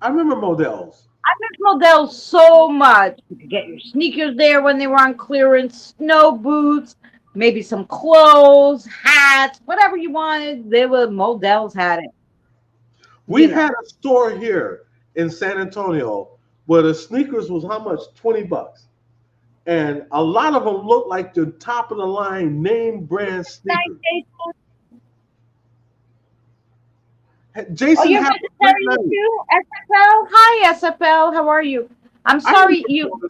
I remember Models. I miss Modell so much. You could get your sneakers there when they were on clearance, snow boots, maybe some clothes, hats, whatever you wanted. They were Modell's had it. We You know. had a store here in San Antonio where the sneakers was how much? $20. And a lot of them looked like the top of the line name brand sneakers. Oh, Jason you're had a great vegetarian night. too? SFL? Hi, SFL. How are you? I'm I sorry, remember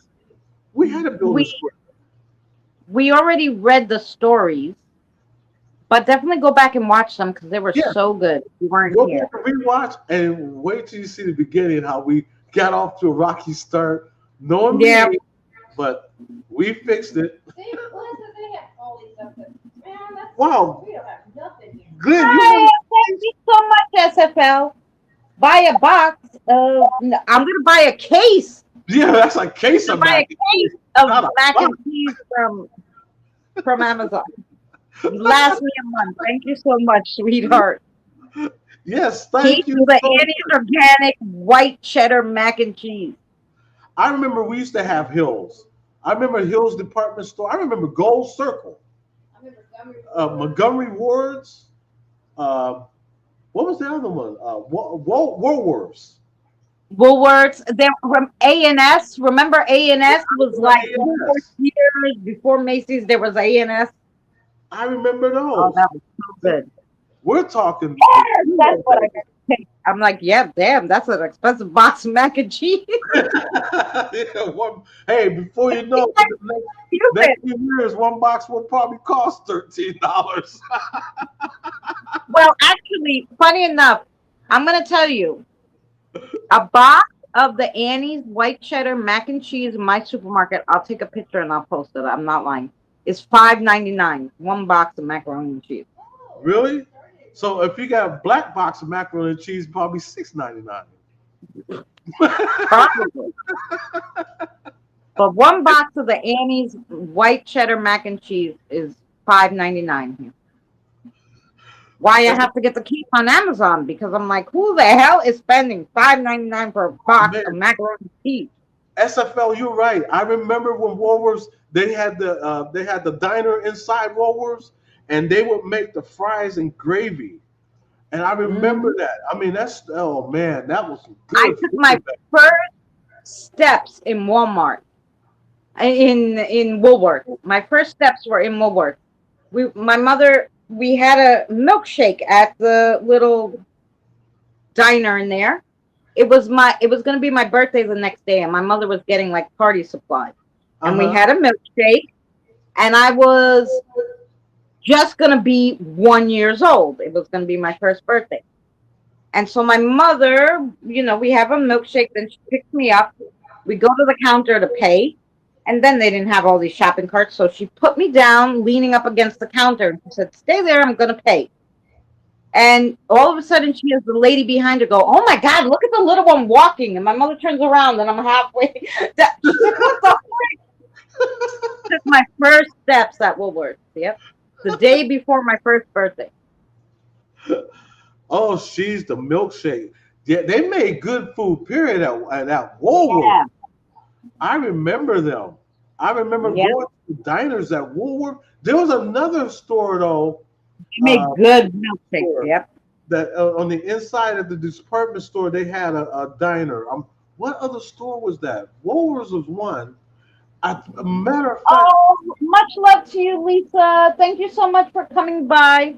we had to build a we store. we already read the stories, but definitely go back and watch them because they were Yeah, so good. You weren't go here. back and rewatch and wait till you see the beginning how we got off to a rocky start. Knowing Yeah. me, but we fixed it. See, listen, they have all these stuff that, man, that's, Wow. we don't have nothing here. Glenn, you Hi, want thank you so much, SFL. Buy a box of. I'm gonna buy a case. yeah, that's a case of Buy a mac. case of Not a mac and box. cheese from Amazon. Last me a month. Thank you so much, sweetheart. Yes, Keep thank you. the So Annie's organic white cheddar mac and cheese. I remember we used to have Hills. I remember Hills department store. I remember Gold Circle, I remember Montgomery. Montgomery Wards. Uh, what was the other one? Woolworths. Woolworths. Then A&S. Remember A&S was like A&S. years before Macy's. There was A&S. I remember Oh, those. that was so good. We're talking. Yes, that's what I got to take. I'm like, yeah, damn, that's an expensive box of mac and cheese. Hey, before you know, it, Stupid. next few years, one box will probably cost $13. Well, actually, funny enough, I'm gonna tell you, a box of the Annie's white cheddar mac and cheese in my supermarket. I'll take a picture and I'll post it. I'm not lying. It's $5.99. One box of macaroni and cheese. Really? So if you got a black box of macaroni and cheese, probably $6.99. Probably. But one box of the Annie's white cheddar mac and cheese is $5.99 here. Why I have to get the keep on Amazon, because I'm like, who the hell is spending $5.99 for a box of Man, macaroni and cheese? SFL, you're right. I remember when Woolworths they had the diner inside Woolworths, and they would make the fries and gravy. And I remember Mhm. that. I mean, that's oh man, that was I good took my food. first steps in Walmart, in Woolworth. My first steps were in Woolworth. We had a milkshake at the little diner in there. It was gonna be my birthday the next day, and my mother was getting like party supplies, Uh and we huh. had a milkshake, and I was just gonna be 1 years old. It was gonna be my first birthday. And so my mother, we have a milkshake, then she picks me up. We go to the counter to pay. And then they didn't have all these shopping carts. So she put me down, leaning up against the counter. And she said, stay there, I'm going to pay. And all of a sudden, she has the lady behind her go, oh my God, look at the little one walking. And my mother turns around and I'm halfway. She's like, what the? Took my first steps at Woolworths. Yep. The day before my first birthday. Oh, she's the milkshake. Yeah, they made good food. Period. At Woolworth, Yeah. I remember them. I remember Yeah. going to diners at Woolworth. There was another store though. She Uh, made good milkshakes. store Yep. that on the inside of the department store they had a diner. What other store was that? Woolworths was one. A matter of fact, Oh, much love to you, Lisa. Thank you so much for coming by.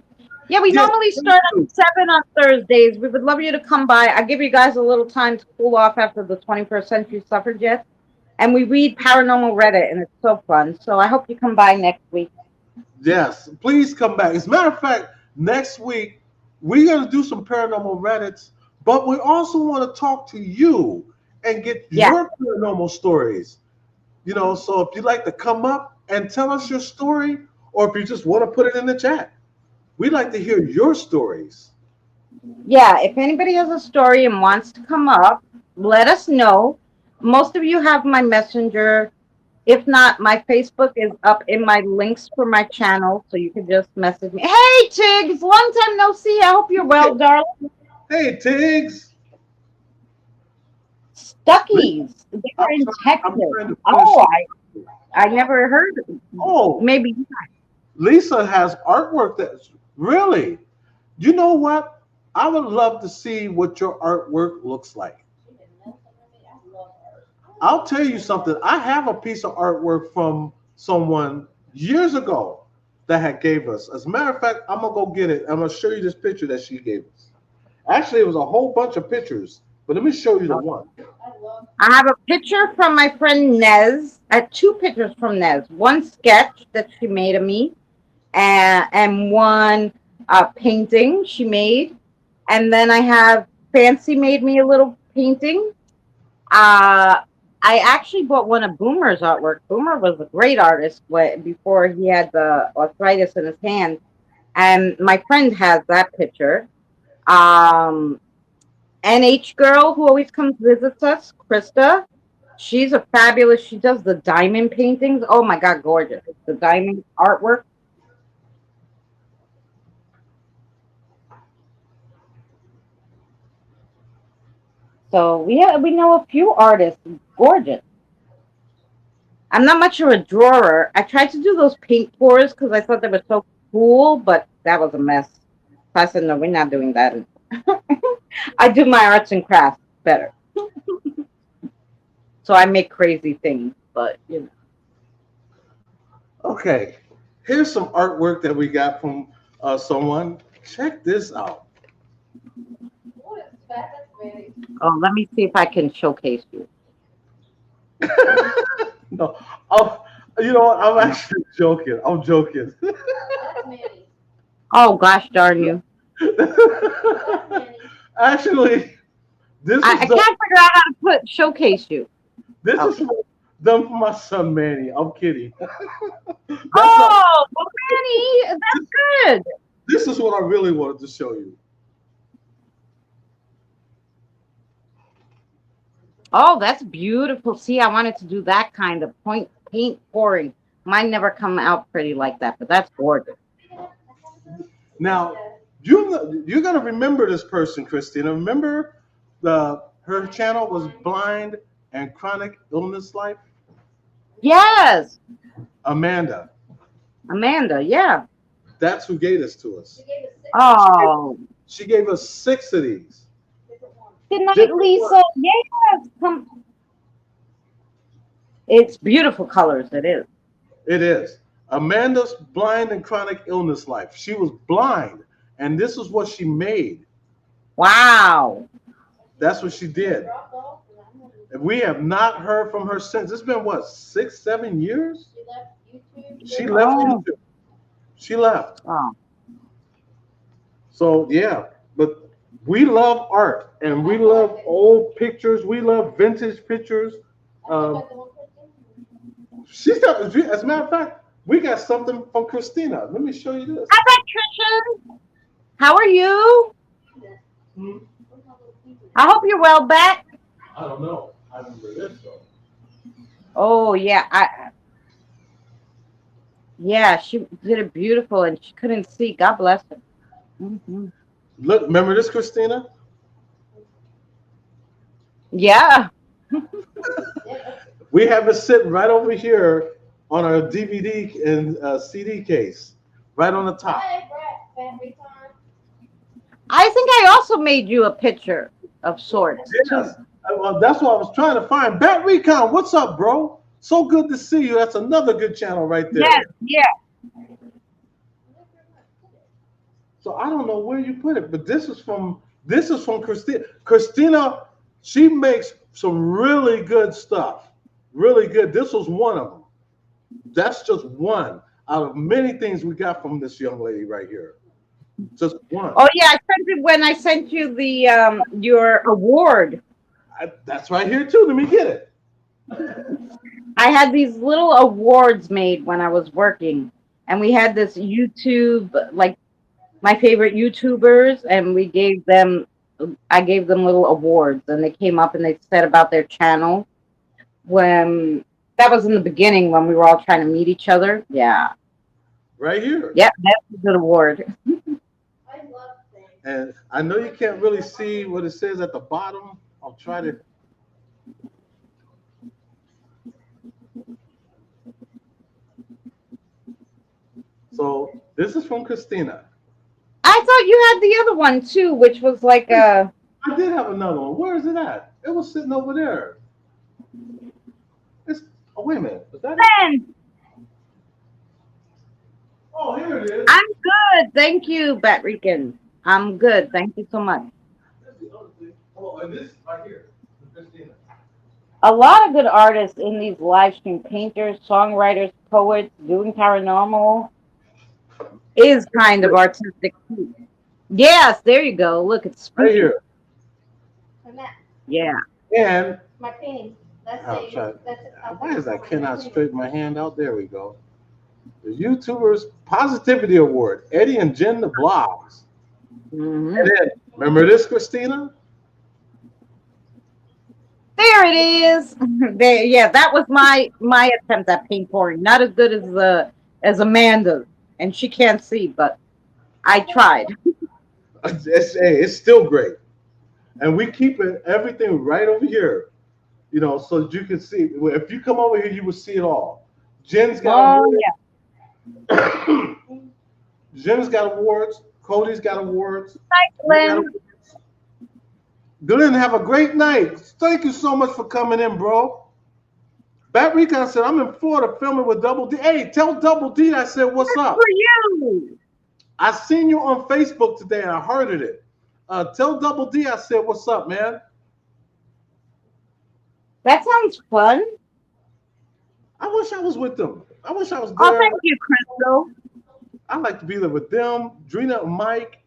Yeah, we yes, normally please start do. at 7 on Thursdays. We would love you to come by. I give you guys a little time to cool off after the 21st century suffragettes. And we read Paranormal Reddit, and it's so fun. So I hope you come by next week. Yes, please come back. As a matter of fact, next week we're going to do some paranormal Reddits, but we also want to talk to you and get Yeah, your paranormal stories. So if you'd like to come up and tell us your story, or if you just want to put it in the chat, we'd like to hear your stories. yeah. If anybody has a story and wants to come up, let us know. Most of you have my messenger. If not, my Facebook is up in my links for my channel, so you can just message me. Hey, Tiggs, long time no see. I hope you're Hey, well, darling. hey, Tiggs. Stuckies. They were in I'm Texas. trying to finish. Oh, I never heard. Oh, Maybe. Lisa has artwork that's really. You know what? I would love to see what your artwork looks like. I'll tell you something. I have a piece of artwork from someone years ago that had gave us. As a matter of fact, I'm gonna go get it. I'm gonna show you this picture that she gave us. Actually, it was a whole bunch of pictures, but let me show you the one. I have a picture from my friend Nez. I have two pictures from Nez. One sketch that she made of me, and one painting she made. And then I have Fancy made me a little painting. Uh, I actually bought one of Boomer's artwork. Boomer was a great artist before he had the arthritis in his hand. And my friend has that picture. Um, NH girl who always comes visits us, Krista. She's a fabulous. She does the diamond paintings. Oh my God, gorgeous! The diamond artwork. So we know a few artists. Gorgeous. I'm not much of a drawer. I tried to do those paint pours because I thought they were so cool, but that was a mess. So I said, no, we're not doing that. I do my arts and crafts better. So I make crazy things, but Okay, here's some artwork that we got from someone. Check this out. oh, let me see if I can showcase you. No, I'm, you know what? I'm actually joking. I'm joking. Oh gosh, darn you! Actually, this I was can't done, figure out how to showcase you. this is Okay. done for my son Manny. I'm kidding. That's not. Oh, well, Manny, that's good. This is what I really wanted to show you. Oh, that's beautiful. See, I wanted to do that kind of paint pouring. Mine never come out pretty like that, but that's gorgeous. Now, you're gonna remember this person, Christina. Remember the her channel was Blind and Chronic Illness Life? Yes, Amanda. Amanda. Yeah. That's who gave this to us. She gave us six Oh, She gave us 6 of these. different ones. good night, Different Lisa. ones. Yes, come. It's beautiful colors. It is. It is. Amanda's Blind and Chronic Illness Life. She was blind, and this is what she made. Wow. That's what she did. Dropped off, and I'm gonna- And we have not heard from her since. It's been what, 6, 7 years? She left YouTube. She left Oh. YouTube. She left. Oh. So yeah, but we love art and we love old pictures. We love vintage pictures. She's got, as a matter of fact, we got something from Christina. Let me show you this. Hi, Patricia. How are you? Hmm? I hope you're well back. I don't know. I remember this though. Oh yeah, yeah, she did it beautiful, and she couldn't see. God bless her. Mhm. Look, remember this, Christina? Yeah. We have it sitting right over here on our DVD and CD case, right on the top. Hi, Brett. Family time. I think I also made you a picture of sorts. Yes. Well, that's what I was trying to find. Bat Recon, what's up, bro? So good to see you. That's another good channel right there. Yes, yeah. So I don't know where you put it, but this is from Christina. Christina, she makes some really good stuff. Really good. This was one of them. That's just one out of many things we got from this young lady right here. Just one. Oh yeah, I sent it when I sent you the your award. That's right here too. Let me get it. I had these little awards made when I was working, and we had this YouTube, like my favorite YouTubers, and I gave them little awards, and they came up and they said about their channel. When that was in the beginning when we were all trying to meet each other. Yeah. Right here. Yep, that's a good award. I love things. And I know you can't really see what it says at the bottom. I'll try to. So this is from Christina. I thought you had the other one too, which was like a. I did have another one. Where is it at? It was sitting over there. It's, oh, wait a minute. Is that it? Oh, here it is. I'm good, thank you, Bat Rican. I'm good, thank you so much. That's the other thing. Oh, and this right here. Christina. A lot of good artists in these live stream, painters, songwriters, poets, doing paranormal is kind of artistic too. Yes, there you go. Look, it's Right spooky. here. And that, Yeah. And my painting. That's I'll a, try. that's a, Why is that? Cannot straighten my hand out. There we go. The YouTubers Positivity Award. Eddie and Jen the Blogs. Mhm. And then, remember this, Christina? There it is. There, yeah, that was my attempt at paint pouring. Not as good as Amanda's, and she can't see, but I tried. It's still great. And we keep everything right over here, you know, so that you can see. If you come over here, you will see it all. Jen's got Oh awards. Jen's got awards. Cody's got awards. yeah, Glenn. Glenn, have a great night. Thank you so much for coming in, bro. Bat Recon said, I'm in Florida filming with Double D. Hey, tell Double D I said, what's up? For you. I seen you on Facebook today and I heard it. Tell Double D I said, what's up, man? That sounds fun. I wish I was with them. I wish I was Oh, there. thank you, Crystal. I'd like to be there with them, Drina and Mike.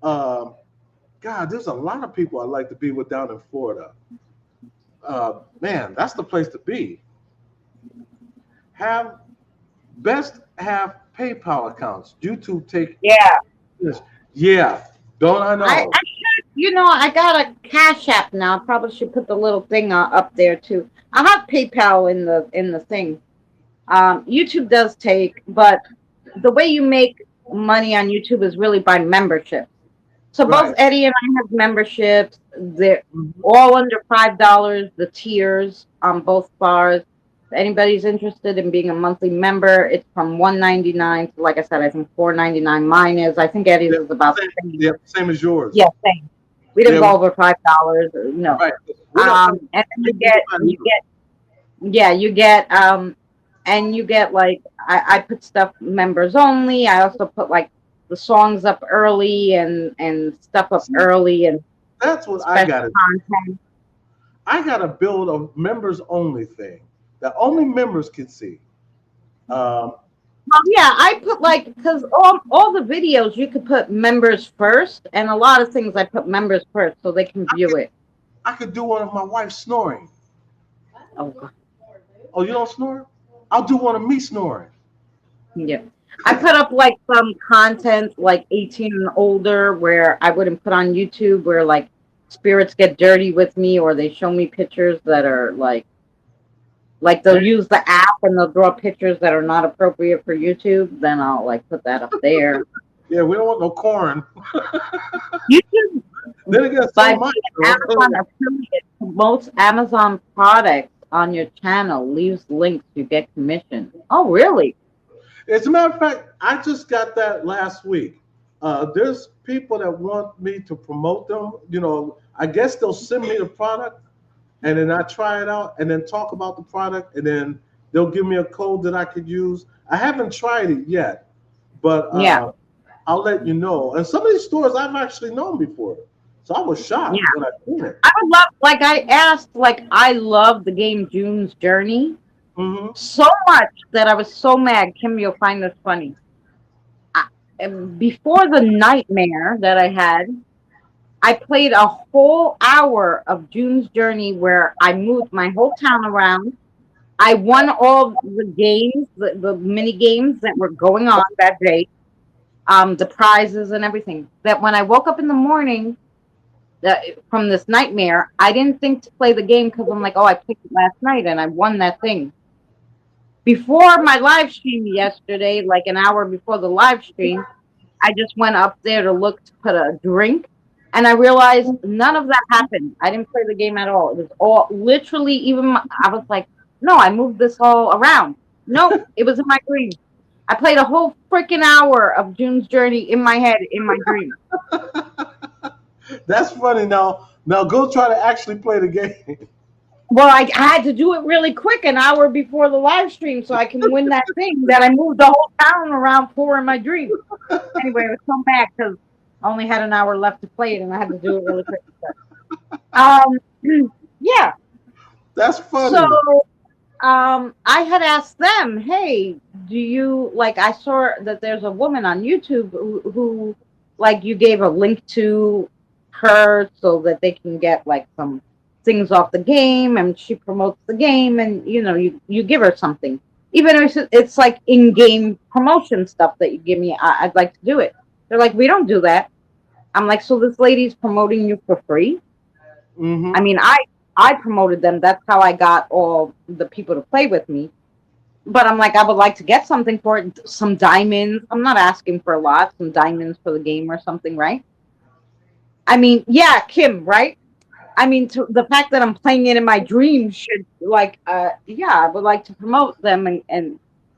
God, there's a lot of people I'd like to be with down in Florida. Man, that's the place to be. Have PayPal accounts. YouTube take Yeah. this. Yeah. Don't I know? I should I got a Cash App now. I probably should put the little thing up there too. I have PayPal in the thing. YouTube does take, but the way you make money on YouTube is really by membership. So both Right. Eddie and I have memberships. They're Mhm. all under $5. The tiers on both bars. If anybody's interested in being a monthly member, it's from $1.99 to, like I said, I think $4.99. Mine is. I think Eddie's Yeah, is about same, the same. yeah, same as yours. Yeah, same. We didn't Yeah, go over $5. No. right. We're not trying to And then take you out you either. get yeah, and you get like I put stuff members only. I also put like the songs up early and stuff up See, early and that's what I special got to. content. I got to build a members only thing that only members can see. Um, Yeah, I put like because all the videos you could put members first, and a lot of things I put members first so they can I view could, it. I could do one of my wife snoring. Oh God. Oh, you don't snore? I'll do one of me snoring. Yeah. I put up like some content like 18 and older where I wouldn't put on YouTube where like spirits get dirty with me or they show me pictures that are like they'll use the app and they'll draw pictures that are not appropriate for YouTube, then I'll like put that up there. Yeah, we don't want no corn. YouTube, Then again, by some being might. an Amazon affiliate, most Amazon products on your channel leaves links, you get commission. Oh, really? As a matter of fact, I just got that last week. There's people that want me to promote them. I guess they'll send me the product and then I try it out and then talk about the product and then they'll give me a code that I could use. I haven't tried it yet, but Yeah. I'll let you know. And some of these stores I've actually known before. So I was shocked Yeah. when I seen it. I would love, like I asked, like I love the game June's Journey Hmm. so much that I was so mad. Kim, you'll find this funny. Before the nightmare that I had, I played a whole hour of June's Journey where I moved my whole town around. I won all the games, the mini games that were going on that day, the prizes and everything. That when I woke up in the morning from this nightmare, I didn't think to play the game because I'm like, oh, I played it last night and I won that thing. Before my live stream yesterday, like an hour before the live stream, I just went up there to look to put a drink, and I realized none of that happened. I didn't play the game at all. It was all literally I was like, no, I moved this all around. No, it was in my dream. I played a whole freaking hour of June's Journey in my head in my dream. That's funny. Now go try to actually play the game. Well, I had to do it really quick, an hour before the live stream, so I can win that thing that I moved the whole town around for in my dream. Anyway, I was so mad because I only had an hour left to play it, and I had to do it really quick. Um, yeah. That's funny. So, I had asked them, "Hey, do you like?" I saw that there's a woman on YouTube who like, you gave a link to her so that they can get like some things off the game, and she promotes the game, and you give her something, even if it's like in-game promotion stuff that you give me. I'd like to do it. They're like, we don't do that. I'm like, so this lady's promoting you for free? Hmm. I mean, I promoted them. That's how I got all the people to play with me. But I'm like, I would like to get something for it, some diamonds. I'm not asking for a lot, some diamonds for the game or something, right? I mean, yeah, Kim, right? I mean, the fact that I'm playing it in my dreams should like, yeah, I would like to promote them,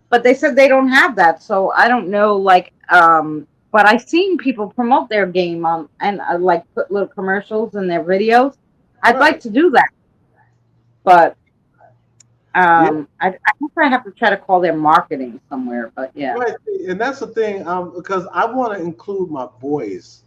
but they said they don't have that, so I don't know, like, but I've seen people promote their game on and like put little commercials in their videos. I'd like Right. to do that, but Yeah. I guess I have to try to call their marketing somewhere. But yeah, Right, and that's the thing, because I want to include my boys,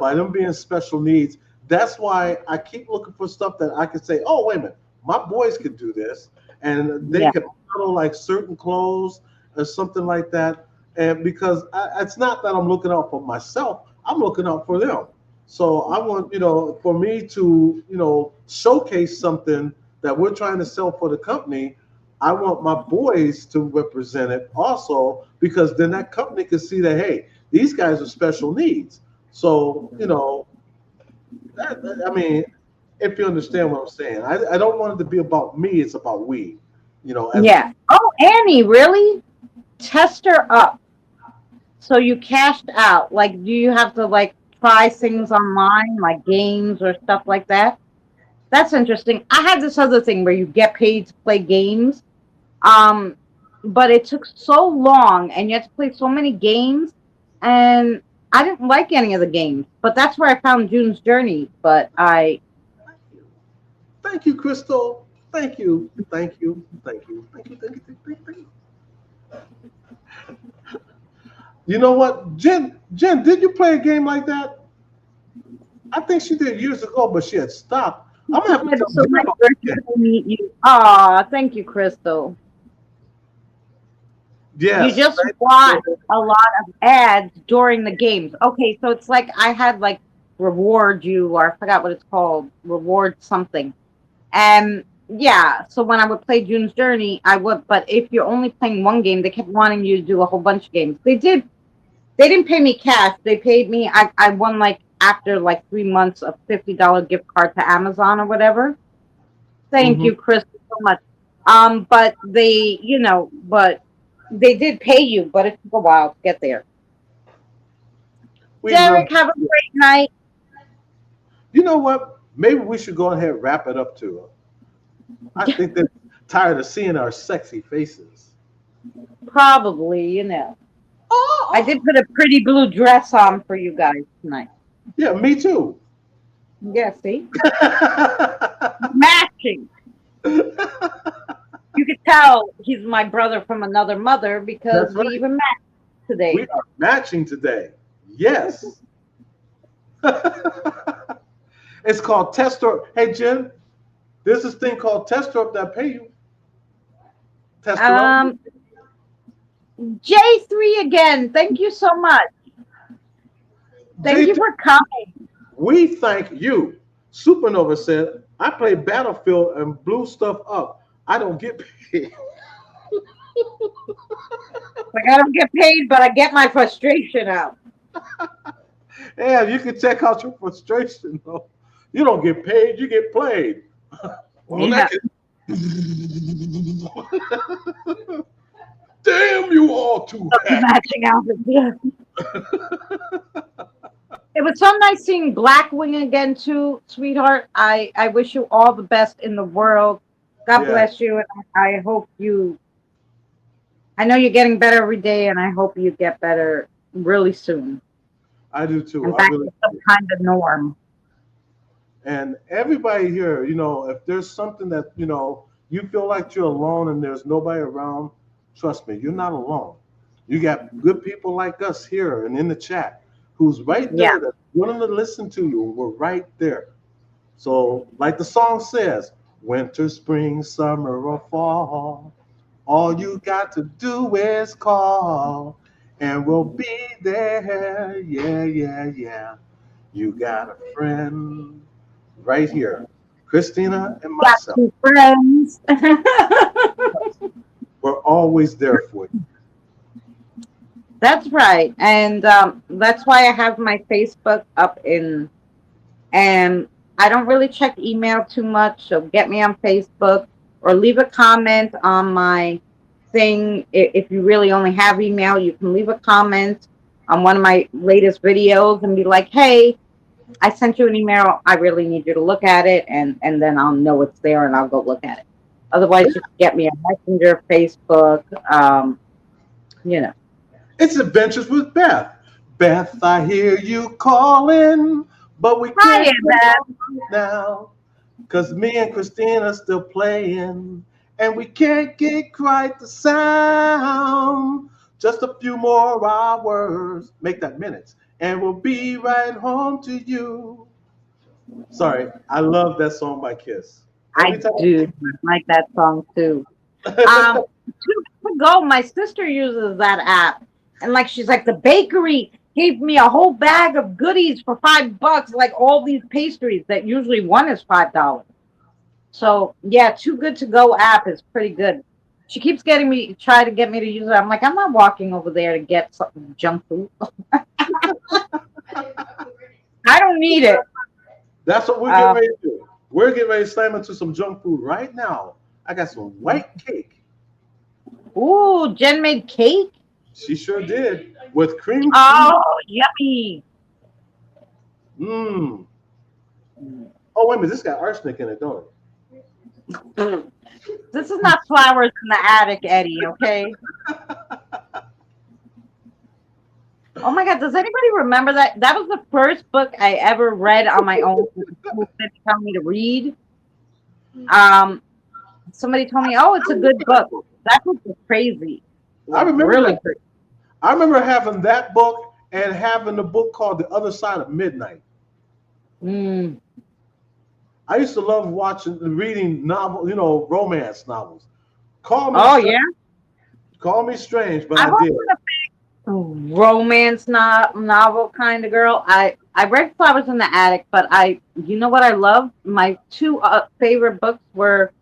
by them being special needs. That's why I keep looking for stuff that I can say, oh, wait a minute, my boys could do this, and they yeah, can model like certain clothes or something like that. And because it's not that I'm looking out for myself, I'm looking out for them. So I want, for me to, showcase something that we're trying to sell for the company. I want my boys to represent it also, because then that company can see that, hey, these guys are special needs. So, I mean, if you understand what I'm saying, I don't want it to be about me. It's about we. As a Yeah. Oh, Annie, really? Tester up. So you cashed out. Like, do you have to like try things online, like games or stuff like that? That's interesting. I had this other thing where you get paid to play games. Um, but it took so long and you had to play so many games and I didn't like any of the games. But that's where I found June's Journey. But I thank you, Crystal. Thank you. Thank you. Thank you. Thank you. Thank you. Thank you. Thank you. You know what, Jen, did you play a game like that? I think she did years ago, but she had stopped. I'm gonna have to did, tell so Jen my about first that. to meet you. Aw, thank you, Crystal. You Yes. just watch a lot of ads during the games. Okay, so it's like I had like reward you, or I forgot what it's called, reward something. And yeah, so when I would play June's Journey, I would. But if you're only playing one game, they kept wanting you to do a whole bunch of games. They did. They didn't pay me cash. They paid me. I won like after like 3 months a $50 gift card to Amazon or whatever. Thank Hmm. you, Chris, so much. But they, but they did pay you, but it took a while to get there. We will. Derek, have a great night. You know what? Maybe we should go ahead and wrap it up too. I think they're tired of seeing our sexy faces. Probably, I did put a pretty blue dress on for you guys tonight. Yeah, me too. Yeah, see? Matching. You could tell he's my brother from another mother because That's we right. even matched We today. are matching today. Yes. It's called Tester. Hey, Jen, there's this thing called Tester Up that pay you. Tester Up. Um, J3 again. Thank you so much. Thank you JT, for coming. we thank you. Supernova said, I play Battlefield and blew stuff up. I don't get paid. Like I don't get paid, but I get my frustration out. Yeah, you can check out your frustration, though. You don't get paid, you get played. Well, Yeah. that can... Damn you all too hack. Matching outfits. Yeah. It was so nice seeing Blackwing again too, sweetheart. I wish you all the best in the world. God Yeah, bless you, and I hope you. I know you're getting better every day, and I hope you get better really soon I do too. and I back really to some kind of norm. And everybody here, if there's something that, you feel like you're alone and there's nobody around, trust me, you're not alone. You got good people like us here and in the chat who's right Yeah. there that's willing to listen to you. We're right there. So, like the song says, winter, spring, summer, or fall, all you got to do is call and we'll be there. Yeah, yeah, yeah. You got a friend right here. Christina and Got myself, two friends. we're always there for you. That's right, and that's why I have my Facebook up in. And I don't really check email too much, so get me on Facebook or leave a comment on my thing. If you really only have email, you can leave a comment on one of my latest videos and be like, "Hey, I sent you an email. I really need you to look at it," and then I'll know it's there and I'll go look at it. Otherwise, you can get me on Messenger, Facebook. You know. It's Adventures with Beth. Beth, I hear you calling, but we Hi, can't get Beth. on now. Cause me and Christina still playing, and we can't get quite the sound. Just a few more hours, make that minutes, and we'll be right home to you. Sorry, I love that song by Kiss. I Every time. do like that song too. 2 weeks ago, my sister uses that app, and like she's like, the bakery gave me a whole bag of goodies for $5, like all these pastries that usually one is $5. So yeah, Too Good to Go app is pretty good. She keeps getting me, try to get me to use it. I'm like, I'm not walking over there to get something junk food. I don't need it. That's what we're getting Uh, ready to do. We're getting ready to slam into some junk food right now. I got some white cake. ooh, Jen made cake. She sure did with cream cheese. Oh, yummy. Mmm. Oh wait a minute, this got arsenic in it, don't This is not flowers in the attic, Eddie. Okay. Oh my God, does anybody remember that? That was the first book I ever read on my own. People said to tell me to read. Um, Somebody told me, "Oh, it's a good book." That book was crazy. It I was remember really that. crazy. I remember having that book and having the book called The Other Side of Midnight. Mm. I used to love watching, reading novel, romance novels. Call me Oh strange, yeah, call me strange, but I've I always did. been a romance novel kind of girl. I read Flowers in the Attic, but you know what I love? My two favorite books were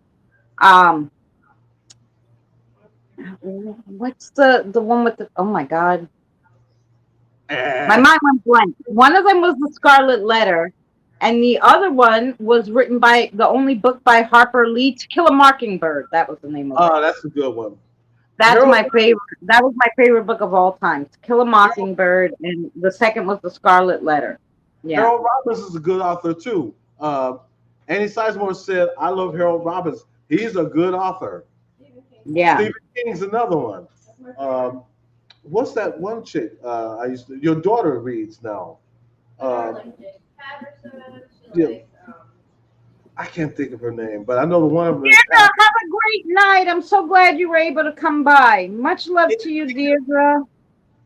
um, what's the one with the? Oh my God, my Eh. mind went blank. One of them was The Scarlet Letter, and the other one was written by the only book by Harper Lee, To Kill a Mockingbird. That was the name of it. Oh, that's a good one. That's Harold my favorite. That was my favorite book of all time. To Kill a Mockingbird, and the second was The Scarlet Letter. Yeah, Harold Robbins is a good author too. Annie Sizemore said, "I love Harold Robbins. He's a good author." yeah. Stephen King's another one. Um, what's that one chick? Your daughter reads now. Um, yeah, I can't think of her name, but I know the one of them is Deirdre, have a great night. I'm so glad you were able to come by. Much love to you, Deirdre.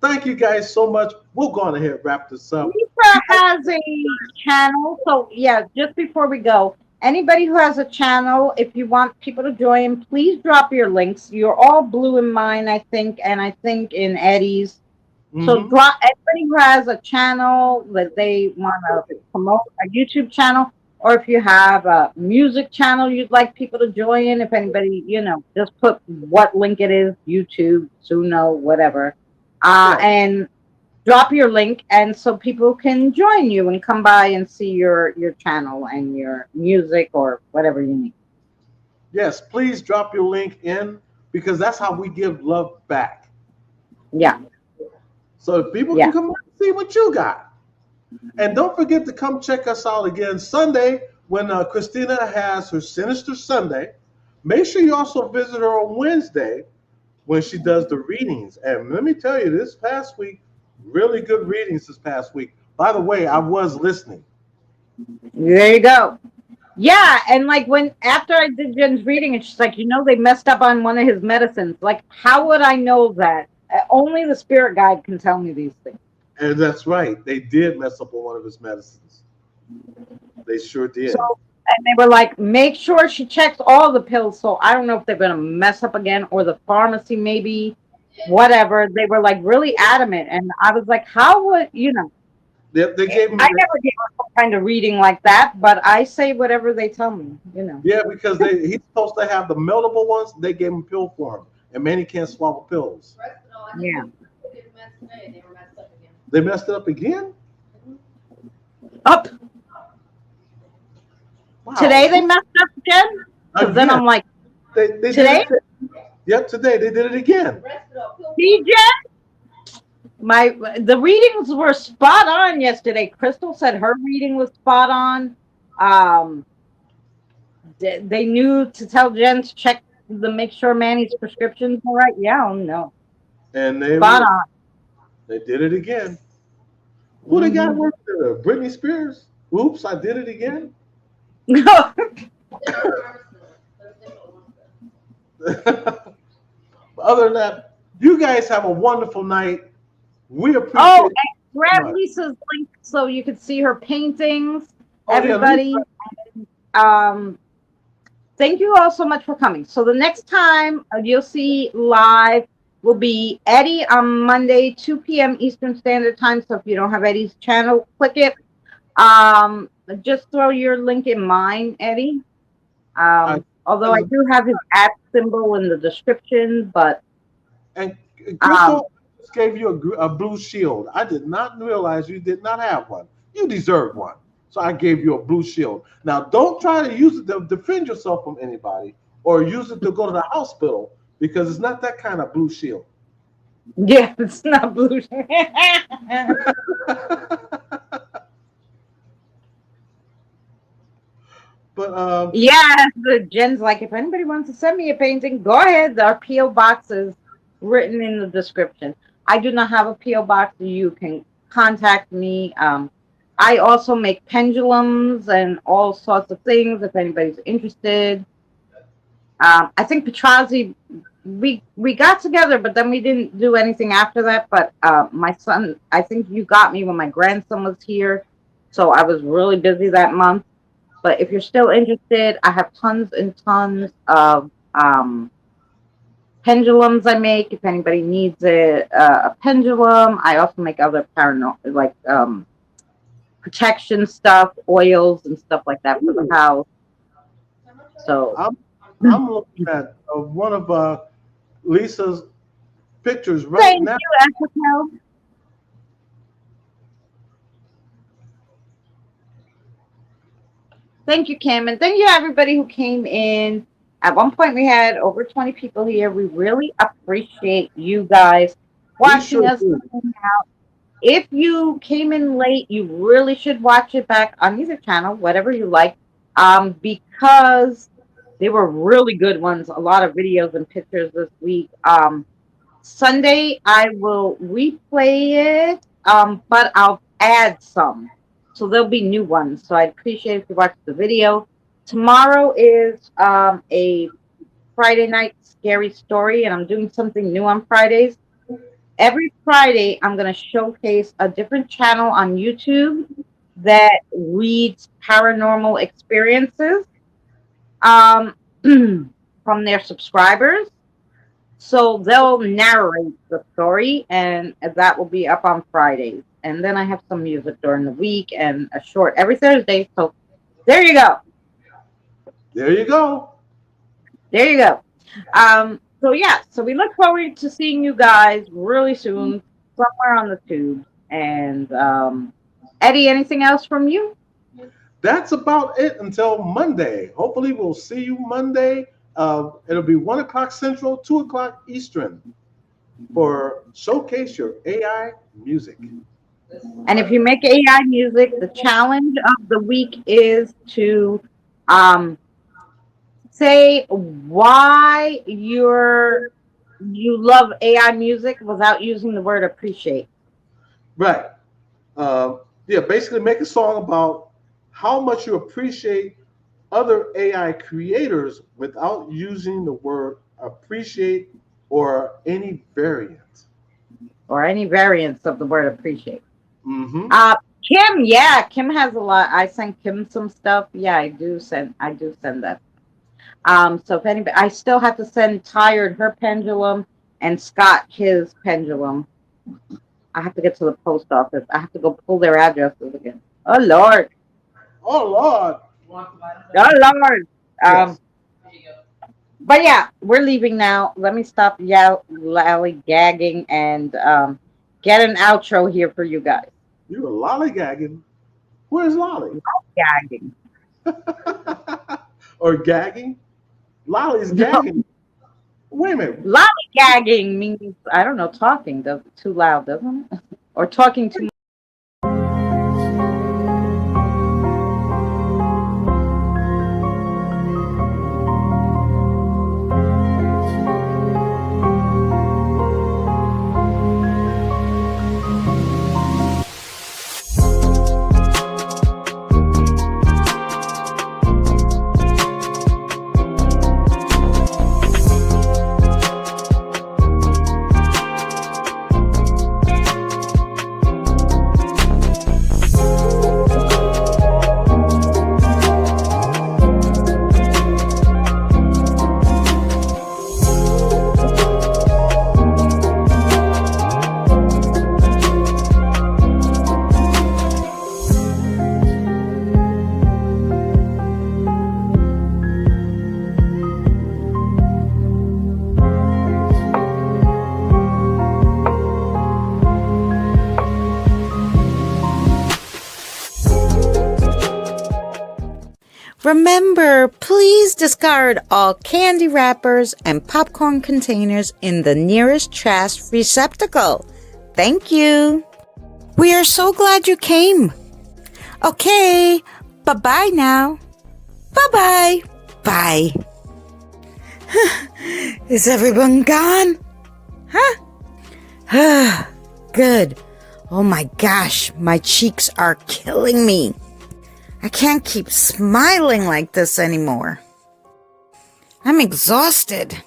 Thank you guys so much. We'll go on ahead and wrap this up. Lisa has a channel. So, yeah, just before we go, anybody who has a channel, if you want people to join, please drop your links. You're all blue in mine, I think, and I think in Eddie's. So, Hmm. drop anybody who has a channel that they want to promote, a YouTube channel, or if you have a music channel you'd like people to join, if anybody, just put what link it is, YouTube, Suno, whatever. Yeah. And drop your link and so people can join you and come by and see your channel and your music or whatever you need. Yes, please drop your link in because that's how we give love back. Yeah, So if people can yeah. come and see what you got. And don't forget to come check us out again Sunday when Christina has her Sinister Sunday. Make sure you also visit her on Wednesday when she does the readings. And let me tell you, this past week, really good readings this past week. By the way, I was listening. There you go. Yeah, and like when after I did Jen's reading, and she's like, they messed up on one of his medicines. Like, how would I know that? Only the spirit guide can tell me these things. And that's right. They did mess up on one of his medicines. They sure So, did. and they were like, make sure she checks all the pills. So I don't know if they're gonna mess up again or the pharmacy maybe, whatever. They were like really adamant, and I was like, how would They gave him, I never gave her some kind of reading like that, but I say whatever they tell me. yeah, because he's supposed to have the meltable ones. They gave him pill form, and man, he can't swallow pills. Yeah. They were messed up again. They messed it up again. Up Wow. today they messed up again. Because then Again. I'm like, They today, did it. Yep, today they did it again. DJ, the readings were spot on yesterday. Crystal said her reading was spot on. They knew to tell Jen to check make sure Manny's prescriptions are right. Yeah, oh no, And they spot were. on. They did it again. Who they got Mm-hmm. working there? Britney Spears. Oops, I did it again. Other than that, you guys have a wonderful night. We appreciate Oh, it and so grab much. Lisa's link so you could see her paintings. Oh, yeah, Everybody, thank you all so much for coming. So the next time you'll see live will be Eddie on Monday, 2 p.m. Eastern Standard Time. So if you don't have Eddie's channel, click it. Just throw your link in mine, Eddie. Although I do have his @ symbol in the description, but And um, Crystal just gave you a blue shield. I did not realize you did not have one. You deserve one. So I gave you a blue shield. Now, don't try to use it to defend yourself from anybody or use it to go to the hospital because it's not that kind of blue shield. Yeah, it's not blue. But Yes, the Jen's like, if anybody wants to send me a painting, go ahead. Our PO box is written in the description. I do not have a PO box. You can contact me. I also make pendulums and all sorts of things. If anybody's interested, I think Petrazi, we got together, but then we didn't do anything after that. But my son, I think you got me when my grandson was here, so I was really busy that month. But if you're still interested, I have tons and tons of pendulums I make. If anybody needs a pendulum, I also make other paranormal, like protection stuff, oils and stuff like that for the house. So I'm looking at one of Lisa's pictures right thank now. you, Echo. Thank you, Kim, and thank you everybody who came in. At one point, we had over 20 people here. We really appreciate you guys watching sure us. do. If you came in late, you really should watch it back on either channel, whatever you like, because they were really good ones. A lot of videos and pictures this week. Sunday, I will replay it, but I'll add some. So there'll be new ones. So I'd appreciate if you watch the video. Tomorrow is a Friday night scary story, and I'm doing something new on Fridays. Every Friday, I'm going to showcase a different channel on YouTube that reads paranormal experiences from their subscribers. So they'll narrate the story, and that will be up on Fridays. And then I have some music during the week and a short every Thursday. So there you go. There you go. There you go. So yeah, so we look forward to seeing you guys really soon, somewhere on the tube. And Eddie, anything else from you? That's about it until Monday. Hopefully, we'll see you Monday. It'll be 1 o'clock Central, 2 o'clock Eastern for Showcase Your AI Music. And if you make AI music, the challenge of the week is to say why you love AI music without using the word appreciate. Right. Yeah, basically make a song about how much you appreciate other AI creators without using the word appreciate or any variant. Or any variants of the word appreciate. Mm-hmm. Kim, yeah, Kim has a lot. I sent Kim some stuff. Yeah, I do send that. So if anybody, I still have to send Tired her pendulum and Scott his pendulum. I have to get to the post office. I have to go pull their addresses again. Oh Lord. Oh Lord. Oh Lord. Yes. But yeah, we're leaving now. Let me stop lollygagging and get an outro here for you guys. You were lollygagging. Where's Lolly? Gagging. Or gagging? Lolly's gagging. Wait a minute. Lollygagging means, I don't know, talking too loud, doesn't it? Or talking too much. Remember, please discard all candy wrappers and popcorn containers in the nearest trash receptacle. Thank you. We are so glad you came. Okay, bye-bye now. Bye-bye. Bye. Is everyone gone? Huh? Good. Oh my gosh, my cheeks are killing me. I can't keep smiling like this anymore. I'm exhausted.